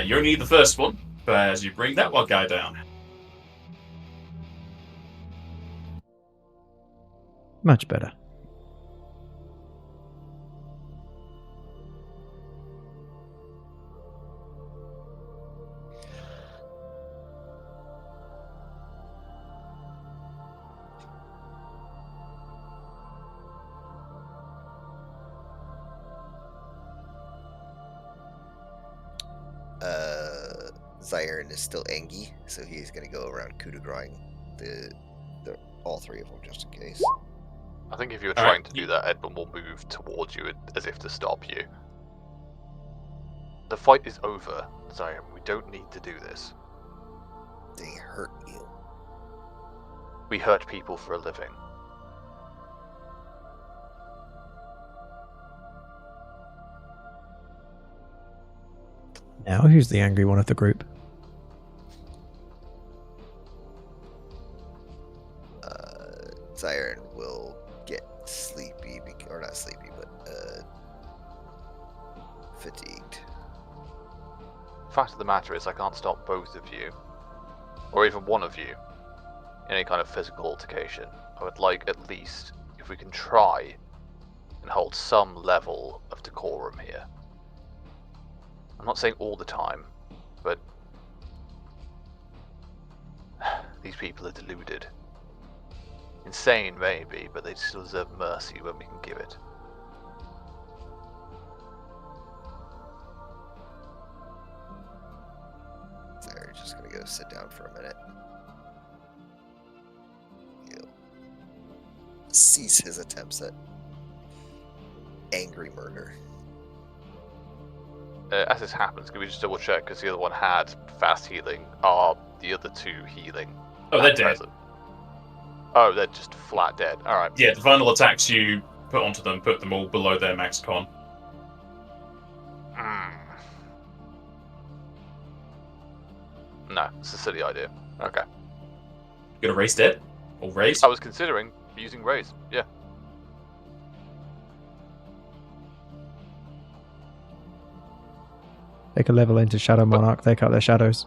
You only need the first one, but as you bring that one guy down. Much better. Zyron is still angry, so he's gonna go around coup de grace all three of them just in case. I think if you were Alright, trying to do that, Edmund will move towards you as if to stop you. The fight is over, Zion. We don't need to do this. They hurt you. We hurt people for a living. Now, who's the angry one of the group? Zyron will get sleepy, or not sleepy, but fatigued. Fact of the matter is, I can't stop both of you, or even one of you, in any kind of physical altercation. I would like at least, if we can try, and hold some level of decorum here. I'm not saying all the time, but these people are deluded. Insane, maybe, but they still deserve mercy when we can give it. Zyr's just gonna go sit down for a minute. He'll cease his attempts at angry murder. As this happens, can we just double check, because the other one had fast healing, are the other two healing? Oh, they're at dead. present? Oh, they're just flat dead. Alright. Yeah, the final attacks you put onto them put them all below their max con. No, it's a silly idea. Okay. You gonna raise dead? Or raise? I was considering using raise. Yeah. Take a level into Shadow Monarch, take out their shadows.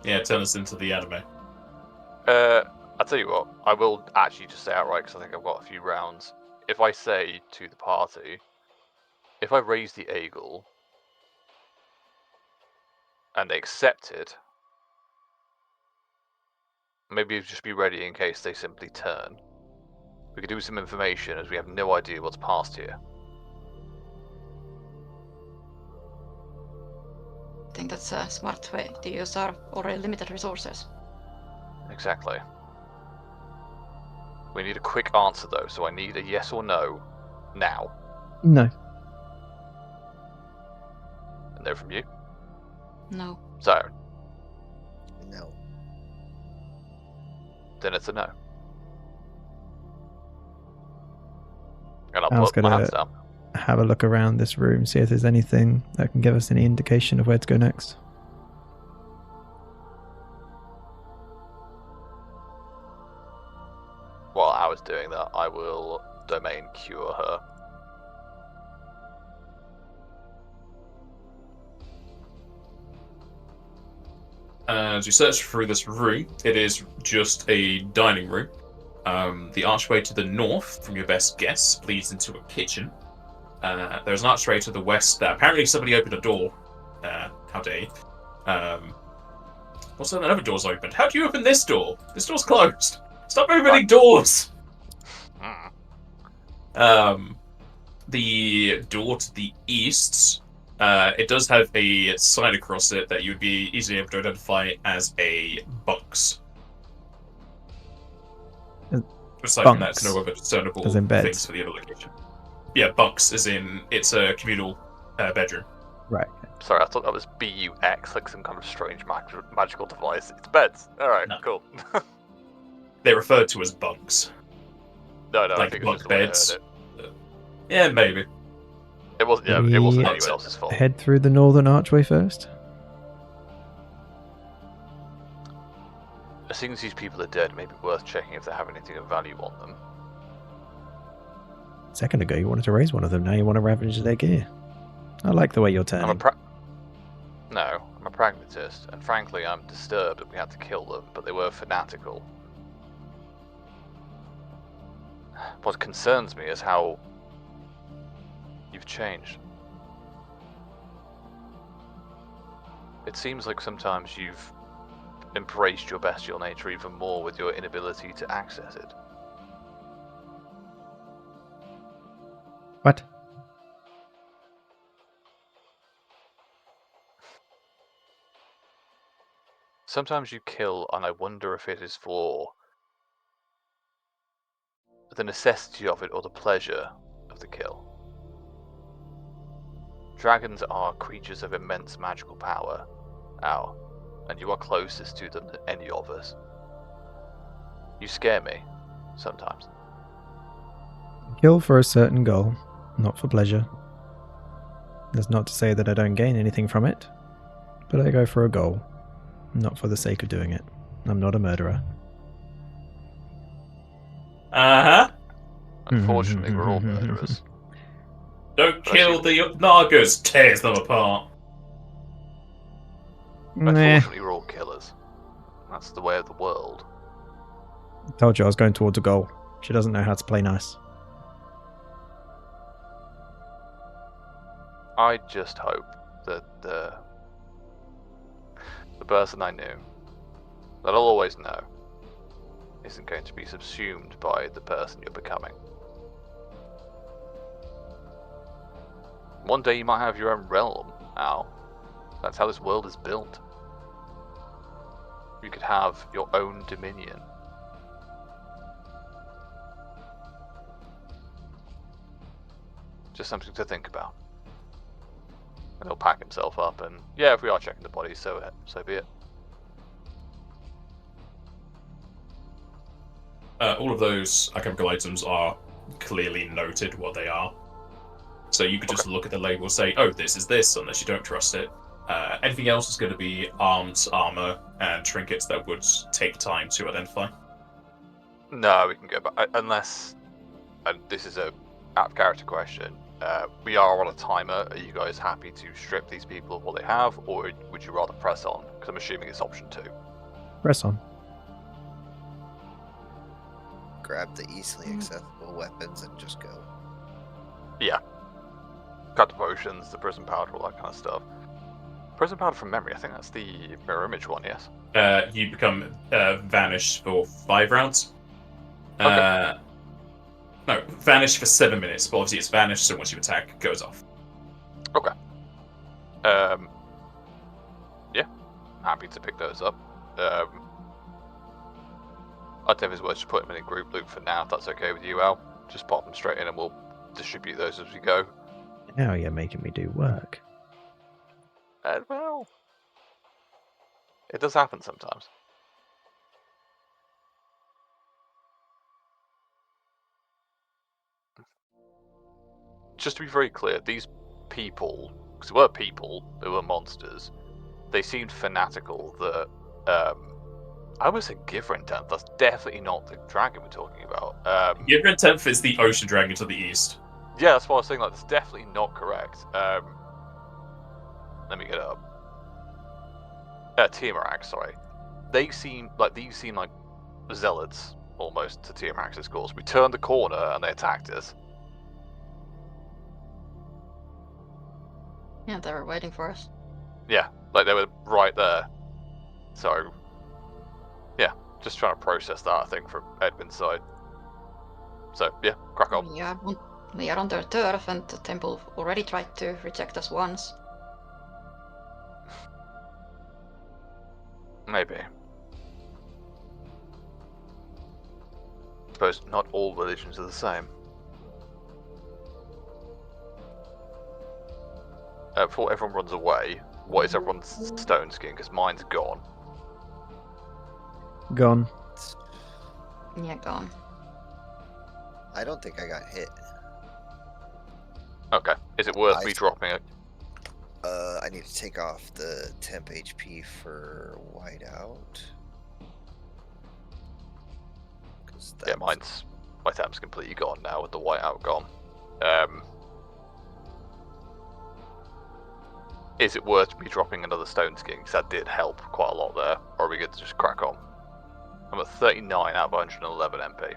Yeah, turn us into the anime. I'll tell you what, I will actually just say outright, because I think I've got a few rounds. If I say to the party, if I raise the eagle, and they accept it, maybe just be ready in case they simply turn. We could do some information, as we have no idea what's past here. I think that's a smart way to use our already limited resources. Exactly. We need a quick answer though, so I need a yes or no now. No. And no from you. No. So, No. then it's a no. And I'll I was put my gonna- hands down. Have a look around this room, see if there's anything that can give us any indication of where to go next. While I was doing that, I will domain cure her. As you search through this room, it is just a dining room. The archway to the north, from your best guess, leads into a kitchen. There's an archway to the west that apparently somebody opened a door. How dare you? Also, another door's opened. How do you open this door? This door's closed. Stop opening doors! The door to the east, it does have a sign across it that you would be easily able to identify as a bunks. Aside from that, Bunks, no other discernible as in beds. things for the other location. Yeah, bunks, as in it's a communal bedroom. Right. Sorry, I thought that was BUX, like some kind of strange magical device. It's beds. Alright, No. cool. They're referred to as bunks. No, I Like think it's bunk just the way I heard beds. it. Yeah, maybe. It wasn't We anyone else's fault. Head through the northern archway first. As soon as these people are dead, it may be worth checking if they have anything of value on them. A second ago, you wanted to raise one of them. Now you want to ravage their gear. I like the way you're turning. No, I'm a pragmatist, and frankly, I'm disturbed that we had to kill them, but they were fanatical. What concerns me is how you've changed. It seems like sometimes you've embraced your bestial nature even more with your inability to access it. What? Sometimes you kill, and I wonder if it is for the necessity of it or the pleasure of the kill. Dragons are creatures of immense magical power, Al, and you are closest to them than any of us. You scare me, sometimes. Kill for a certain goal, not for pleasure. That's not to say that I don't gain anything from it, but I go for a goal, not for the sake of doing it. I'm not a murderer. Uh-huh. Unfortunately, we're all murderers. Don't But kill the Nagas, tears them apart. Nah. Unfortunately, we're all killers. That's the way of the world. Told you I was going towards a goal. She doesn't know how to play nice. I just hope that the person I knew, that I'll always know, isn't going to be subsumed by the person you're becoming. One day you might have your own realm, Al. That's how this world is built. You could have your own dominion. Just something to think about. And he'll pack himself up, and yeah, if we are checking the bodies, so be it. All of those alchemical items are clearly noted what they are. So you could just look at the label and say, oh, this is this, unless you don't trust it. Anything else is going to be arms, armor, and trinkets that would take time to identify. No, we can go back, unless, and this is a out-of-character question, we are on a timer. Are you guys happy to strip these people of what they have, or would you rather press on? Because I'm assuming it's option 2. Press on. Grab the easily accessible weapons and just go. Yeah. Cut the potions, the prison powder, all that kind of stuff. Prison powder from memory, I think that's the mirror image one, yes? You become vanished for 5 rounds. Okay. No, vanished for 7 minutes, but obviously it's vanished, so once you attack, it goes off. Okay. Yeah. Happy to pick those up. I'd say if it's worth just putting them in a group loop for now, if that's okay with you, Al. Just pop them straight in and we'll distribute those as we go. Now you're making me do work. Well, it does happen sometimes. just to be very clear, these people, because they were people, they were monsters, they seemed fanatical that, I almost said Givrin 10th, that's definitely not the dragon we're talking about. Givrin 10th is the ocean dragon to the east. Yeah, that's what I was saying, like, that's definitely not correct. Let me get it up. Tiamat, sorry. These seem like zealots, almost, to Tiamat's cause. We turned the corner and they attacked us. Yeah, they were waiting for us. Yeah, like they were right there. So, yeah, just trying to process that, I think, from Edwin's side. So, yeah, crack on. We are on their turf, and the temple already tried to reject us once. Maybe. I suppose not all religions are the same. Before everyone runs away, what is everyone's stone skin? Because mine's gone. Gone. Yeah, gone. I don't think I got hit. Okay. Is it worth me dropping it? I need to take off the temp HP for whiteout. Yeah, my temp's completely gone now with the whiteout gone. Is it worth me dropping another stone skin? Because that did help quite a lot there. Or are we good to just crack on? I'm at 39 out of 111 MP.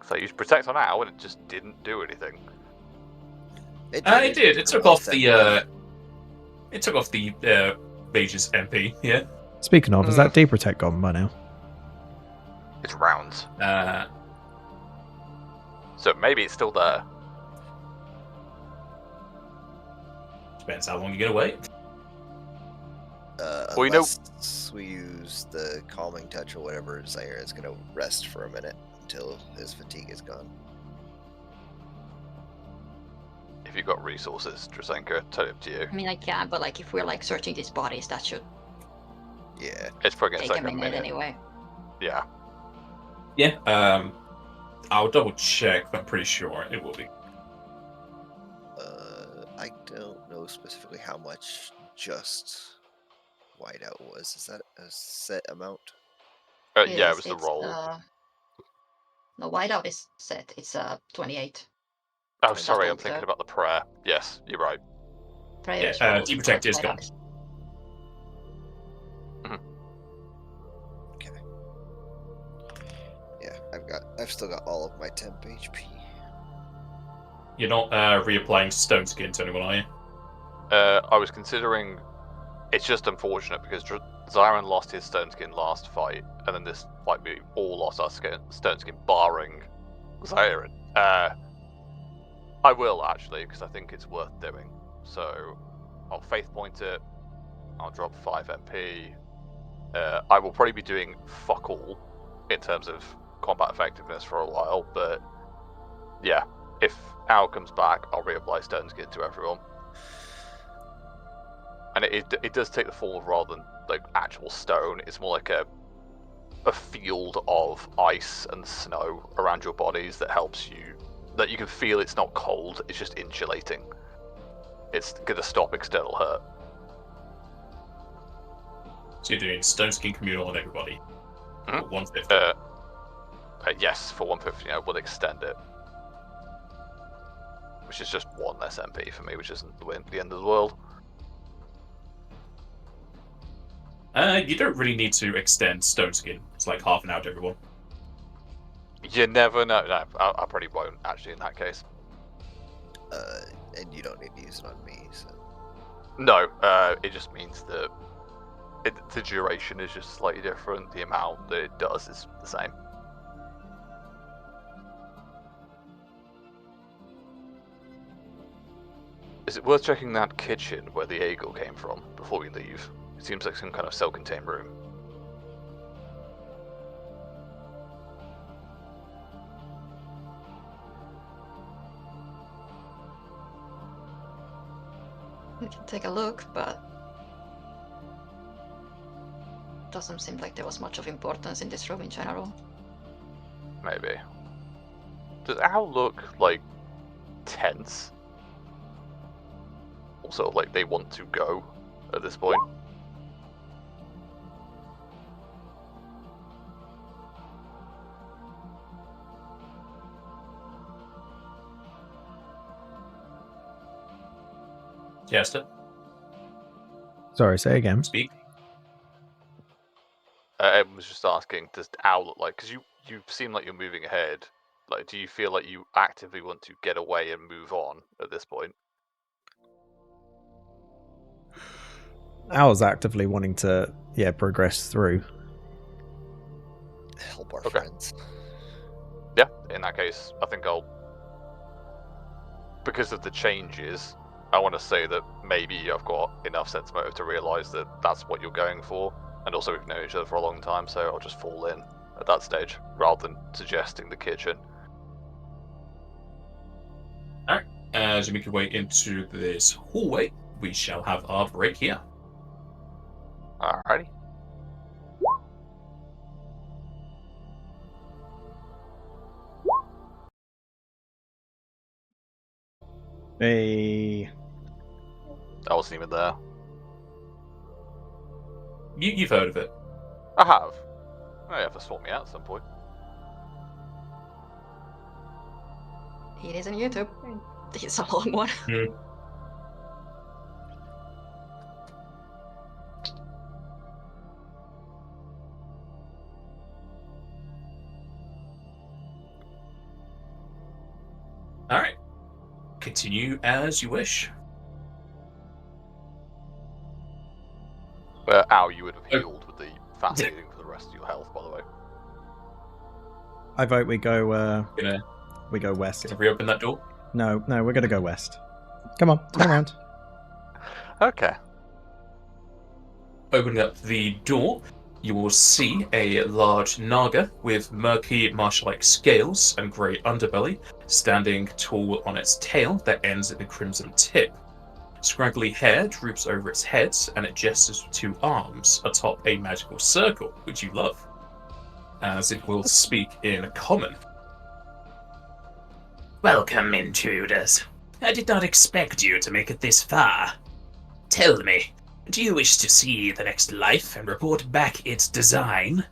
So I used Protect on Owl and it just didn't do anything. It did. It took off the mage's MP. Yeah. Speaking of, is that Deprotect gone by now? It's rounds. So maybe it's still there. Depends how long you're gonna wait. Well, you know, unless we use the calming touch or whatever, Zaire is going to rest for a minute until his fatigue is gone. if you've got resources, Drasenka, totally up to you. I mean, I can, but like if we're like searching these bodies, that should Yeah. It's probably going to take take a minute anyway. Yeah. Yeah. I'll double check, but I'm pretty sure it will be. I don't know specifically how much just whiteout was. Is that a set amount? Yeah, it was the roll. No, whiteout is set. It's 28. Oh, sorry, I'm Double thinking the- about the prayer. Yes, you're right. Prayer is Yeah, rolled, Deprotect but is whiteout gone. Okay. Yeah, I've still got all of my temp HP. You're not reapplying stone skin to anyone, are you? I was considering. It's just unfortunate because Zyron lost his stone skin last fight, and then this fight we all lost our stone skin, barring Zyron. I will actually, because I think it's worth doing. So I'll faith point it. I'll drop 5 MP. I will probably be doing fuck all in terms of combat effectiveness for a while, but yeah, if Al comes back, I'll reapply stone skin to everyone. And it does take the form of, rather than like actual stone, it's more like a field of ice and snow around your bodies that helps you, that you can feel it's not cold, it's just insulating. It's going to stop external hurt. So you're doing stone skin communal on everybody. For 150. Yes, for 150, I will extend it. Which is just 1 less MP for me, which isn't the end of the world. You don't really need to extend stone skin. It's like half an hour to everyone. You never know. No, I probably won't, actually, in that case. And you don't need to use it on me, so... No, it just means that the duration is just slightly different. The amount that it does is the same. Is it worth checking that kitchen where the eagle came from before we leave? It seems like some kind of self-contained room. We can take a look, but doesn't seem like there was much of importance in this room in general. Maybe. Does Al look like tense. Also, like, they want to go at this point. Jester, Sorry, say again. speak. I was just asking, does Owl look like? Because you seem like you're moving ahead. Like, do you feel like you actively want to get away and move on at this point? Owl's actively wanting to, progress through. Help our Okay. friends. Yeah, in that case, I think I'll... Because of the changes, I want to say that maybe I've got enough sense motive to realise that that's what you're going for. And also we've known each other for a long time, so I'll just fall in at that stage, rather than suggesting the kitchen. Alright, as you make your way into this hallway, we shall have our break here. Alrighty. Hey. I wasn't even there. You've heard of it. I have. I have to swap me out at some point. It is on YouTube. It's a long one. Alright. Continue as you wish. Ow, you would have healed with the fast healing for the rest of your health, by the way. I vote we go Gonna west. reopen that door. No, we're gonna go west. Come on, turn around. Okay. Opening up the door, you will see a large naga with murky marsh-like scales and grey underbelly, standing tall on its tail that ends at the crimson tip. Scraggly hair droops over its head, and it gestures with two arms atop a magical circle, which you love, as it will speak in common. Welcome, intruders. I did not expect you to make it this far. Tell me, do you wish to see the next life and report back its design?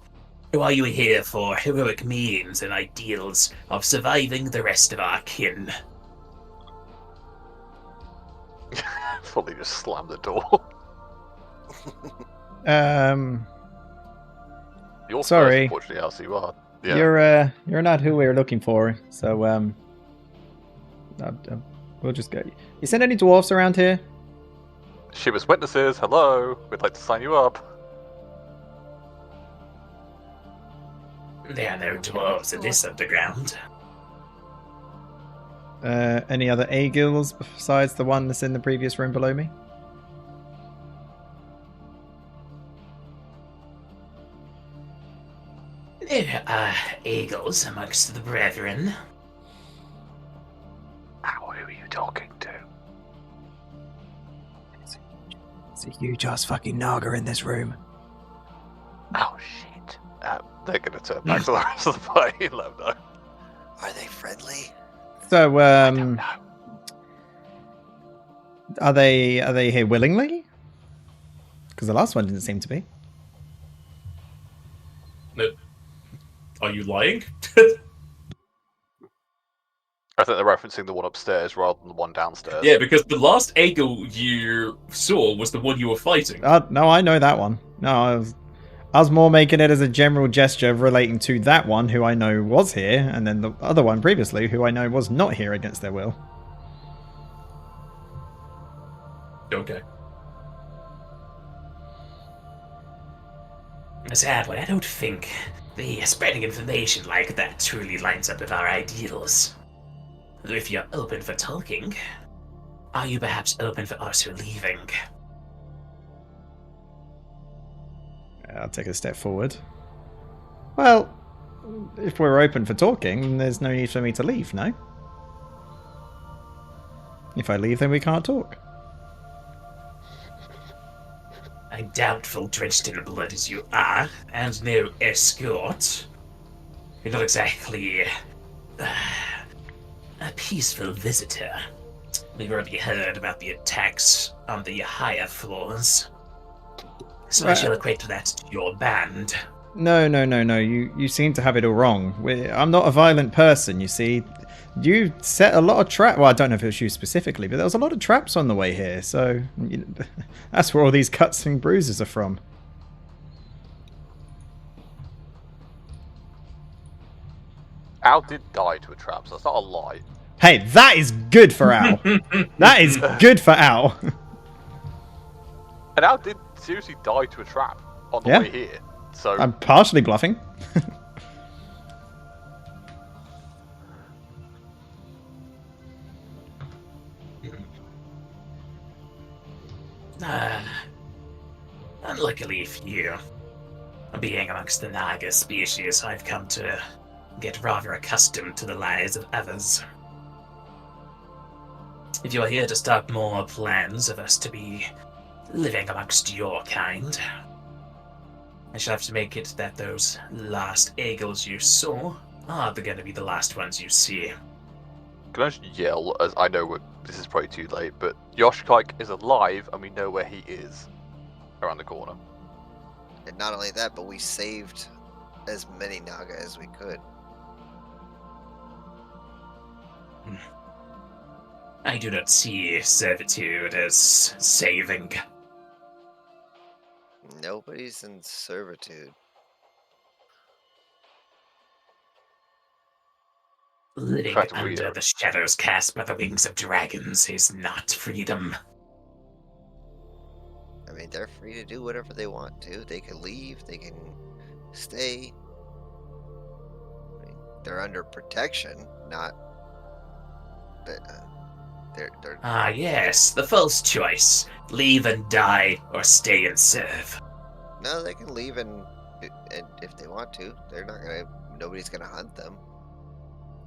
Or are you here for heroic means and ideals of surviving the rest of our kin? Fully just slammed the door. You're Sorry. First, unfortunately, Elsie, you are. Yeah. You're not who we were looking for. So we'll just go. You send any dwarfs around here? Shivers witnesses, hello. We'd like to sign you up. There are no dwarves in this underground. Any other A-gills besides the one that's in the previous room below me? There are eagles amongst the brethren. Who are you talking to? It's a huge ass fucking naga in this room. Oh shit. They're gonna turn back to the rest of the party and let them know. Are they friendly? So, I don't know. are they here willingly? Because the last one didn't seem to be. No. Are you lying? I think they're referencing the one upstairs rather than the one downstairs. Yeah, because the last eagle you saw was the one you were fighting. No, I know that one. No, I was more making it as a general gesture relating to that one who I know was here, and then the other one previously who I know was not here against their will. Okay. Sadly, I don't think the spreading information like that truly lines up with our ideals. If you're open for talking, are you perhaps open for us leaving? I'll take a step forward. Well, if we're open for talking, then there's no need for me to leave, no? If I leave, then we can't talk. I'm doubtful, drenched in blood as you are, and no escort. You're not exactly A peaceful visitor. We've already heard about the attacks on the higher floors. So I shall equate that to your band. No. You seem to have it all wrong. I'm not a violent person, you see. You set a lot of traps. Well, I don't know if it was you specifically, but there was a lot of traps on the way here. So that's where all these cuts and bruises are from. Al did die to a trap, so that's not a lie. Hey, that is good for Al. That is good for Al. And Al did seriously die to a trap on the Yeah. way here. So I'm partially bluffing. Unluckily for you, being amongst the naga species, I've come to get rather accustomed to the lies of others. If you're here to start more plans of us to be living amongst your kind, I shall have to make it that those last eagles you saw are going to be the last ones you see. can I just yell, as I know this is probably too late, but Yoshkike is alive and we know where he is. Around the corner. And not only that, but we saved as many naga as we could. I do not see servitude as saving. Nobody's in servitude. Living fact, we under are. the shadows cast by the wings of dragons is not freedom. I mean, they're free to do whatever they want to. They can leave. They can stay. I mean, they're under protection, not. They're. Ah, yes, the false choice. Leave and die, or stay and serve. No, they can leave and if they want to, they're not gonna. Nobody's gonna hunt them.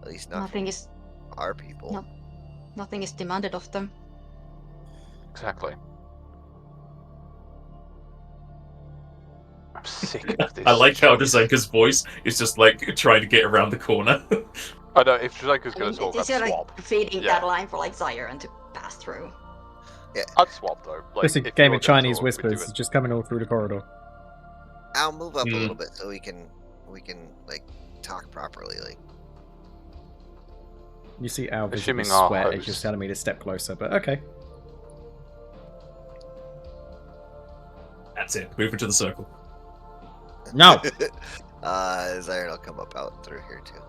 At least not Nothing is our people. No. Nothing is demanded of them. Exactly. I'm sick of this. I like how Drzenka's voice is just like trying to get around the corner. I know, if Drzenka's I gonna mean, talk, I'd it's like swap. feeding Yeah. that line for like Zion to pass through. I'd swap though. Like, This is a if game you're of gonna Chinese talk, we do whispers. it. It's just coming all through the corridor. I'll move up a Hmm. little bit so we can like talk properly. Like You see Al visibly Assuming our sweat as host- you're telling me to step closer, but okay. That's it. Move into the circle. No! Zion will come up out through here too.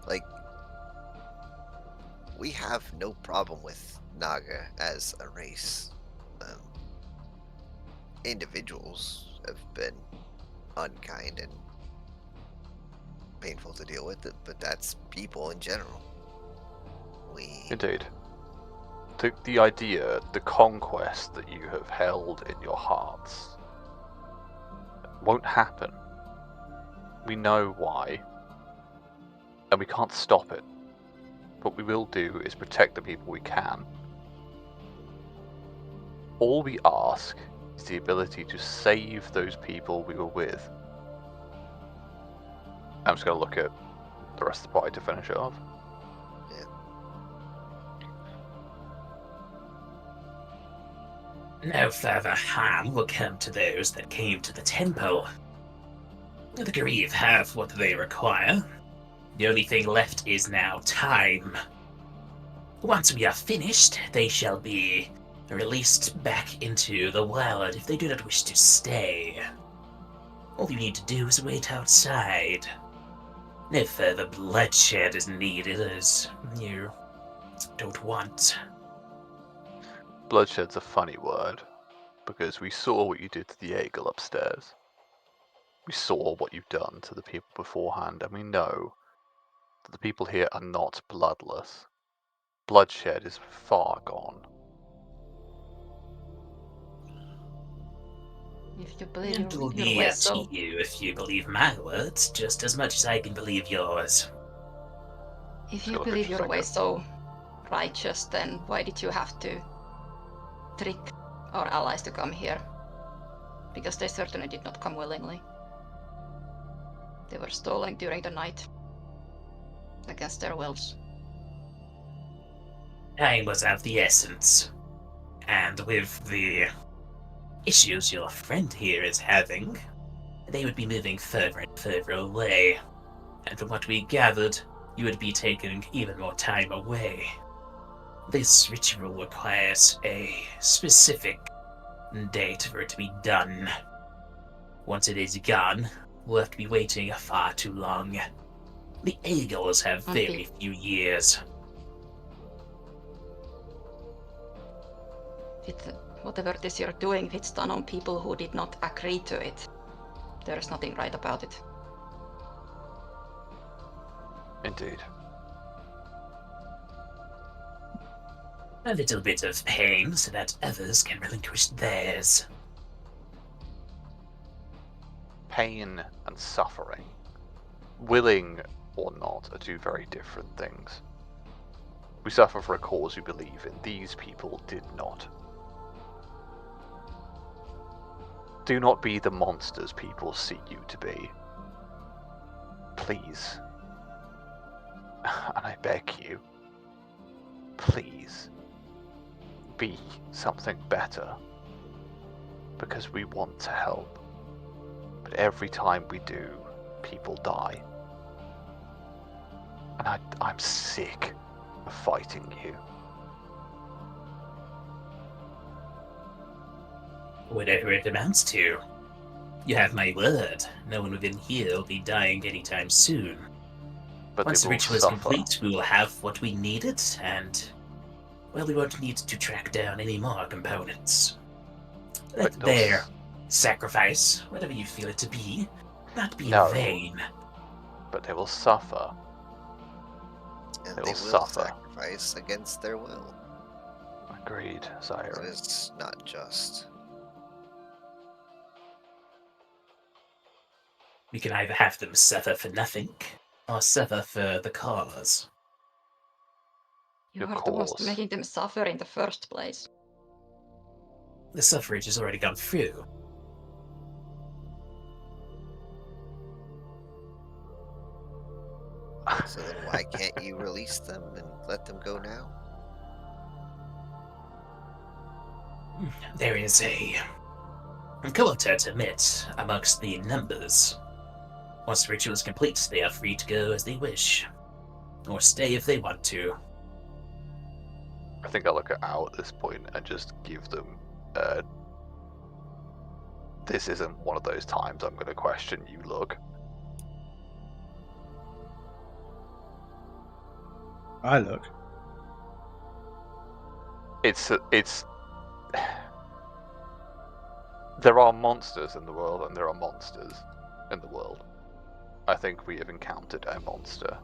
Like we have no problem with Naga as a race. Individuals have been unkind and painful to deal with, but that's people in general. Indeed. The idea, the conquest that you have held in your hearts won't happen. We know why. And we can't stop it. What we will do is protect the people we can. All we ask is the ability to save those people we were with. I'm just going to look at the rest of the party to finish it off. No further harm will come to those that came to the temple. The Grieve have what they require. The only thing left is now time. Once we are finished, they shall be released back into the world if they do not wish to stay. All you need to do is wait outside. No further bloodshed is needed, as you don't want. Bloodshed's a funny word, because we saw what you did to the eagle upstairs. We saw what you've done to the people beforehand, and we know that the people here are not bloodless. Bloodshed is far gone. If you believe It will your be way, up to so you if you believe my words just as much as I can believe yours. if you Still a believe your picture way second. so righteous, then why did you have to trick our allies to come here? Because they certainly did not come willingly. They were stolen during the night against their wills. Time was of the essence. And with the issues your friend here is having, they would be moving further and further away. And from what we gathered, you would be taking even more time away. This ritual requires a specific date for it to be done. Once it is gone, we'll have to be waiting far too long. The Eagles have very few years. Whatever it is you're doing, it's done on people who did not agree to it. There's nothing right about it. Indeed. A little bit of pain so that others can relinquish theirs. Pain and suffering, willing or not, are two very different things. We suffer for a cause we believe in. These people did not. Do not be the monsters people see you to be. Please. And I beg you, please, be something better. Because we want to help. But every time we do, people die. And I'm sick of fighting you. Whatever it amounts to. You have my word. No one within here will be dying anytime soon. But Once they the will ritual is suffer. complete, we will have what we needed, and, well, we won't need to track down any more components. Let But their sacrifice, whatever you feel it to be, not be No. in vain. But they will suffer. And They they will will suffer. sacrifice against their will. Agreed, That Zaire. is not just. We can either have them suffer for nothing, or suffer for the cause. You Your are the ones cause. making them suffer in the first place. The suffrage has already gone through. So then why can't you release them and let them go now? There is a quota to meet amongst the numbers. Once the ritual is complete, they are free to go as they wish. Or stay if they want to. I think I'll look at Al at this point and just give them. This isn't one of those times I'm going to question you, look. I look. It's. There are monsters in the world, and there are monsters in the world. I think we have encountered a monster.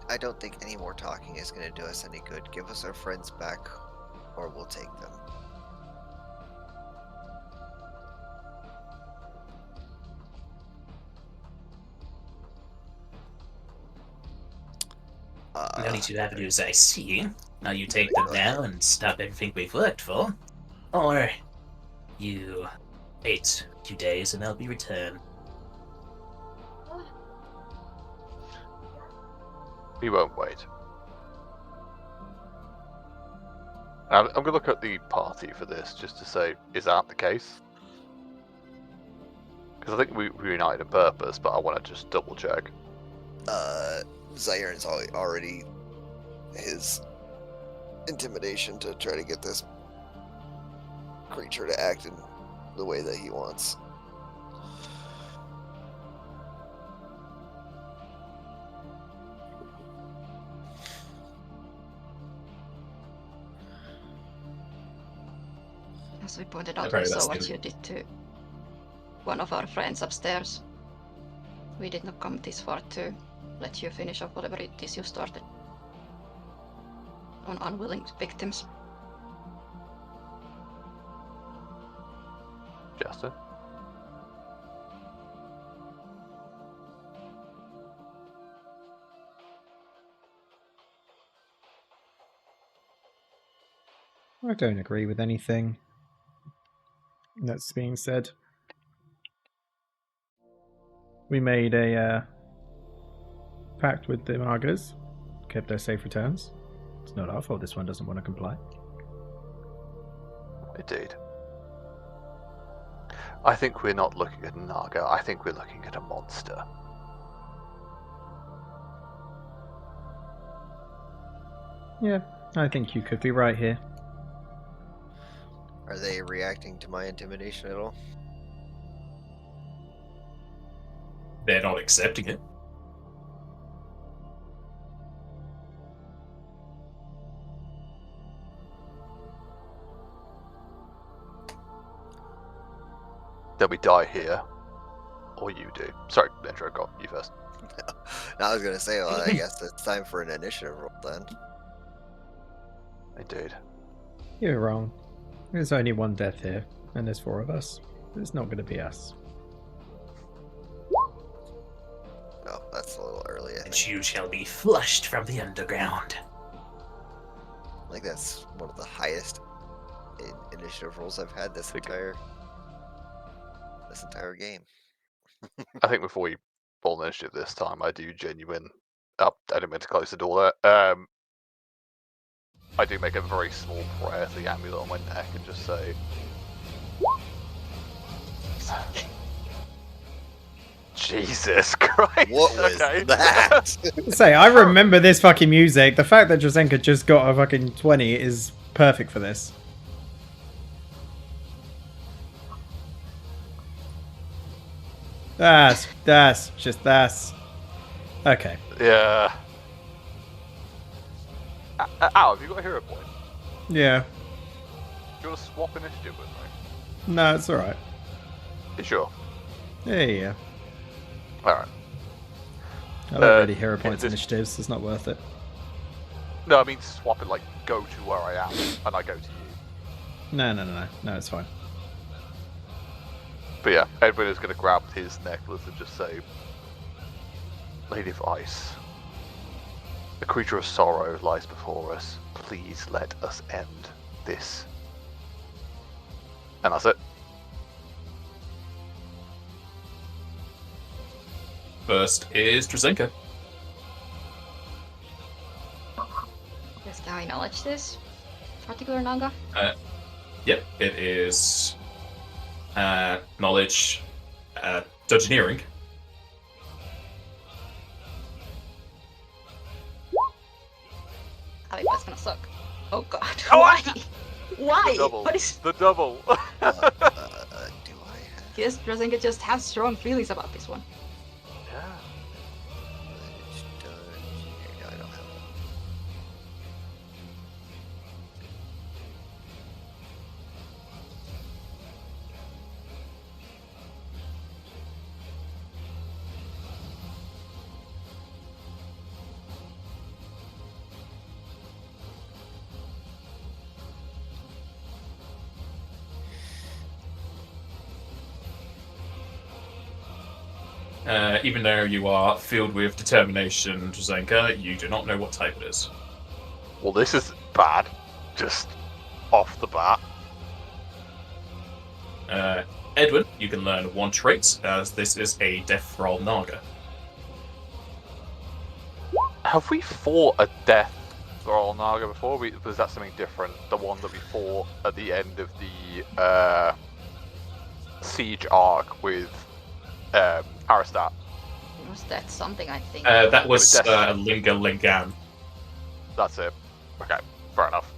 I don't think any more talking is going to do us any good. Give us our friends back, or we'll take them. The only two avenues I see are you take them now and stop everything we've worked for, or you wait 2 days and they'll be returned. We won't wait. I'm going to look at the party for this just to say, is that the case? Because I think we reunited on purpose, but I want to just double check. Zaire's already his intimidation to try to get this creature to act in the way that he wants. As we pointed out, Okay, we saw that's what the- you did to one of our friends upstairs. We did not come this far to let you finish up whatever it is you started on unwilling victims. Justin? I don't agree with anything that's being said. We made a pact with the Nagas, kept their safe returns. It's not our fault this one doesn't want to comply. Indeed. I think we're not looking at a Naga. I think we're looking at a monster. Yeah, I think you could be right here. Are they reacting to my intimidation at all? They're not accepting it. Then we die here, or you do. Sorry, intro, go. You first. No, I was gonna say, well, I guess it's time for an initiative roll then. Indeed. You're wrong. There's only one death here, and there's 4 of us. It's not going to be us. No, that's a little early, I And think. you shall be flushed from the underground. I think that's one of the highest initiative rolls I've had this entire game. I think before we pull initiative this time, I do genuine. I didn't mean to close the door there. I do make a very small prayer to the amulet on my neck and just say, Jesus Christ! What was okay. that? Say, I remember this fucking music. The fact that Drazenka just got a fucking 20 is perfect for this. That's okay. Yeah. Al, have you got a hero point? Yeah. Do you want to swap initiative with me? No, it's alright. You sure? Yeah. Alright. I don't really hero points this- initiatives. It's not worth it. No, I mean swap it, like, go to where I am, and I go to you. No, it's fine. But yeah, Edwin is going to grab his necklace and just say, Lady of Ice, a creature of sorrow lies before us. Please let us end this. And that's it. First is Drazenka. Yes, can I acknowledge this particular Naga? Yep, it is knowledge, dungeoneering. I think that's gonna suck. Oh god. Oh, Why? Why? The double. What is... The double. Do I have... Yes, Drazenka just has strong feelings about this one. Yeah. No, I don't have one. Even though you are filled with determination, Drazenka, you do not know what type it is. Well, this is bad. Just off the bat. Edwin, you can learn 1 trait, as this is a Death Roll Naga. Have we fought a Death Roll Naga before? Was that something different? The one that we fought at the end of the siege arc with Aristat. Was that something I think? That was Death- Linga Lingam. That's it. Okay, fair enough.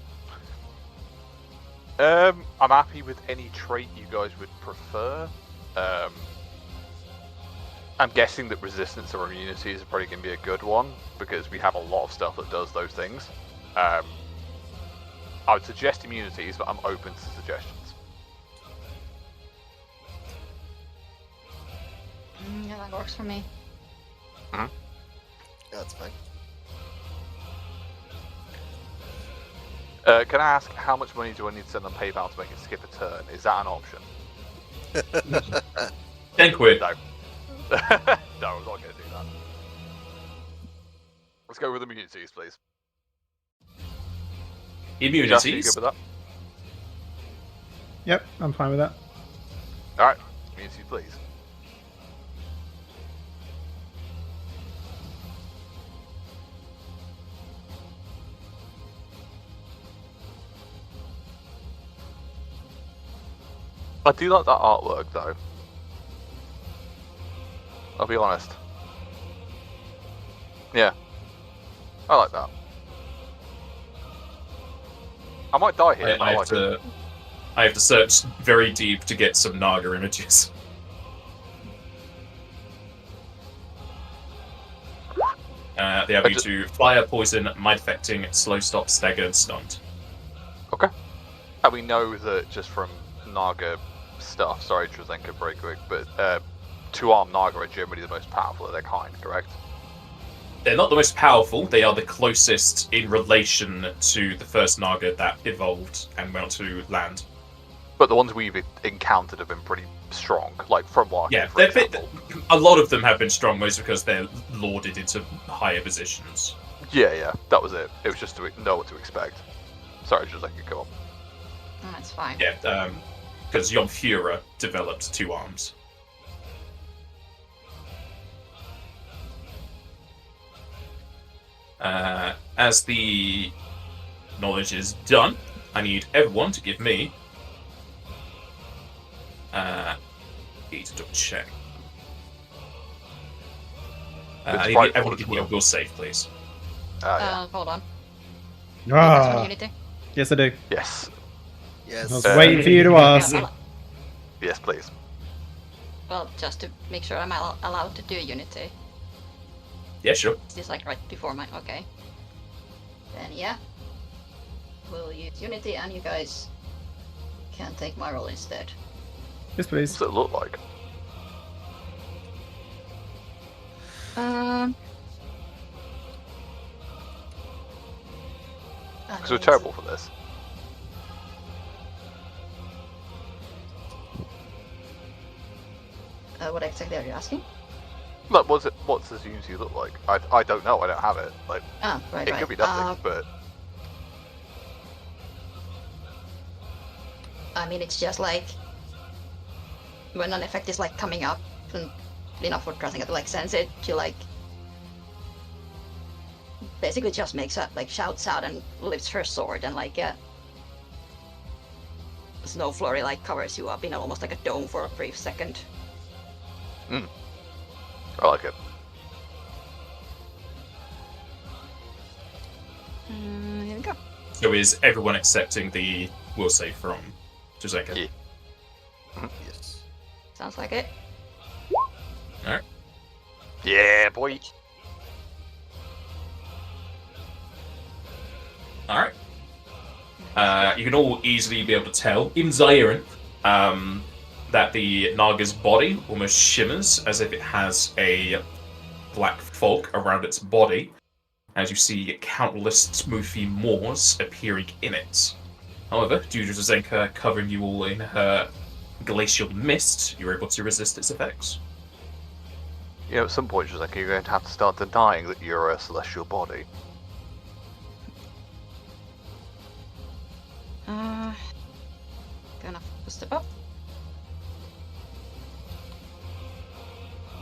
I'm happy with any trait you guys would prefer. I'm guessing that resistance or immunity is probably going to be a good one, because we have a lot of stuff that does those things. I would suggest immunities, but I'm open to suggestions. Yeah, that works for me. Yeah, that's fine. Can I ask, how much money do I need to send on PayPal to make it skip a turn? Is that an option? 10 quid. No. No, I'm not going to do that. Let's go with immunities, please. Josh, are you Immunities. good with that? Yep, I'm fine with that. Alright, community, please. I do like that artwork, though. I'll be honest. Yeah. I like that. I might die here, but I like it. I have to search very deep to get some Naga images. They have you to fire, poison, mind affecting, slow stop, staggered, stunned. Okay. And we know that just from Naga stuff, sorry Trazenka, very quick, but two-armed Naga are generally the most powerful of their kind, correct? They're not the most powerful, they are the closest in relation to the first Naga that evolved and went to land. But the ones we've encountered have been pretty strong, like from Warhammer, Yeah, for example. a lot of them have been strong, mostly because they're lauded into higher positions. Yeah, that was it. It was just to know what to expect. Sorry, Trazenka, go on. That's fine. Yeah, because Yomfura developed two arms. As the knowledge is done, I need everyone to give me need to double check. I need everyone to give me a will save, please. Yeah. Hold on. You guys want Ah, Unity? yes I do. Yes. Yes. I was waiting for you to ask. Yeah, Yes, please. well, just to make sure I'm allowed to do Unity. Yeah, sure. Is this like right before mine? Okay. Then yeah. We'll use Unity and you guys can take my role instead. Yes, please. What's it look like? Because we're terrible for this. What exactly are you asking? Like, what's this Unity look like? I don't know. I don't have it. Like, Ah, right, it right. could be nothing, but I mean, it's just like when an effect is like coming up and enough for Trazinga to like sense it, she like basically just makes a like shouts out and lifts her sword and like a snow flurry like covers you up in almost like a dome for a brief second. I like it. Here we go. So is everyone accepting the will save from Joseka? Yeah. Yes. Sounds like it. Alright. Yeah, boy. Alright. You can all easily be able to tell in Zyren that the Naga's body almost shimmers as if it has a black fog around its body, as you see countless smoothy moors appearing in it. However, due to Zenka covering you all in her glacial mist, you're able to resist its effects. You know, at some point, Trazenka, you're going to have to start denying that you're a celestial body. Gonna step up.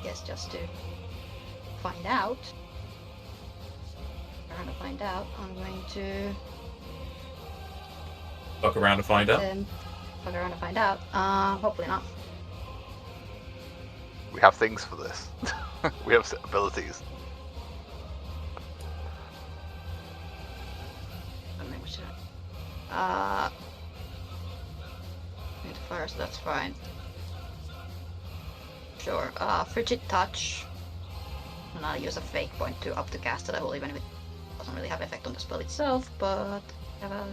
Guess just to find out. I'm going to Fuck around and find out. fuck around and find out. Hopefully not. We have things for this. We have abilities. Need fire, so that's fine. Sure. Frigid touch. And I'll use a fake point to up to cast it. I will, even if it doesn't really have effect on the spell itself, but I have a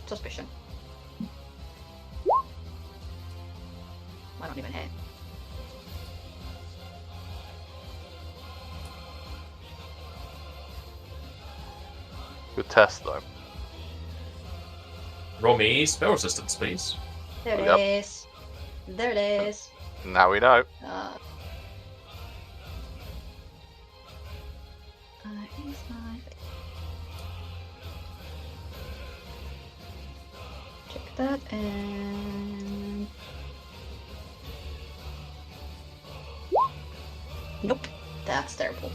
suspicion. I don't even hit. Good test, though. Roll me spell resistance, please. There Yep. it is. There it is. Now we know. Is my check that and Nope. That's terrible.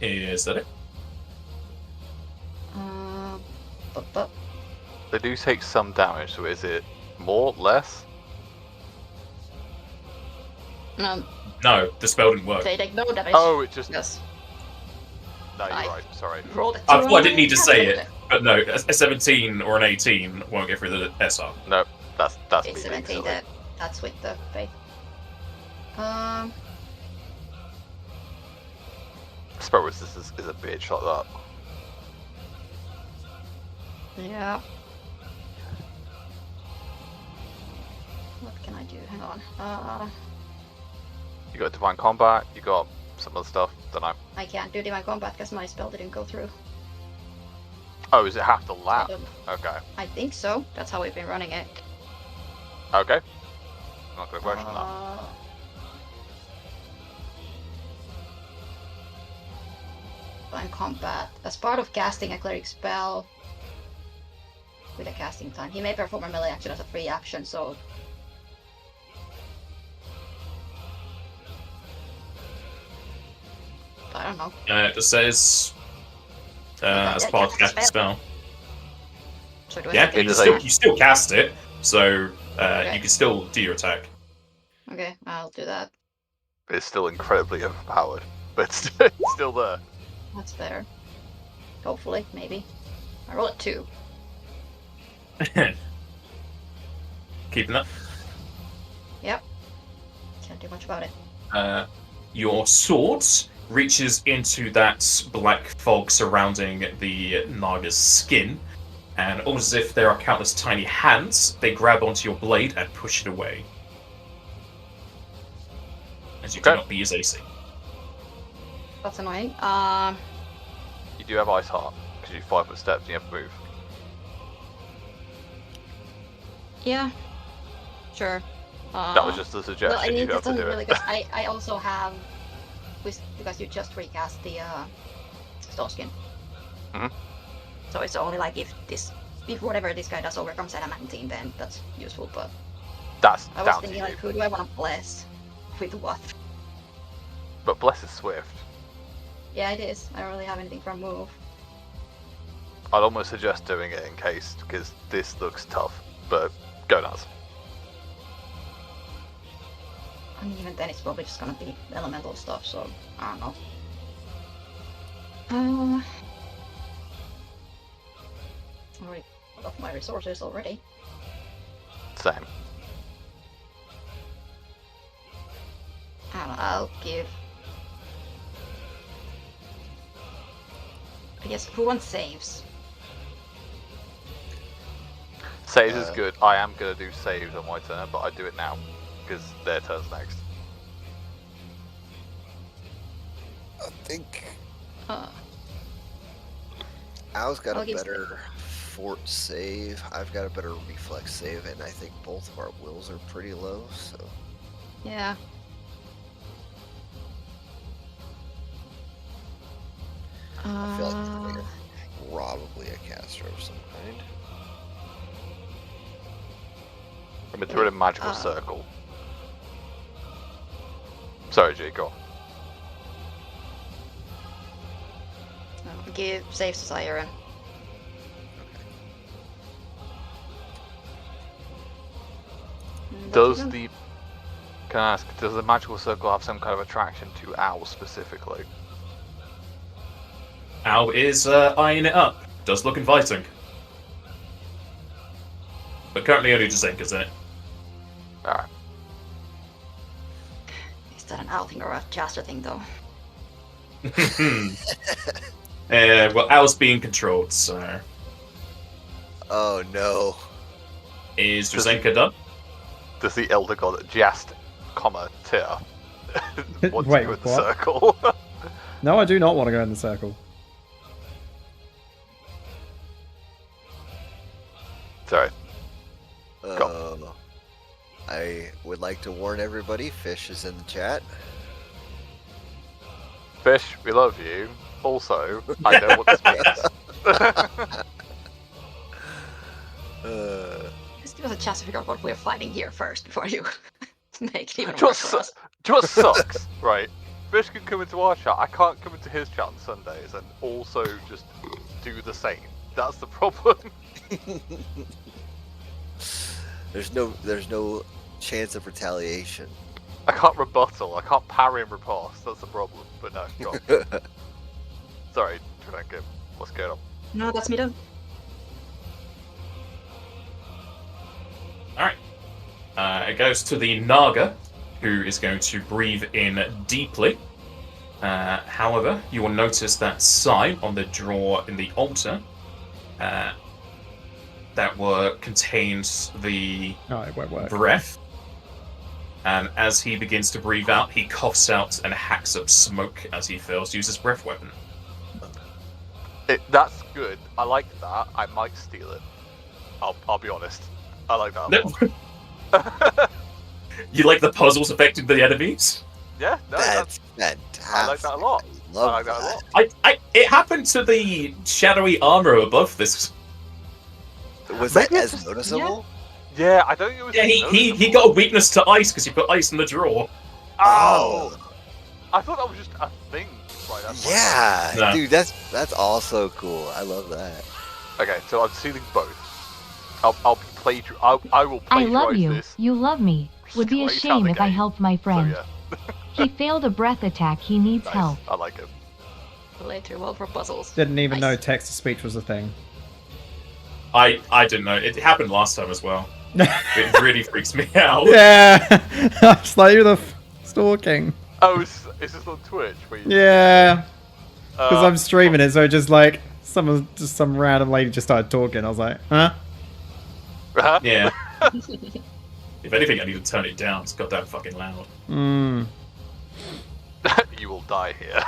Is that it? But They do take some damage, so is it more, less? No, the spell didn't work. they take no damage. Oh, it just... Yes. No, you're I- right, sorry. Rolled a I 2 thought I on didn't need to my say attack. it, but no, a 17 or an 18 won't get through the SR. No, that's me It's being 17. silly. That's with the faith. Spell resistance is a bitch like that. Yeah. What can I do? Hang on. You got Divine Combat, you got some other stuff, don't know. I can't do Divine Combat because my spell didn't go through. Oh, does it have to I land? don't- Okay. I think so. That's how we've been running it. Okay. Not gonna question that. Divine Combat. As part of casting a cleric spell with a casting time, he may perform a melee action as a free action, so I don't know. It just says as part of casting spell. So do I Yeah, have to it you is do a- that? you still cast it, so Okay. you can still do your attack. Okay, I'll do that. It's still incredibly overpowered, but it's still there. That's better. Hopefully, maybe. I roll a 2. Keeping that. Yep. Can't do much about it. Your sword reaches into that black fog surrounding the Naga's skin, and almost as if there are countless tiny hands, they grab onto your blade and push it away. As you Okay. cannot be his AC. That's annoying. You do have Ice Heart, because you 5 foot steps and you have to move. Yeah. Sure. That was just a suggestion, Well, I mean, you it have to doesn't do really, it. because I also have, because you just recast the stone skin. Mhm. So it's only like if whatever this guy does overcomes adamantine, then that's useful. But That's I was down to thinking you. like, who do I want to bless with what? But Bless is Swift. Yeah, it is. I don't really have anything from move. I'd almost suggest doing it in case, because this looks tough, but go nuts. I mean, even then it's probably just gonna be elemental stuff. So I don't know. I already got off my resources already. Same. I don't know, I'll give. I guess who wants saves? Saves is good. I am going to do saves on my turn, but I do it now, because their turn's next. I think Uh, Al's got I'll a give better fort save. I've got a better reflex save, and I think both of our wills are pretty low, so yeah. I feel like it's probably a caster of some kind. Remember, they're in a magical circle. Sorry, G, go on. Give saves to Siren. Does the... Can I ask, does the magical circle have some kind of attraction to Owl specifically? Al is eyeing it up. Does look inviting. But currently only Jazenka's in it. Alright. Is that an owl thing or a Jaster thing, though? Well, Al's being controlled, so... Oh no. Is Jazenka done? Does the Elder God just, Tyr, want Wait, to go in the what? circle? No, I do not want to go in the circle. Sorry. Oh. I would like to warn everybody, Fish is in the chat. Fish, we love you. Also, I know what this means. Just give us a chance to figure out what we're fighting here first before you make it even Do you worse for us. know what sucks? Right. Fish can come into our chat. I can't come into his chat on Sundays and also just do the same. That's the problem. There's no chance of retaliation. I can't rebuttal. I can't parry and riposte. That's the problem. But no, go on. Sorry, Tranko. What's going on? No, that's me done. Alright. It goes to the Naga, who is going to breathe in deeply. However, you will notice that sign on the drawer in the altar that contains the it won't work. breath. And as he begins to breathe out, he coughs out and hacks up smoke as he fails to use his breath weapon. That's good. I like that. I might steal it. I'll be honest. I like that a lot. You like the puzzles affecting the enemies? Yeah, no, That's fantastic. I like that a lot. I love I like that a lot. It happened to the shadowy armor above this. Was that Maybe as it's just- noticeable? Yeah, I don't think it was. Yeah, he got a weakness to ice because he put ice in the drawer. Oh! I thought that was just a thing. Right, that's Yeah, No. dude, that's also cool. I love that. Okay, so I'm stealing both. I'll be I will plagiarize I love you. this. You love me. Would be a straight out shame the if I gate. helped my So friend. yeah, He failed a breath attack. He needs nice. help. I like it. Later, well for puzzles. Didn't even Nice. know text to speech was a thing. I didn't know. It happened last time as well. It really freaks me out. Yeah, I was like, you're the stalking. Oh, is this on Twitch? Where you, Yeah, because I'm streaming oh, it, so just like some random lady just started talking. I was like, huh? Huh? Yeah. If anything, I need to turn it down. It's goddamn fucking loud. Mm. You will die here.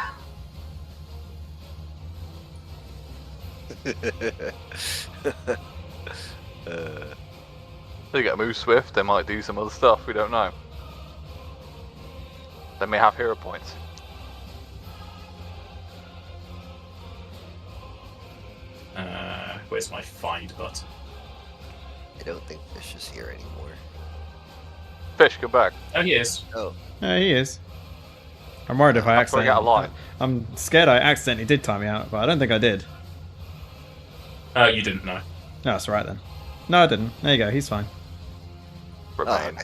They get move swift. They might do some other stuff. We don't know. They may have hero points. Where's my find button? I don't think Fish is here anymore. Fish, come back. Oh, he is. Oh, Yeah, he is. I'm worried if I I'm throwing out a line. I'm scared I accidentally did time me out, but I don't think I did. You didn't know. No, that's right then. No, I didn't. There you go. He's fine. Remain.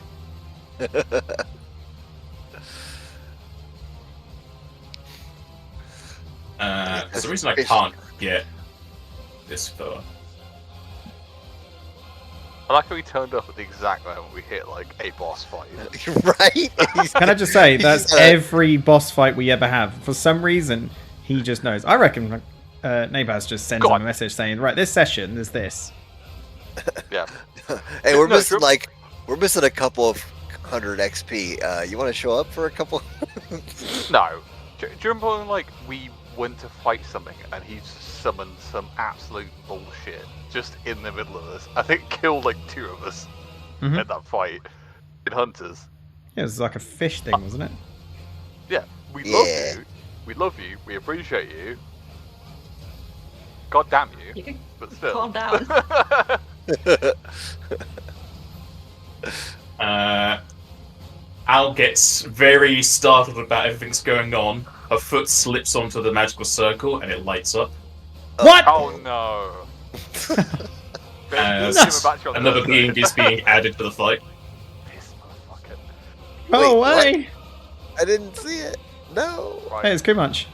okay. For some reason, I can't get this far. I like how we turned up at the exact moment we hit like a boss fight. Right? Can I just say, that's He's, every boss fight we ever have. For some reason, he just knows. I reckon Nabaz just sends Go him a on. message saying, right, this session, there's this. Yeah. Hey, we're No, missing sure. we're missing a couple of 100 XP. You want to show up for a couple? No. Do you remember when like we went to fight something and he summoned some absolute bullshit just in the middle of us? I think killed like 2 of us Mhm. in that fight in Hunters. Yeah, it was like a fish thing, wasn't it? Yeah, we Yeah. love you. We love you. We appreciate you. God damn you. You can But still. calm down. Al gets very startled about everything's going on. Her foot slips onto the magical circle and it lights up. What? Oh no. As Let's give it back to you on another Thursday. being is being added to the fight. This motherfucker. Oh, what? way! I didn't see it. No. Right. Hey, it's Kumunch.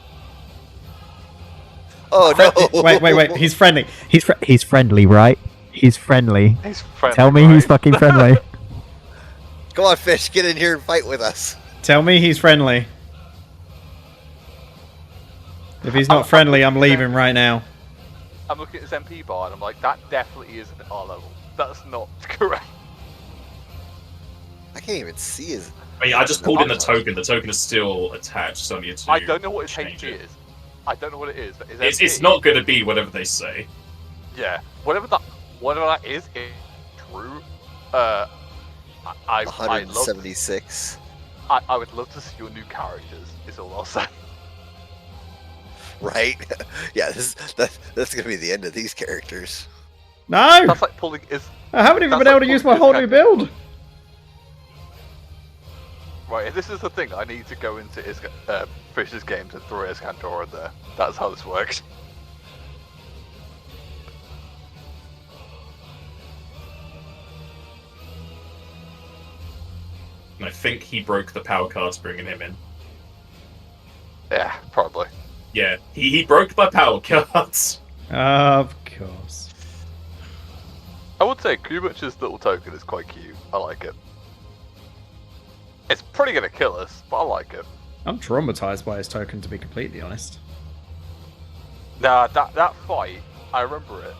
Oh no. Wait. He's friendly. He's friendly, right? He's friendly. He's friendly, Tell me right? he's fucking friendly. Come on, Fish, get in here and fight with us. Tell me he's friendly. If he's not friendly, I'm leaving right now. I'm looking at his MP bar and I'm like, that definitely isn't at our level. That's not correct. I can't even see his. I mean, I just pulled in the token. The token is still attached, so I need to I don't know what his change HP it. is. I don't know what it is. But his It's MP not going to be whatever they say. Yeah, whatever that is true. I love 176. I would love to see your new characters. Is all I'll say. Right? Yeah, that's gonna be the end of these characters. No! That's like pulling is I haven't even that's been able like to use pulling my whole new Iskander. build! Right. This is the thing. I need to go into Fish's games and throw Iskander in there. That's how this works. And I think he broke the power cards bringing him in. Yeah, probably. Yeah, he broke my power cards. Of course. I would say Kubach's little token is quite cute. I like it. It's probably gonna kill us, but I like it. I'm traumatized by his token, to be completely honest. Nah, that fight, I remember it.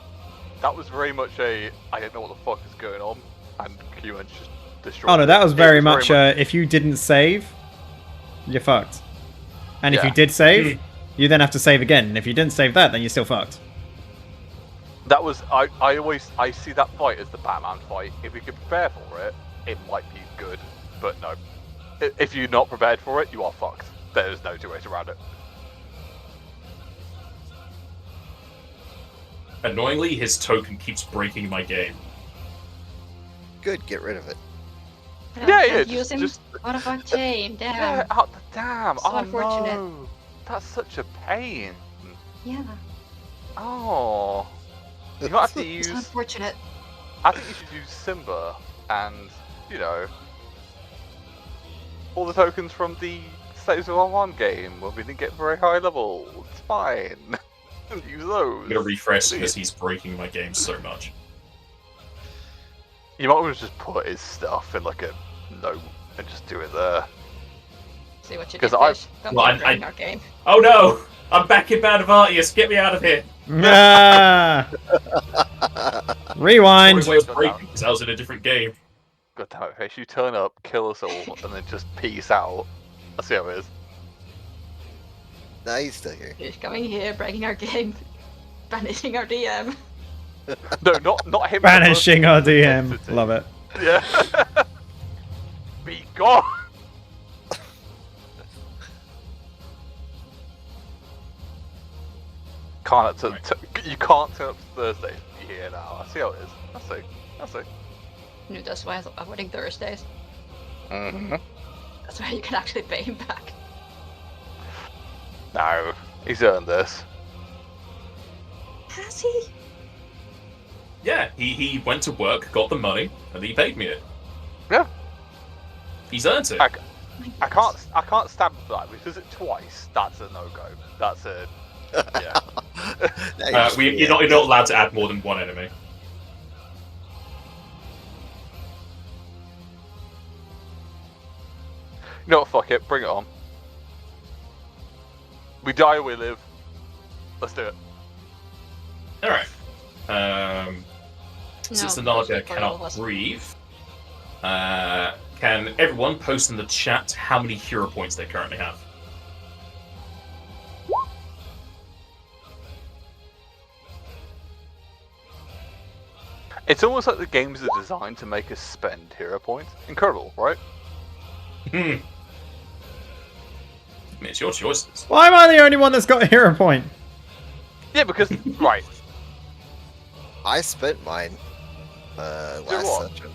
That was very much I didn't know what the fuck is going on, and Kubach just destroyed. Oh no, that was it. very It much, if you didn't save, you're fucked. And if Yeah. you did save, you then have to save again. And if you didn't save that, then you're still fucked. That was I see that fight as the Batman fight. If we could prepare for it, it might be good. But no, if you're not prepared for it, you are fucked. There's no two ways around it. Annoyingly, his token keeps breaking my game. Good, get rid of it. Yeah, Use him out of our game. Damn. Yeah, oh, damn. So Oh unfortunate. no, that's such a pain. Yeah. Oh, you might have to use. It's unfortunate. I think you should use Simba and, you know, all the tokens from the Slaves of One game when we didn't get very high level. It's fine. Use those. I'm gonna refresh because he's breaking my game so much. You might want to just put his stuff in like a note and just do it there. See what you 'Cause did, I- Fish. Come well, on, I- our game. Oh no! I'm back in Band of Artius. Get me out of here. Ah! Rewind. Only way of breaking because I was in a different game. God damn it, Fish. You turn up, kill us all, and then just peace out. I'll see how it is. Nah, he's still here. Fish coming here, breaking our game, banishing our DM. No, not him. Banishing our DM. Entity. Love it. Yeah. Be gone. You can't turn up to Thursday. Yeah, now I see how it is. I see. No, that's why I'm avoiding Thursdays. Mm-hmm. That's why you can actually pay him back. No, he's earned this. Has he? Yeah, he went to work, got the money, and he paid me it. Yeah. He's earned it. I can't stab that because it twice. That's a no go. That's a yeah. Nah, You're not allowed to add more than one enemy. You know what? Fuck it. Bring it on. We die or we live. Let's do it. All right. Since the Naga cannot breathe, can everyone post in the chat how many hero points they currently have? It's almost like the games are designed to make us spend hero points. Incredible, right? I mean, it's your choices. Why am I the only one that's got a hero point? Yeah, because right. I spent mine last what? session.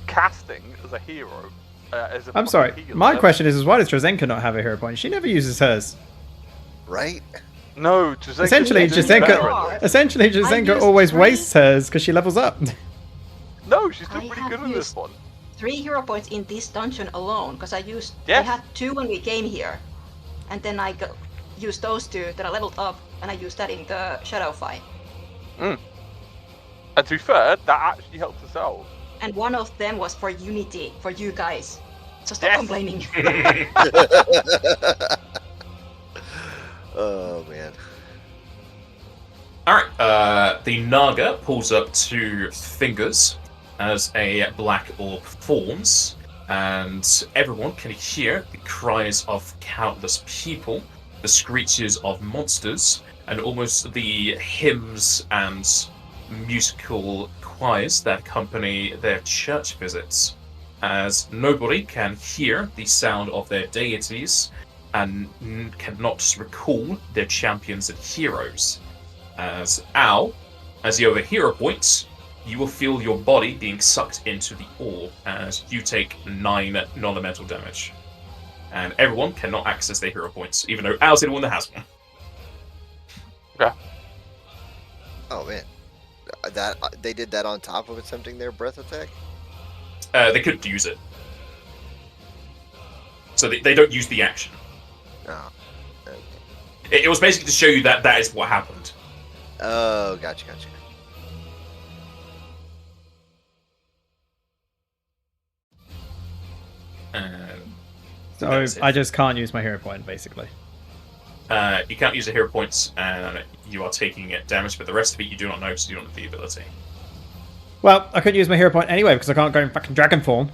Casting as a hero. As a I'm fucking sorry. healer. My question is why does Trazenka not have a hero point? She never uses hers. Right? No, Jazenka Essentially, is doing better Jazenka. at it. Essentially, Jazenka used always 3. wastes hers because she levels up. No, she's I doing pretty have good with this used- one. 3 hero points in this dungeon alone, because I Yes. had 2 when we came here, and then I used those 2 that I leveled up, and I used that in the shadow fight. And to be fair, that actually helped us out. And one of them was for Unity, for you guys. So stop Yes. complaining. Oh man. Alright, the Naga pulls up 2 fingers as a black orb forms, and everyone can hear the cries of countless people, the screeches of monsters, and almost the hymns and musical choirs that accompany their church visits, as nobody can hear the sound of their deities and cannot recall their champions and heroes. As Al, as you have a hero point, you will feel your body being sucked into the orb as you take 9 non-elemental damage. And everyone cannot access their hero points, even though Al's the one that has one. Okay. Oh man, that they did that on top of attempting their breath attack. They couldn't use it. So they don't use the action. Oh, okay. It was basically to show you that that is what happened. Oh, gotcha. So That's it. I just can't use my hero point, basically. You can't use the hero points, and you are taking damage, but the rest of it you do not know, so you don't have the ability. Well, I couldn't use my hero point anyway because I can't go in fucking dragon form.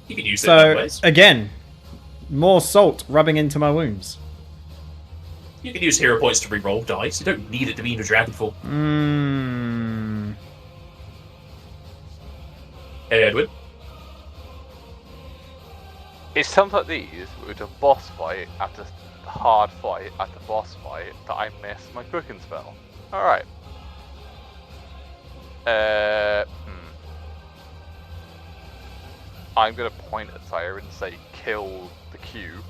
You can use it in other So ways. again, more salt rubbing into my wounds. You can use hero points to reroll dice. You don't need it to be in a dragon form. Edward. It's times like these, with a boss fight after a hard fight after boss fight, that I miss my cooking spell. Alright. I'm gonna point at Tyre and say kill the Q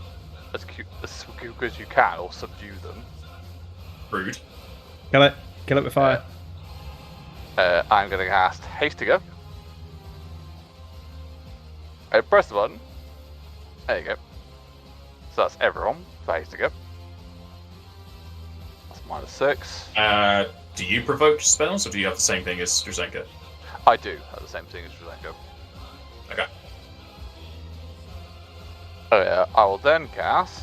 as quick as you can, or subdue them. Rude. Kill it. Kill it with fire. I'm gonna cast Haste to go. I press the button. There you go. So that's everyone for Haste to go. That's -6. Do you provoke spells, or do you have the same thing as Druzenka? I do have the same thing as Druzenka. Okay. Oh yeah, I will then cast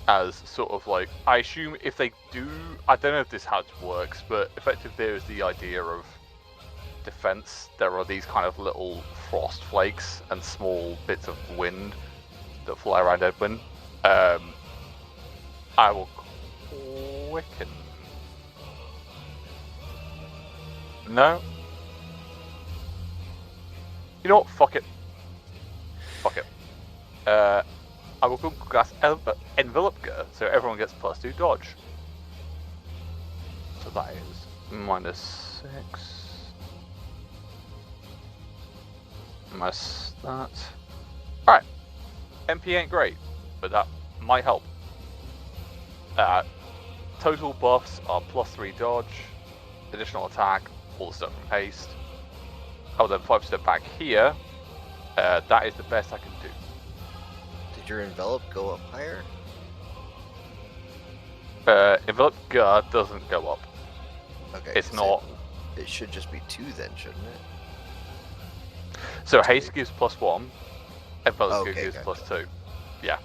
as sort of like, I assume if they do, I don't know if this how it works, but effectively there is the idea of defense. There are these kind of little frost flakes and small bits of wind that fly around Edwin. I will quicken. No. You know what? Fuck it. I will cast Envelop Gear, so everyone gets +2 dodge. So that is -6. Minus that. Alright. MP ain't great, but that might help. Total buffs are +3 dodge, additional attack, all the stuff from haste. Oh, then 5 back here. That is the best I can do. Did your envelop go up higher? Envelop Gear doesn't go up. Okay. It's so not. It should just be 2 then, shouldn't it? So haste gives +1, Envelop Gear Okay, gives gotcha. +2. Yeah.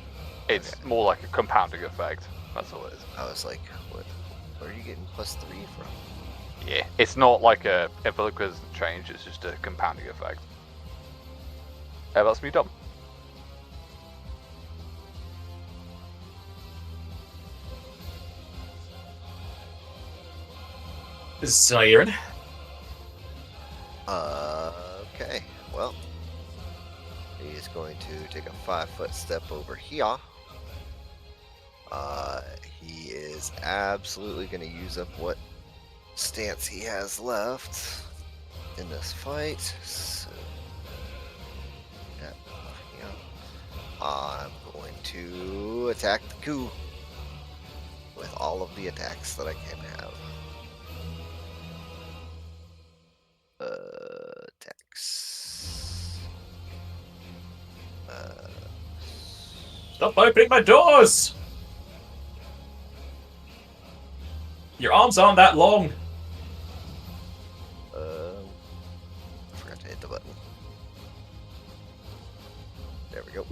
It's Okay. more like a compounding effect. That's all it is. I was like, what? Where are you getting +3 from? Yeah. It's not like a Envelop Gear doesn't change, it's just a compounding effect. That's me done. Siren. Okay. Well, he is going to take a 5-foot step over here. He is absolutely going to use up what stance he has left in this fight. So, yeah. I'm going to attack the coup with all of the attacks that I can have. Attacks. Stop opening my doors! Your arms aren't that long. I forgot to hit the button. There we go.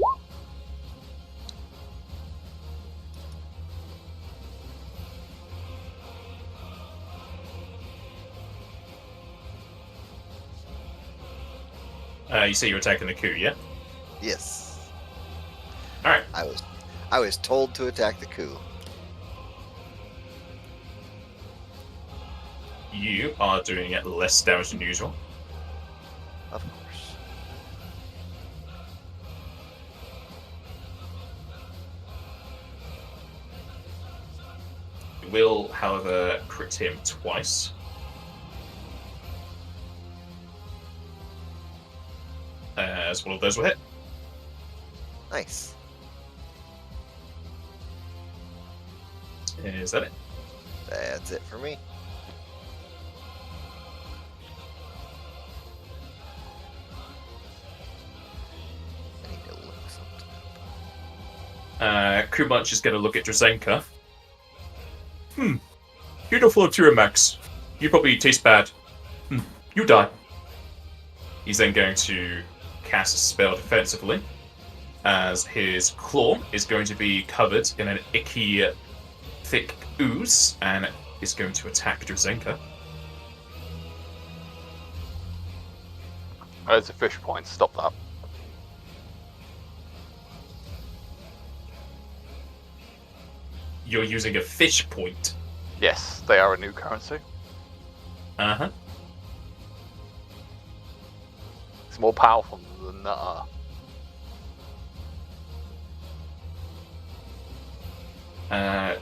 You say you're attacking the coup, yeah? Yes. Alright. I was told to attack the coup. you are doing less damage than usual. Of course. You will, however, crit him twice. As one of those will hit. Nice. Is that it? That's it for me. I need to look something up. Kumunch is going to look at Drazenka. Beautiful Tyramax. You probably taste bad. You die. He's then going to cast a spell defensively, as his claw is going to be covered in an icky, thick ooze, and is going to attack Drazenka. Oh, there's a fish point. Stop that. You're using a fish point. Yes, they are a new currency. Uh-huh. It's more powerful than naga.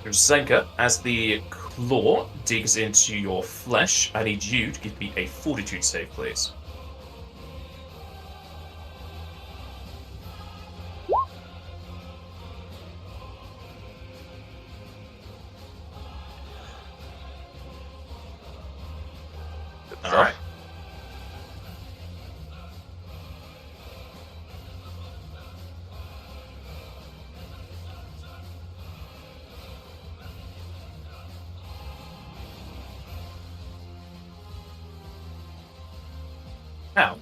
Drazenka, as the claw digs into your flesh, I need you to give me a fortitude save, please. All right. Now,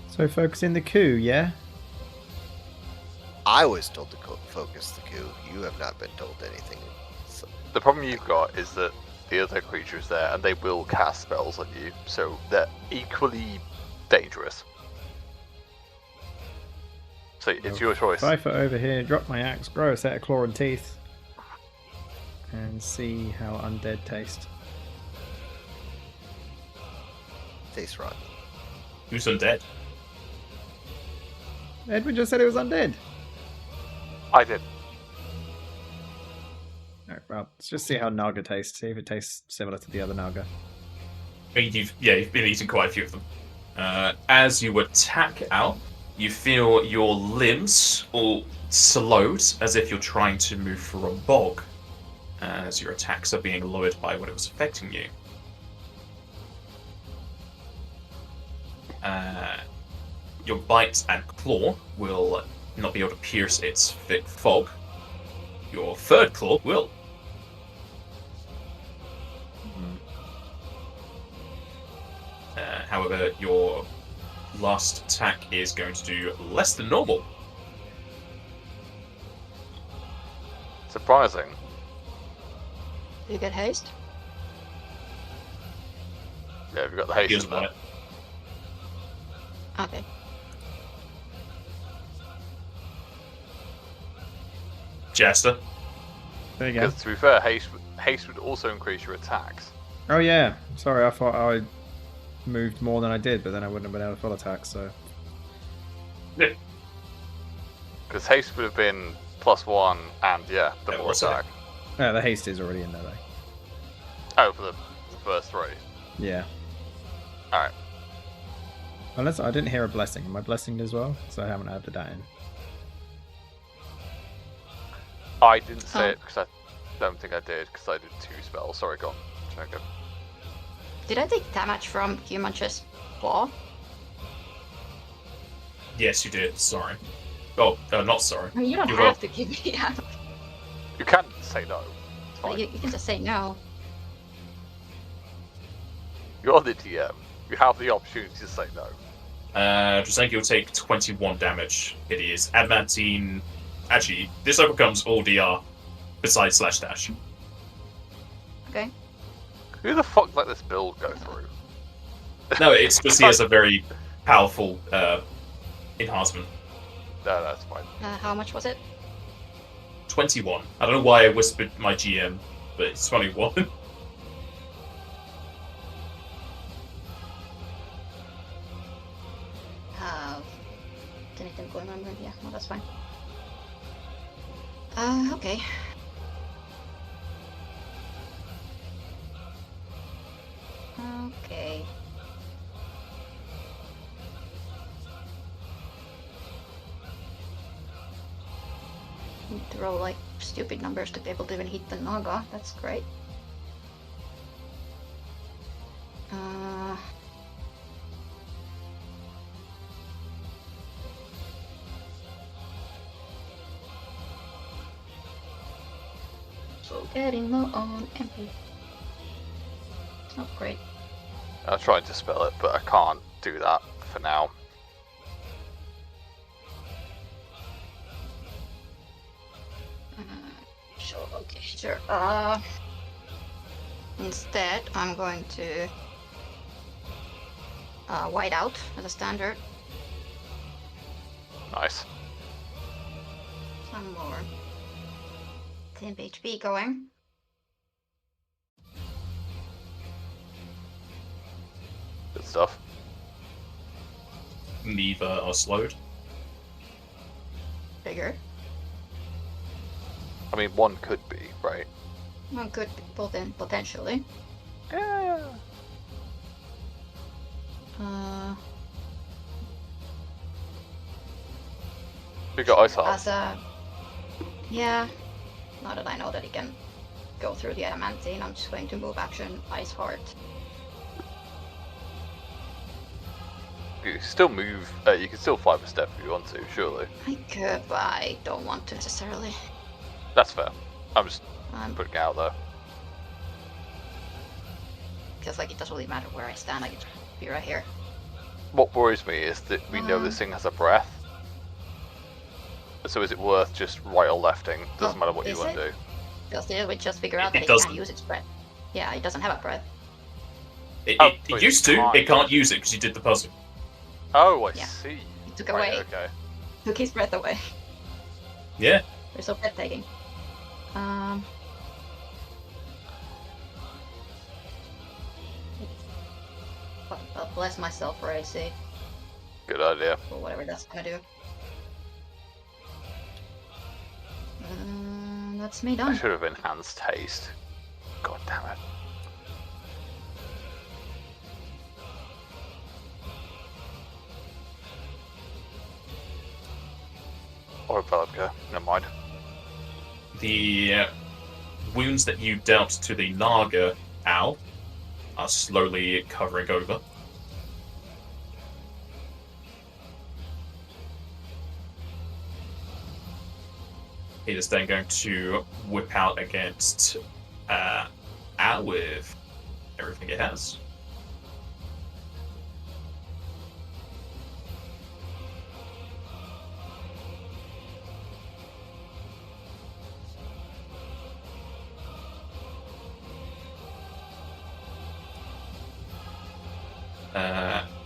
So focusing the coup, yeah? I was told to focus the coup. You have not been told anything. So, The problem you've got is that the other creature is there, and they will cast spells on you, so they're equally dangerous. So it's your choice. 5 foot over here, drop my axe, grow a set of claw and teeth, and see how undead taste. tastes rotten. who's undead? Edwin just said it was undead. I did. Alright, well, let's just see how Naga tastes. See if it tastes similar to the other Naga. I mean, you've been eating quite a few of them. As you attack out, you feel your limbs all slowed, as if you're trying to move through a bog, as your attacks are being lowered by what it was affecting you. Your bite and claw will not be able to pierce its thick fog. Your third claw will. However, your last attack is going to do less than normal. Surprising. Do you get haste? Yeah, we've got the haste Here's in there. one. Okay. Jester. There you go. Because to be fair, haste would also increase your attacks. Oh yeah, sorry, I thought I moved more than I did, but then I wouldn't have been able to full attack, so... Because haste would have been +1 and the Yeah, more what's that? attack. Yeah, the haste is already in there though. Oh, for the first 3. Yeah. Alright. Unless I didn't hear a blessing. Am I blessinged as well? So I haven't added that in. I didn't say Oh. it because I don't think I did, because I did 2 spells. Sorry, go on. Jacob. Did I take damage from Humanch's claw? Yes, you did. Sorry. Oh, not sorry. I mean, you don't You have will. to give me that. You can say no. It's fine. You can just say no. You're the DM. You have the opportunity to say no. Drasenki will take 21 damage. It is adamantine. Actually, this overcomes all DR besides slash dash. Okay. Who the fuck let this build go through? No, it's because he has a very powerful enhancement. No, that's fine. How much was it? 21. I don't know why I whispered my GM, but it's 21. Anything going on? Yeah, no, that's fine. Okay. Okay. Need to roll like stupid numbers to be able to even hit the naga. That's great. So getting low on MP. It's not great. I tried to spell it, but I can't do that for now. Sure. Instead, I'm going to white out as a standard. Nice. Some more temp HP going. Good stuff. Neither are slowed. Bigger. I mean, one could be, right? One could potentially. Yeah. We got ice heart. As a yeah. Now that I know that he can go through the adamantine, I'm just going to move action Ice Heart. You can still move. You can still 5 a step if you want to, surely. I could, but I don't want to necessarily. That's fair. I'm just putting it out there. Because like it doesn't really matter where I stand. I can just be right here. What worries me is that we know this thing has a breath. So is it worth just right or lefting? Doesn't matter what you want to do. We just figure out that it can't use its breath. Yeah, it doesn't have a breath. It used to. It can't use it because you did the puzzle. Oh, I Yeah. see. It took Right, away. okay. Took his breath away. Yeah. We're so breathtaking. I'll bless myself for AC. Good idea. Or whatever that's gonna do. That's me I done. should have enhanced haste. God damn it. Or a Velipka, never mind. The wounds that you dealt to the Naga owl are slowly covering over. It is then going to whip out against Al with everything it has.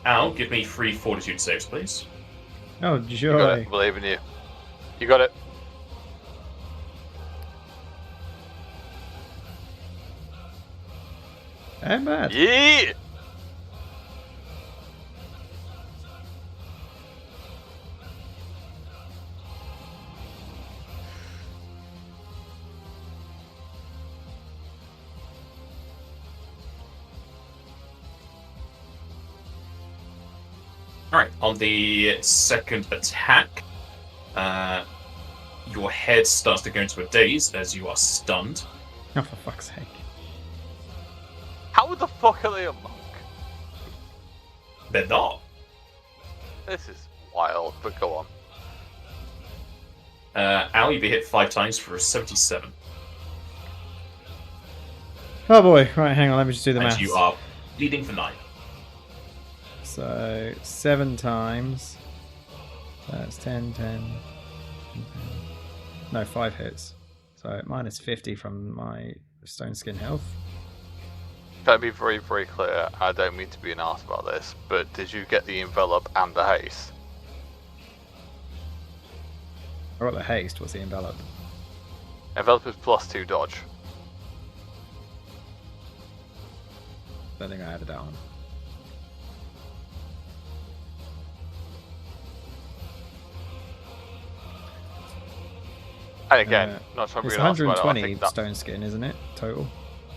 Al, give me 3 fortitude saves, please. Oh, You got joy. it. Believe in you. You got it. Ain't bad. Yeah! Alright, on the second attack, your head starts to go into a daze as you are stunned. Oh, for fuck's sake. How the fuck are they a monk? They're not. This is wild, but go on. Al, you'll be hit 5 times for a 77. Oh boy, right, hang on, let me just do the And maths. you are bleeding for 9. So, 7 times. That's 10, 10, 10. No, 5 hits. So, minus 50 from my stone skin health. Can I be very, very clear? I don't mean to be an arse about this, but did you get the envelop and the haste? I got the haste, what's the envelop? Envelopers +2 dodge. I think I added that on. And again, not trying to It's be an ass about it, I 120 think that, stone skin, isn't it? Total.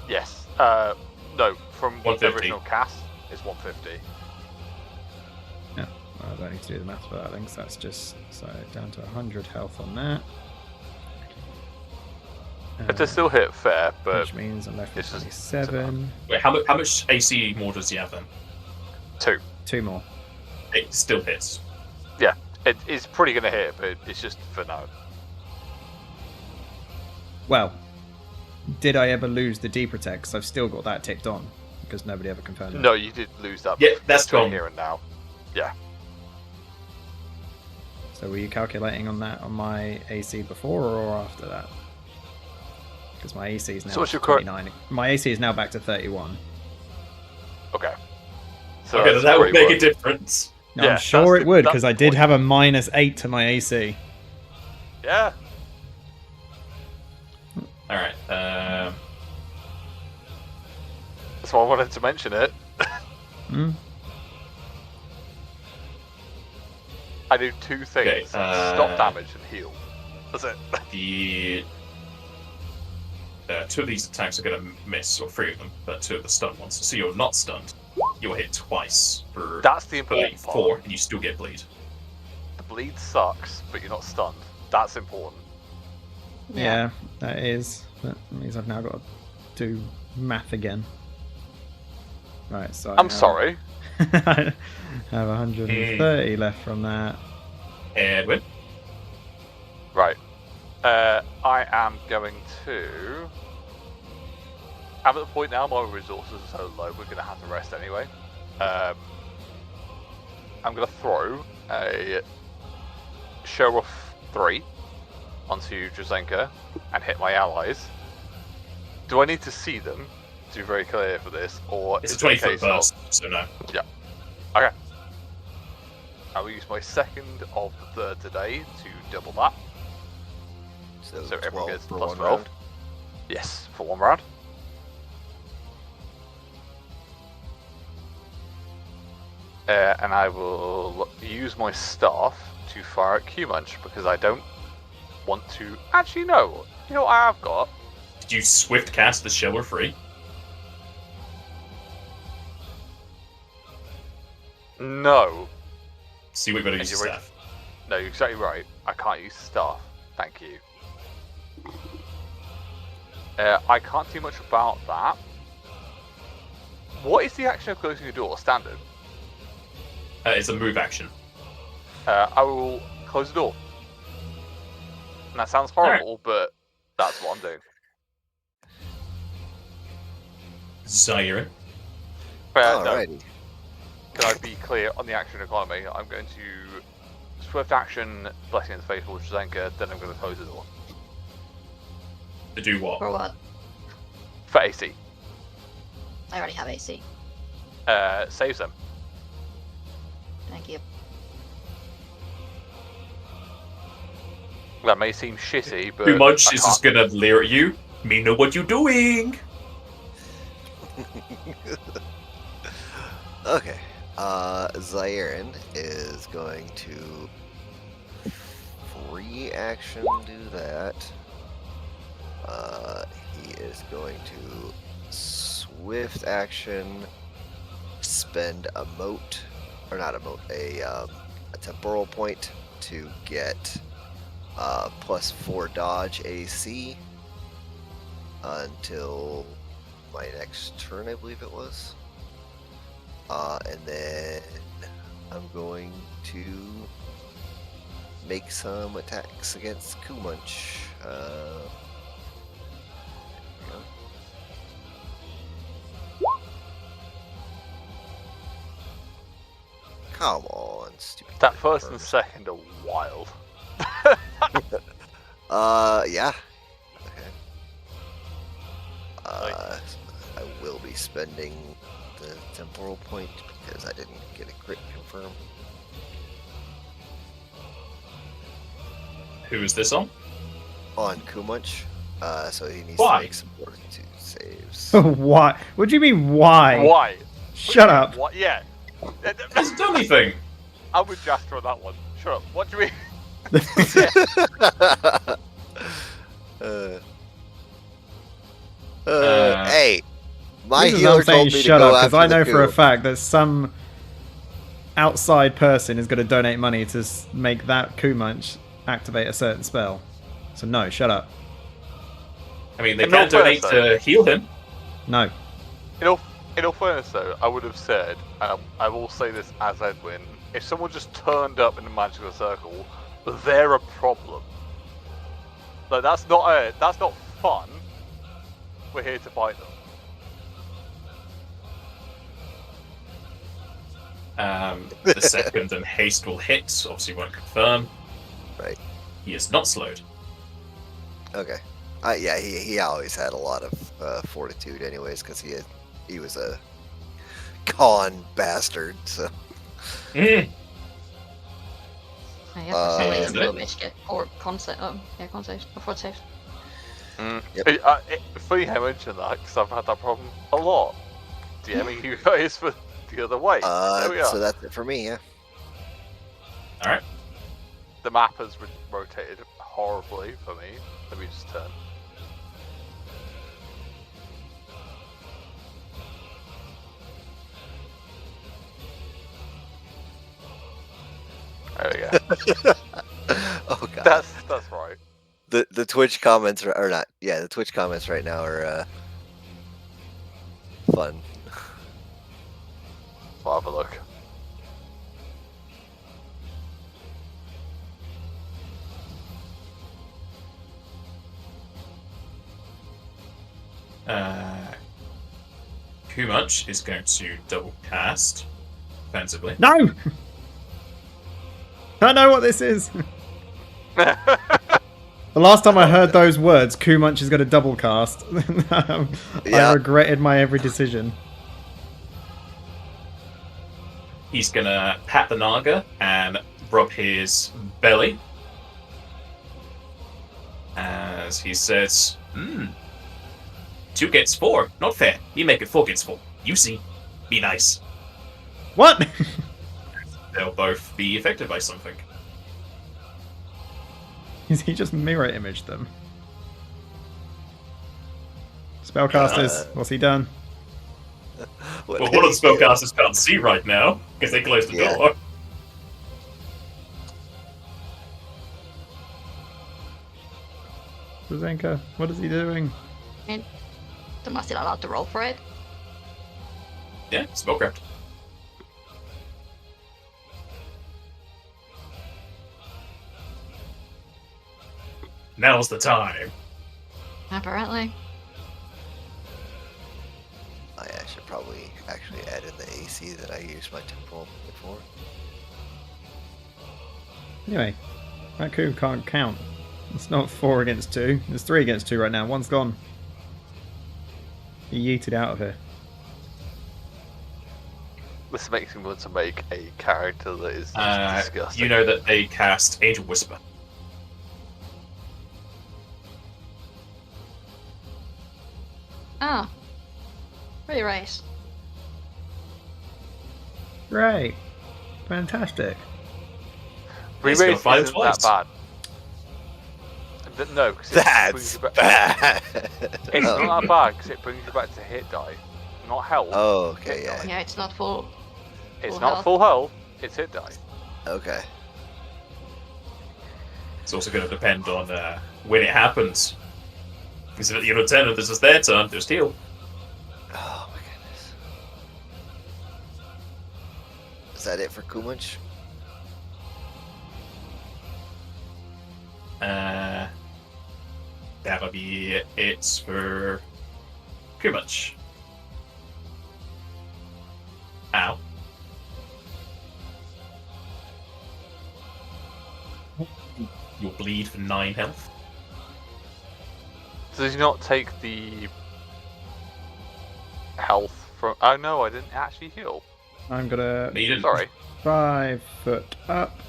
yes. No, from the 150. original cast, it's 150. Yeah. Well, I don't need to do the math for that then, 'cause that's just so down to 100 health on that. It does still hit fair, but which means I'm left with it's just- 27. Wait, how much AC more does he have then? 2. 2 more. It still hits. It's pretty gonna hit, but it's just for now. Well, did I ever lose the D protect? 'Cause I've still got that ticked on because nobody ever confirmed it. No, you did lose that. Yeah, that's between gone. here and now. So were you calculating on that on my AC before or after that? Because my AC is now So what's your 29. My AC is now back to 31. Okay. So Okay, that's that would pretty make a difference. Now, Yeah, I'm sure that's it the- would that's because the I did point. have a -8 to my AC. Yeah. All right. That's why I wanted to mention it. Hmm? I do 2 things: Okay, stop damage and heal. That's it. The 2 of these attacks are going to miss, or 3 of them, but 2 of the stun ones. So you're not stunned. You're hit twice for That's the important 4, part. and you still get bleed. The bleed sucks, but you're not stunned. That's important. Yeah, that is. That means I've now got to do math again. Right, so I'm sorry. I have 130 left from that. Edwin. Right. I am going to. I'm at the point now. My resources are so low. We're going to have to rest anyway. I'm going to throw a Sheriff 3 onto Jazenka and hit my allies. Do I need to see them to be very clear for this, or It's a is it 20-foot case of- burst, so no. Okay. I will use my second of the third today to double that. So, So everyone 12 gets for plus one 12. round. Yes, for 1 round. And I will use my staff to fire at Q-Munch because I don't want to. Actually, no. You know what I have got? Did you swift cast the Sheller free? No. See what you better use you're your right. staff. No, you're exactly right. I can't use staff. Thank you. I can't do much about that. What is the action of closing a door? Standard. It's a move action. I will close the door. And that sounds horrible, but that's what I'm doing. Zyron. No, Alrighty. can I be clear on the action economy? I'm going to swift action, Blessing of the Faithful, Jazenka, then I'm going to close the door. To do what? For what? For AC. I already have AC. Saves them. Thank you. That may seem shitty, but Too much I is just can't- gonna leer at you. Me know what you're doing. Okay. Zyron is going to free action do that. He is going to swift action spend a moat, or not a moat, a temporal point to get +4 dodge AC until my next turn, I believe it was. And then I'm going to make some attacks against Kumunch. Come on, stupid. That first and confirms. second are wild. Yeah. Okay. I will be spending the temporal point because I didn't get a crit confirm. Who is this on? On Kumunch. So he needs Why? to make some fortitude saves. Why? What do you mean, why? Why? Shut up. What? Yeah. Hasn't done anything. I'm with Jasper on that one. Shut up. What do you mean? Hey, my Reason healer I'm saying told me to shut go up because after I the know for a coup. fact that some outside person is going to donate money to make that coup munch activate a certain spell. So no, shut up. I mean, they In can all donate fairness, to heal him. No. In all fairness, though, I would have said, and I will say this as Edwin, if someone just turned up in the magical circle, they're a problem. Like that's not fun. We're here to fight them. The second and haste will hit. Obviously, won't confirm. Right. He is not slowed. Okay. Yeah, he always had a lot of fortitude, anyways, because he was a con bastard. So. Mm. I guess for some Yeah, reason yeah. Boomage get 4 con saves, or 4 saves. Yep. Funny how I mentioned that because I've had that problem a lot. DMing you guys for the other way. There we are. So that's it for me, yeah. All right. The map has rotated horribly for me. Let me just turn. There we go. Oh god. That's right. The Twitch comments are not. Yeah, the Twitch comments right now are fun. I'll have a look. Kumach is going to double cast offensively. No! I know what this is. The last time I heard those words, Kumunch is going to double cast. I Yeah. regretted my every decision. He's gonna pat the naga and rub his belly as he says, 2 gets 4. Not fair. You make it 4 gets 4. You see. Be nice. What? They'll both be affected by something. He just mirror imaged them. Spellcasters, what's he done? What Well, did one of he the do? spellcasters can't see right now because they closed the Yeah. door. Zenka, what is he doing? Am I still allowed to roll for it? Yeah, spellcraft. Now's the time. Apparently. I should probably actually add in the AC that I used my temporal before. Anyway, that coup can't count. It's not 4 against 2. It's 3 against 2 right now. One's gone. He yeeted out of here. This makes me want to make a character that is disgusting. You know that they cast Angel Whisper. Oh. Pretty right. Great. Fantastic. He's gonna Re-raise fight isn't twice. that bad. No, because That's bad. It's not that bad because it brings you back to hit die, not health. Oh, okay, yeah. Yeah, it's not full. it's full not health. full health. It's hit die. Okay. It's also going to depend on when it happens. Because if your lieutenant, this is their turn, just heal. Oh my goodness. Is that it for Kumunch? That'll be it for Kumach. Ow. You'll bleed for 9 health. Does he not take the health from? Oh no, I didn't actually heal. I'm gonna No, you didn't. Sorry. 5 foot up,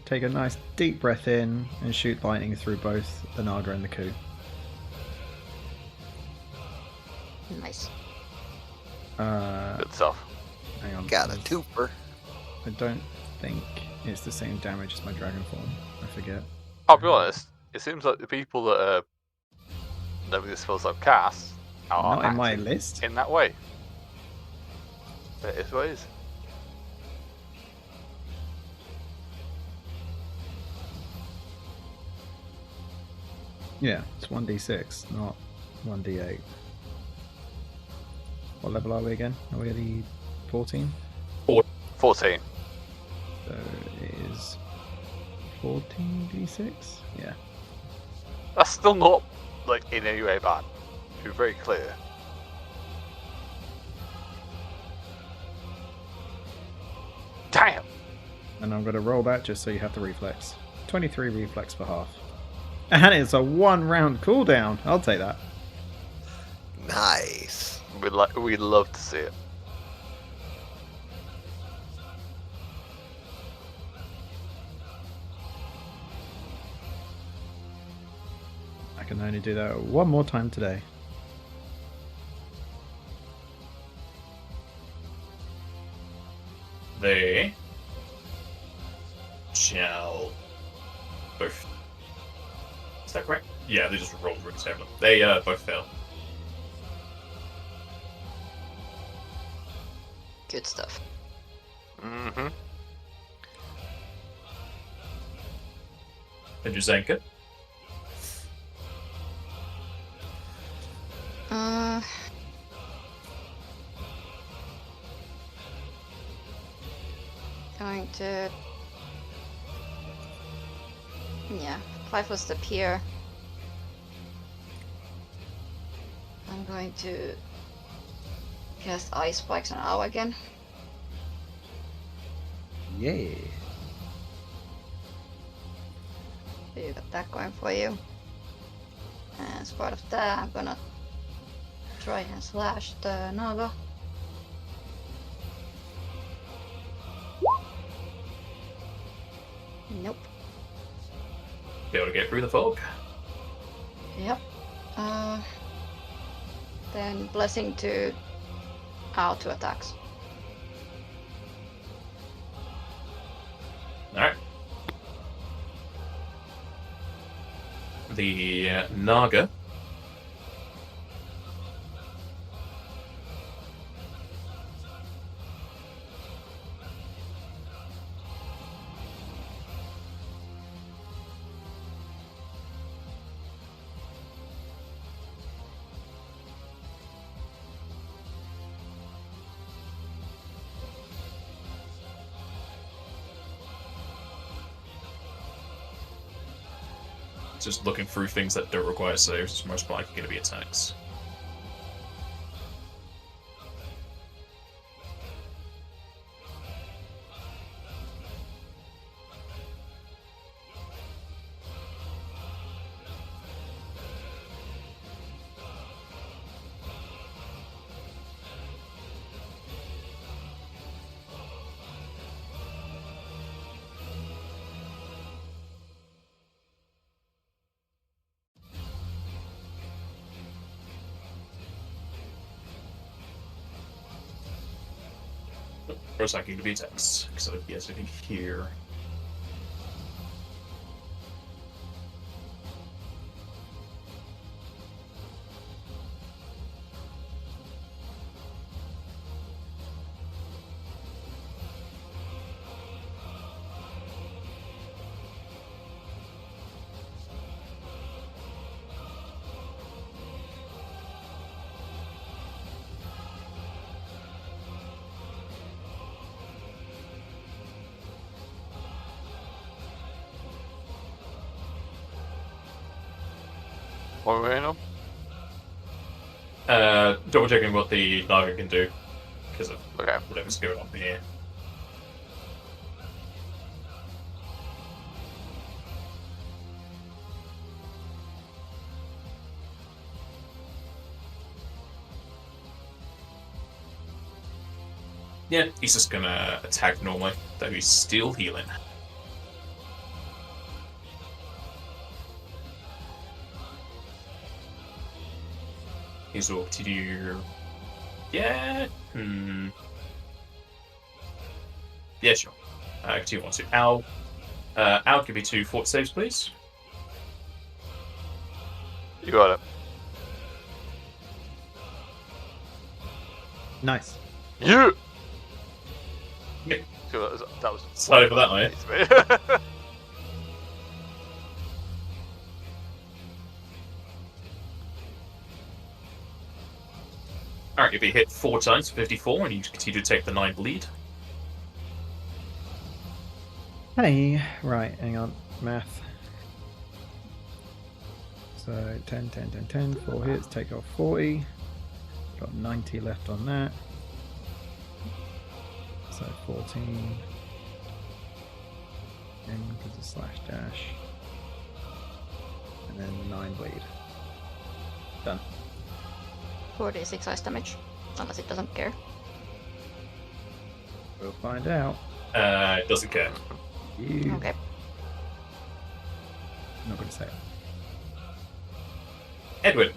take a nice deep breath in, and shoot lightning through both the Naga and the coup. Nice. Good stuff. Hang on. Got a there's- twofer. I don't think it's the same damage as my dragon form. I forget. I'll be honest, it seems like the people that are knowing this feels like cast are Not in my acting list. in that way. It is what it is. Yeah, it's 1d6, not 1d8. What level are we again? Are we at the 14? 14. So it is 14d6? Yeah. That's still not, like, in any way bad. To be very clear. Damn! And I'm going to roll that just so you have the reflex. 23 reflex for half. And it's a 1 round cooldown. I'll take that. Nice. We'd love to see it. I can only do that 1 more time today. They shall both. Is that correct? Yeah, they just rolled really terribly. They both fail. Good stuff. Mm-hmm. And Yuzenka. Going to... Yeah, 5 was the pier. I'm going to cast Ice Spikes on Owl again. Yeah. So you got that going for you. And as part of that, I'm gonna try and slash the Naga. Nope. Be able to get through the fog. Yep. Then blessing to out 2 attacks. Alright. The Naga. Just looking through things that don't require saves, it's most likely going to be attacks. Most likely to be attacks, because I don't guess anything here. What are we waiting on? Double checking what the Naga can do, because of Okay. whatever's going on here. Yeah, he's just gonna attack normally, though he's still healing. He's all to do. Yeah. Yeah, sure. Do you want to? Al, give me 2 fort saves, please. You got it. Nice. You. Yeah. So that was. Sorry for that, mate. Alright, you'll be hit 4 times, 54, and you continue to take the 9 bleed. Hey, right, hang on. Math. So 10, 10, 10, 10, 4 hits, take off 40. Got 90 left on that. So 14. Then because of slash dash. And then 9 bleed. Done. 4d6 ice damage, unless it doesn't care. We'll find out. It doesn't care. You. Okay. I'm not going to say it. Edwin.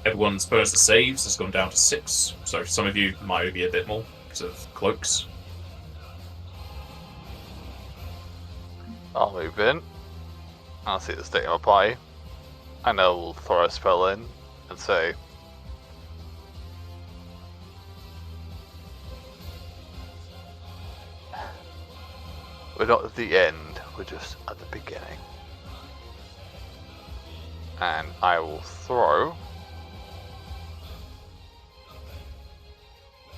Everyone's bonus to saves has gone down to 6, so some of you might be a bit more because of cloaks. I'll move in. I'll see the state of my party. And I'll throw a spell in and say, we're not at the end, we're just at the beginning. And I will throw.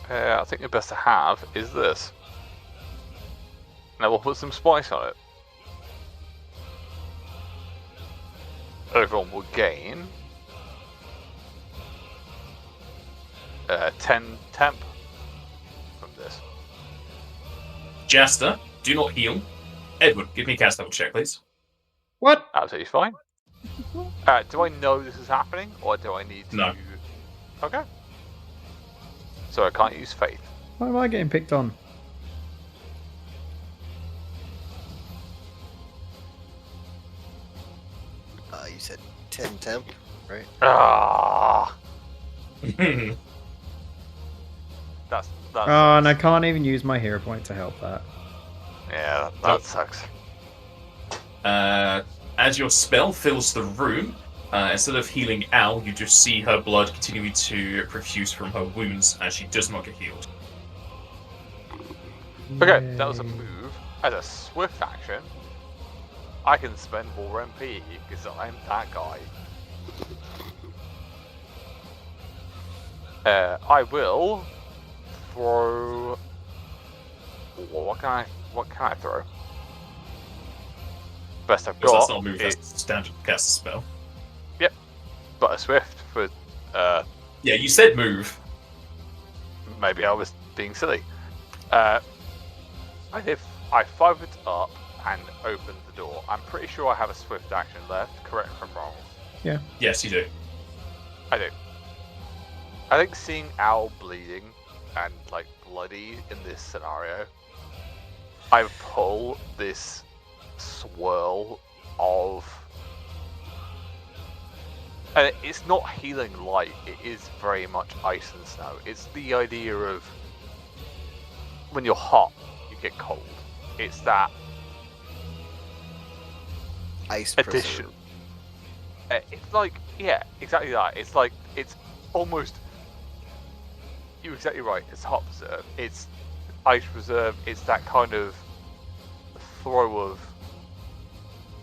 I think the best to have is this. And I will put some spice on it. Everyone will gain 10 temp from this. Jasta, do not heal. Edward, give me a cast level check, please. What? Absolutely fine. Do I know this is happening, or do I need to? No. Okay. So I can't use faith. Why am I getting picked on? You said 10 temp, right? Ah. That's. Oh, and I can't even use my hero point to help that. Yeah, that sucks. As your spell fills the room, instead of healing Al, you just see her blood continuing to profuse from her wounds as she does not get healed. Okay, that was a move. As a swift action, I can spend more MP because I'm that guy. I will throw. What can I throw? Best I've Because got. that's not a move, that's standard cast spell. Yep, but a swift for. Yeah, you said move. Maybe I was being silly. I 5 it up and open the door. I'm pretty sure I have a swift action left. Correct me if I'm wrong. Yeah. Yes, you do. I do. I think seeing Al bleeding and like bloody in this scenario, I pull this swirl of, and it's not healing light. It is very much ice and snow. It's the idea of when you're hot, you get cold. It's that Ice addition. preserve. It's like, yeah, exactly that. It's like, it's almost, you're exactly right. It's hot preserve. It's ice preserve. It's that kind of throw of,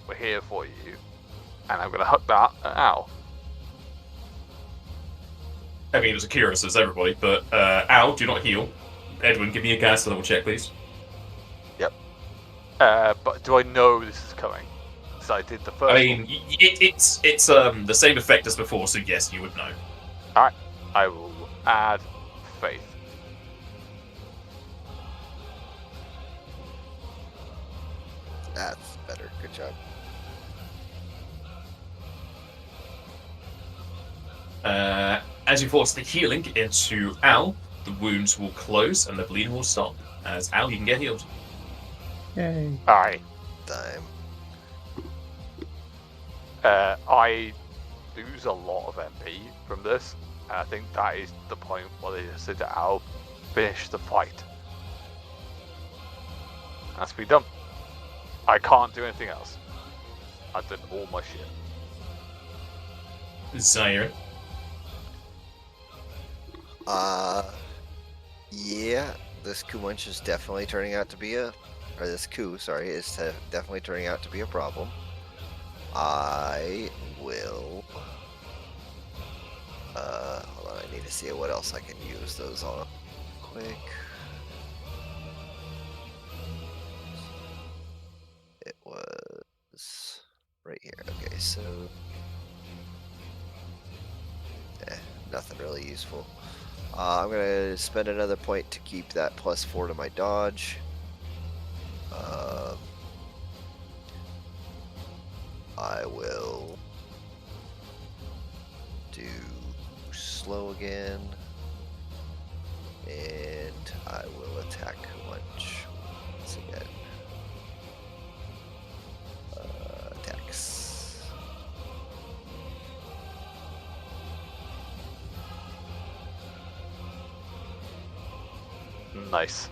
we're here for you, and I'm going to hook that at Al. I mean, it was a curious as everybody, but Al, do not heal. Edwin, give me a cast level check, please. Yep. But do I know this is coming? Because I did the first. I mean, it's the same effect as before, so yes, you would know. Alright, I will add faith. That's better. Good job. As you force the healing into Al, the wounds will close and the bleeding will stop. As Al, you can get healed. Yay. Alright. Time. I lose a lot of MP from this. And I think that is the point where they just said, I'll finish the fight. That's be done. I can't do anything else. I've done all my shit. Zaire. Yeah, this coup munch is definitely turning out to be this coup, sorry, is definitely turning out to be a problem. I will, hold on, I need to see what else I can use those on quick. It was right here, okay, so, nothing really useful. I'm gonna spend another point to keep that +4 to my dodge. I will do slow again, and I will attack lunch once again. Attacks. Nice.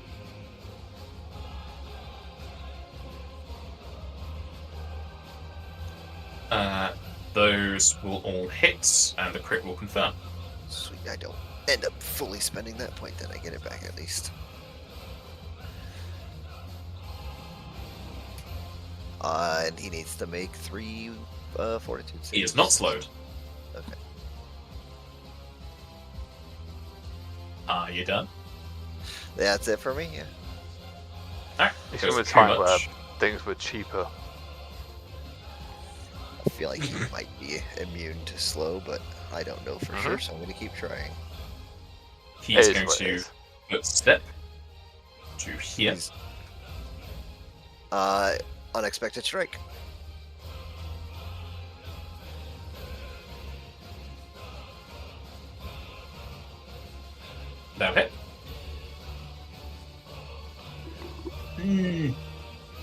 Those will all hit, and the crit will confirm. Sweet, I don't end up fully spending that point, then I get it back at least. And he needs to make 3 fortitude saves. He is not slowed. Okay. Are you done? That's it for me, yeah. Alright, It's goes from a too time where much. things were cheaper. I feel like he might be immune to slow, but I don't know for sure, so I'm going to keep trying. He's It is going what it to is. footstep to here. He's, unexpected strike. That'll hit.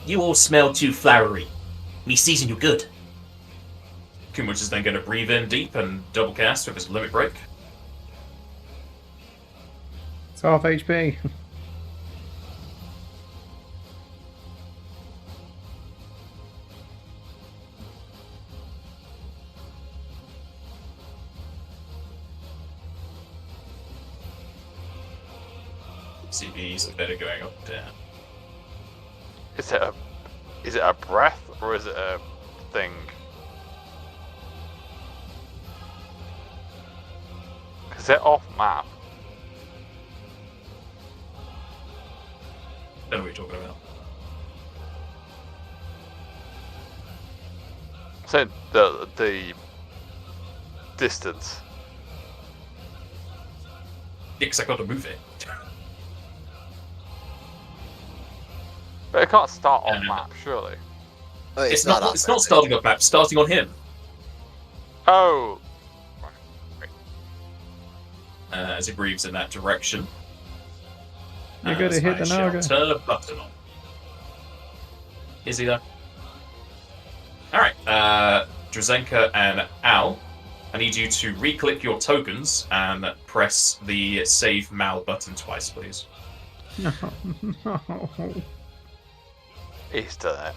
You all smell too flowery. Me season you good. Kumwich is then going to breathe in deep and double cast with his limit break. It's half HP. CBs are better going up down. Is it a breath or is it a thing? Is it off map? Don't know what you're talking about. So the distance. Yeah, because I got to move it. But it can't start off No. map, surely. Oh, It's not. not starting off map, starting on him. Oh. As he breathes in that direction. You're gonna As hit I the shall naga. turn a button on. Is he though? Alright, Drazenka and Al, I need you to re-click your tokens and press the save Mal button twice, please. No, no. He's done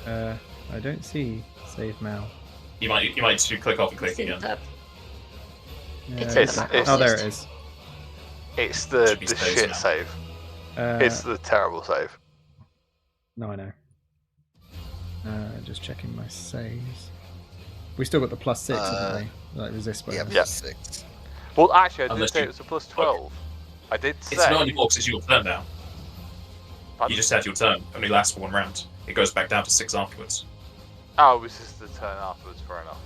it. I don't see save Mal. You might need to click off and click It's in again. the- It's It's in the oh, there it list. is. It's the Should be saves shit now. save. Uh, It's the terrible save. No, I know. Just checking my saves. We still got the +6, haven't we? Like resist bonus. Yeah, Yeah. 6. Well, actually, I did Unless say you- it was a plus 12. I did say. It's not anymore because it's your turn now. Pardon? You just had your turn. Only lasts for one round. It goes back down to 6 afterwards. Oh, this is the turn afterwards. Fair enough.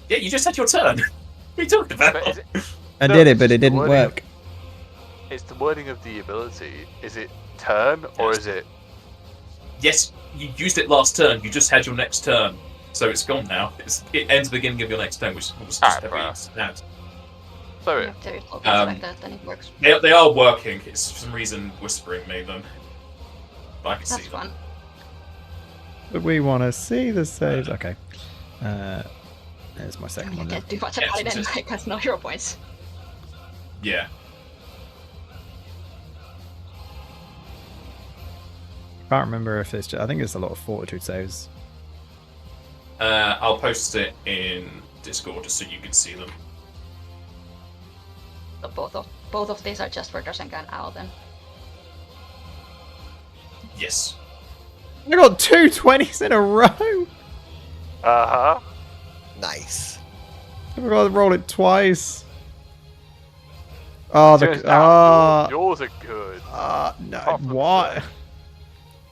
Yeah, you just had your turn. What are you talking about? But is it, I No, did it, it's but it just the didn't wording of- work. it's the wording of the ability. Is it turn or Yes. is it? Yes, you used it last turn. You just had your next turn. So it's gone now. It ends at the beginning of your next turn, which was just fair enough. sad. So Yeah, there is tokens Um, like that, then it works. They are working. It's for some reason whispering made them. But I can That's see them. fun. But we want to see the saves. Okay. There's my I second mean, I one. Now. can't do much Yeah, about it it's anyway, just- because no hero points. Yeah. Can't remember if it's. I think it's a lot of fortitude saves. I'll post it in Discord just so you can see them. So both of these are just for Darsenka and Owl then. Yes. I got 2 20s in a row. Uh huh. Nice. I've got to roll it twice. Oh, the Yours are good. no, Apart from what?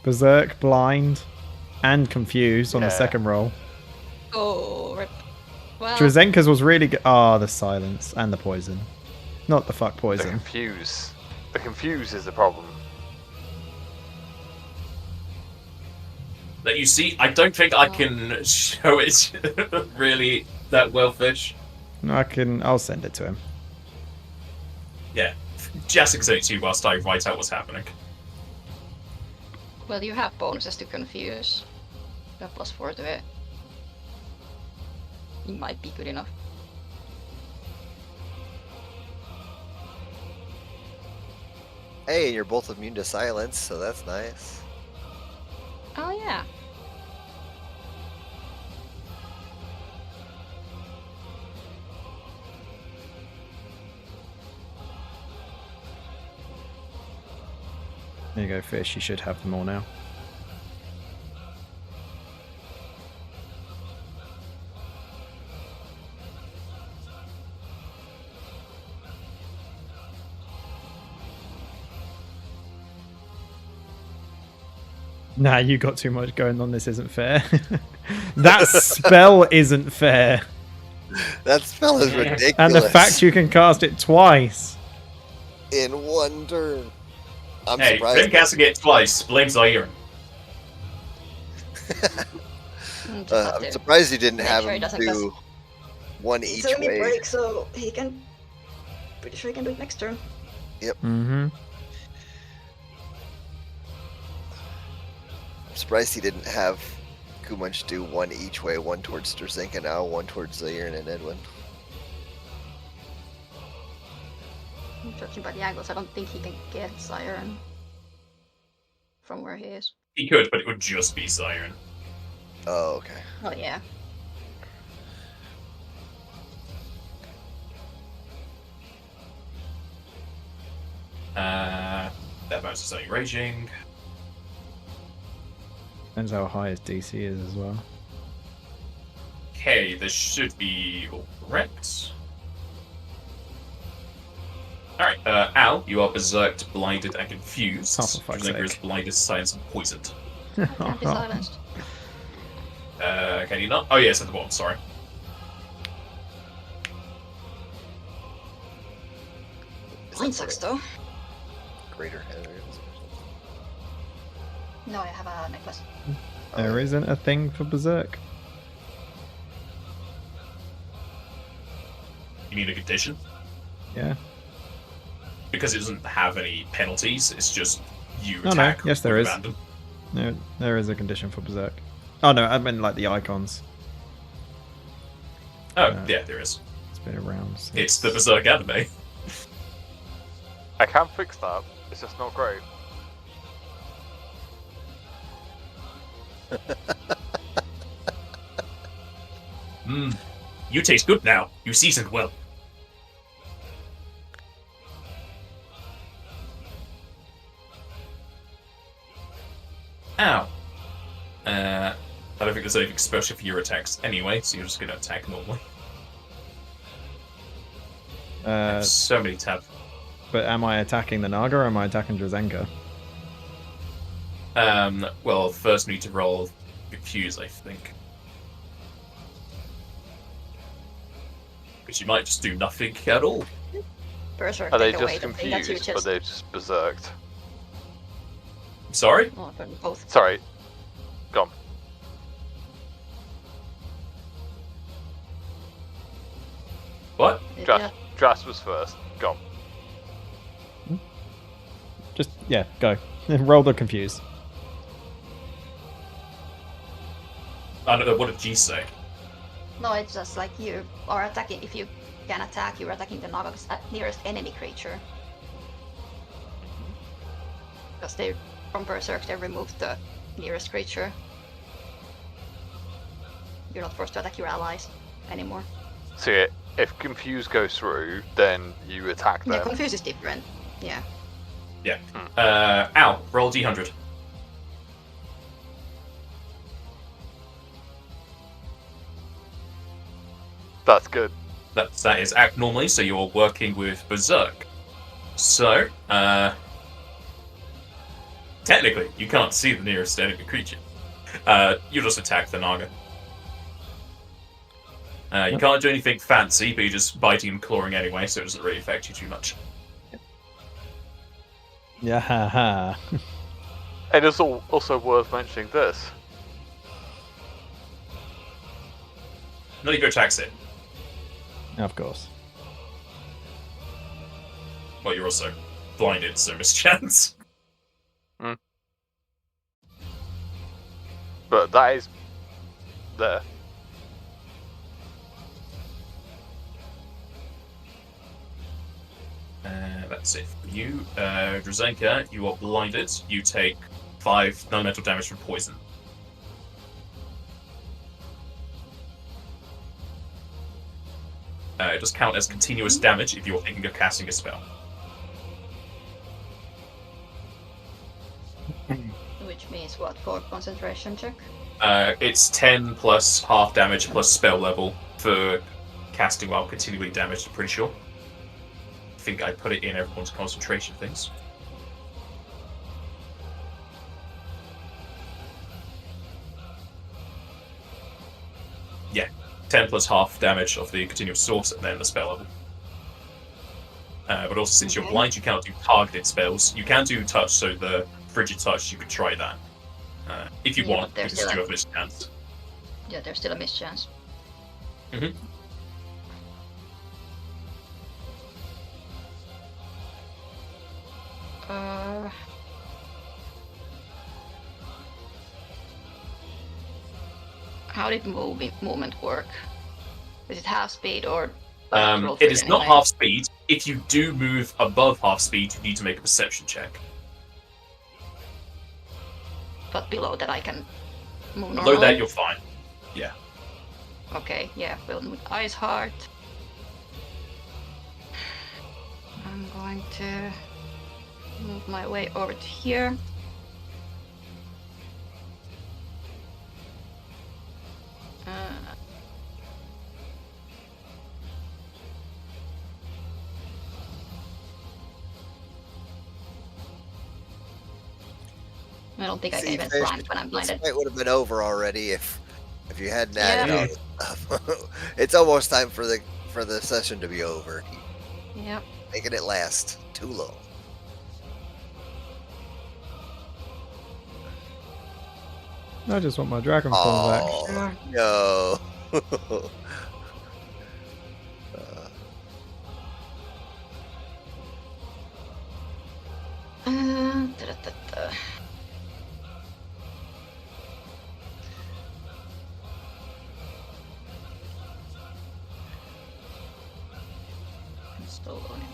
Berserk, blind, and confused on the Yeah. second roll. Oh, rip. Well, Drazenka's was really good. Ah, the silence and the poison. Not the fuck The poison. confuse. The confuse is the problem. That you see, I don't think I can show it really that well, Fish. I'll send it to him. Yeah. Just send it to you whilst I write out what's happening. well, you have bonuses to confuse. You have +4 to it. It might be good enough. Hey, and you're both immune to silence, so that's nice. Oh yeah. There you go, Fish. You should have them all now. Nah, you got too much going on. This isn't fair. That spell isn't fair. That spell is ridiculous. And the fact you can cast it twice. in one turn. I'm Hey, surprised. Ren casting it twice. Blame Zaire. I'm surprised you didn't Make have sure he him doesn't do one It's each only way. break, so he can. Pretty sure he can do it next turn. Mm-hmm. I'm surprised he didn't have Kumunch do one each way, one towards Derzinka now, one towards Zaire and Edwin. Judging by the angles, I don't think he can get Siren from where he is. He could, but it would just be Siren. Oh, okay. Oh yeah. That mouse is only raging. Depends how high his DC is as well. Okay, this should be all correct. Alright, Al, you are berserked, blinded, and confused. Oh, for fuck's Drazenka is sake. blinded, silenced, and poisoned. Can't be silenced. Can you not? Oh, yes, at the bottom, sorry. Mine sucks though. Greater headers. No, I have a necklace. There isn't a thing for Berserk. You mean a condition? Yeah. Because it doesn't have any penalties, it's just you No, no, attack. yes, there with is. random. No, there is a condition for Berserk. Oh no, I meant like the icons. Oh, yeah, there is. It's been around. Since... It's the Berserk anime. I can fix that. It's just not great. You taste good now. You seasoned well. Ow. I don't think there's anything special for your attacks anyway, so you're just gonna attack normally. So many tabs. But am I attacking the Naga or am I attacking Drazenka? Well, first we need to roll Confuse, I think. Because you might just do nothing at all. Berserk Are they take away just the thing that you confused, or just. they're just berserked? Sorry? Oh, but both. Sorry. Gone. What? Dras, Dras was first. Gone. Just, yeah, go. Roll the confuse. I don't know, what did G say? No, it's just like you are attacking. If you can attack, you're attacking the naga's nearest enemy creature. Because they, from Berserk, they removed the nearest creature. You're not forced to attack your allies anymore. So yeah, if Confuse goes through, then you attack them. Yeah, Confuse is different. Yeah. Yeah. Al, roll D100. That's good. That is act normally, so you're working with Berserk. So, technically, you can't see the nearest enemy creature. You just attack the Naga. You can't do anything fancy, but you're just biting and clawing anyway, so it doesn't really affect you too much. Yeah, ha ha. And it's also worth mentioning this. None of your attacks it. Of course. Well, you're also blinded, so mischance. But that is there. That's it for you. Drazenka, you are blinded. You take 5 non-mental damage from poison. It does count as continuous damage if you're thinking of casting a spell. Which means what for concentration check? It's 10 plus half damage plus spell level for casting while continually damaged, I'm pretty sure. I think I put it in everyone's concentration things. Yeah, 10 plus half damage of the continuous source and then the spell level. But also, since you're blind, you cannot do targeted spells. You can do touch, so the frigid touch, you could try that. If you want, because you do have mischance. Yeah, there's still a mischance. Mm-hmm. How did movement work? Is it half speed or? It is not half speed. If you do move above half speed, you need to make a perception check. But below that, I can move normally. Below that, you're fine. Yeah. Okay, yeah, filled with Ice Heart. I'm going to move my way over to here. I don't think I can even flank when I'm blinded. It would have been over already if you hadn't added all this stuff. It's almost time for the session to be over. Yep. Making it last too long. I just want my dragon form back. Oh, no. I'm still going to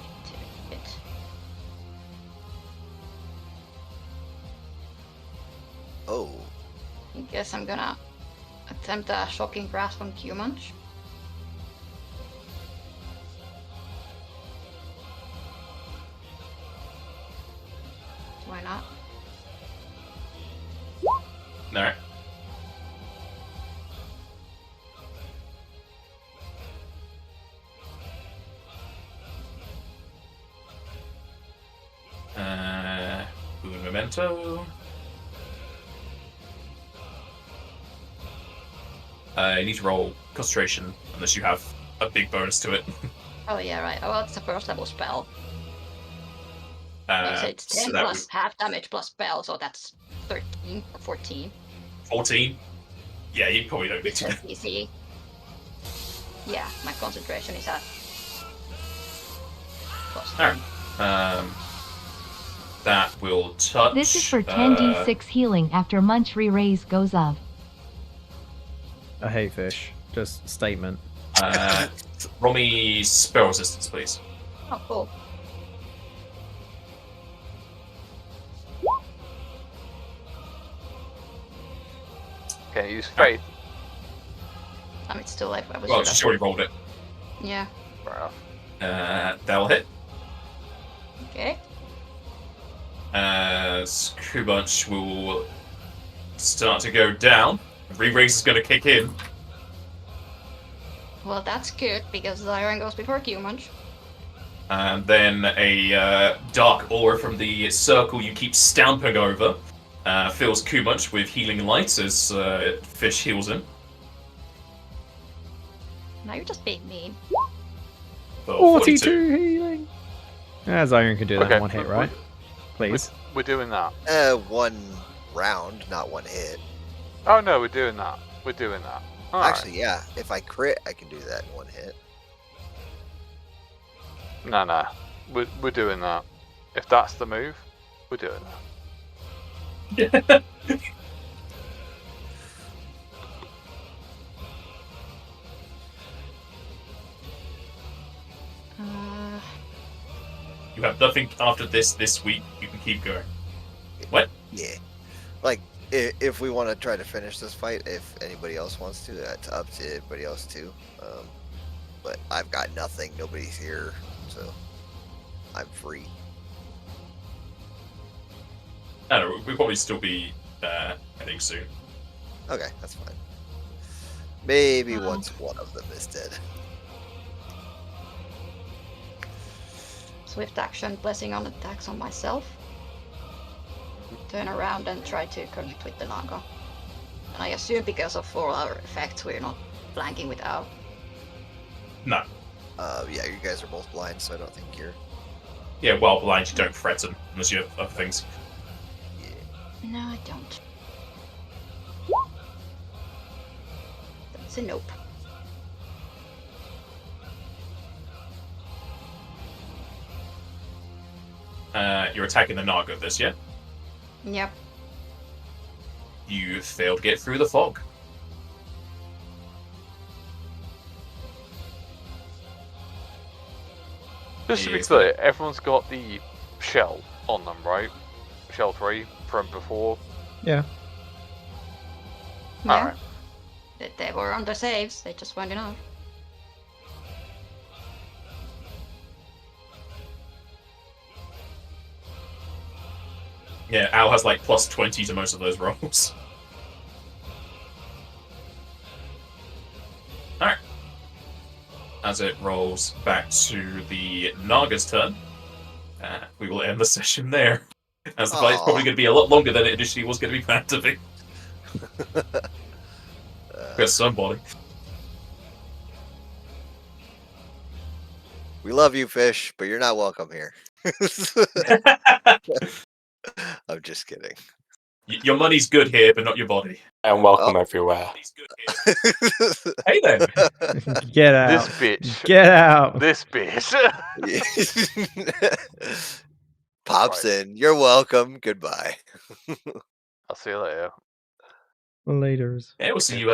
it. Oh. I guess I'm gonna attempt a shocking grasp on Q-Munch. Why not? No. Un memento. You need to roll concentration unless you have a big bonus to it. Oh yeah, right. Oh, well, it's a first level spell. So it's 10 so plus half damage plus spell, so that's 13 or 14. 14? Yeah, you probably don't need to. DC. Yeah, my concentration is at plus Alright. That will touch. This is for 10d6 healing after Munch re-raise goes up. I hate fish. just statement? Roll me spell resistance, please. Oh, cool. Can you use faith? It's too late. I was Well, should she's have- already rolled it. Yeah. Fair enough. That'll hit. Okay. As Kubunch will start to go down. Re-raise is going to kick in. Well, that's good because Zyron goes before Q-Munch. And then a dark aura from the circle you keep stamping over fills Kubunch with healing light as Fish heals him. Now you're just being mean. For 42 healing. Zyron can do that Okay, in one hit, right? Please. We're doing that. 1 round, not 1 hit. Oh no, we're doing that. We're doing that. All right. Actually, yeah. If I crit, I can do that in 1 hit. No. We're doing that. If that's the move, we're doing that. You have nothing after this week. You can keep going. What? Yeah. Like, if we want to try to finish this fight, if anybody else wants to, that's up to everybody else too. But I've got nothing. Nobody's here, so I'm free. I don't know. We'll probably still be heading soon. Okay, that's fine. Maybe once one of them is dead. Swift action, blessing on attacks on myself. Turn around and try to connect with the naga. And I assume because of 4-hour effects, we're not flanking with Owl. No. Yeah, you guys are both blind, so I don't think you're. Yeah, while blind, you don't threaten unless you have other things. Yeah. No, I don't. That's a nope. You're attacking the naga this, yeah? Yep. You failed to get through the fog. Just to be Yes. clear, everyone's got the shell on them, right? Shell 3 from before. Yeah. Yeah. Alright. They were on the saves, they just weren't enough. Yeah, Al has like plus 20 to most of those rolls. Alright. As it rolls back to the Naga's turn, we will end the session there. As the fight's probably going to be a lot longer than it initially was going to be planned to be. For somebody. We love you, Fish, but you're not welcome here. I'm just kidding. Your money's good here, but not your body. And welcome everywhere. Hey then. Get out. This bitch. Get out. This bitch. Pops Right. in. You're welcome. Goodbye. I'll see you later. Laters. Yeah, we'll see you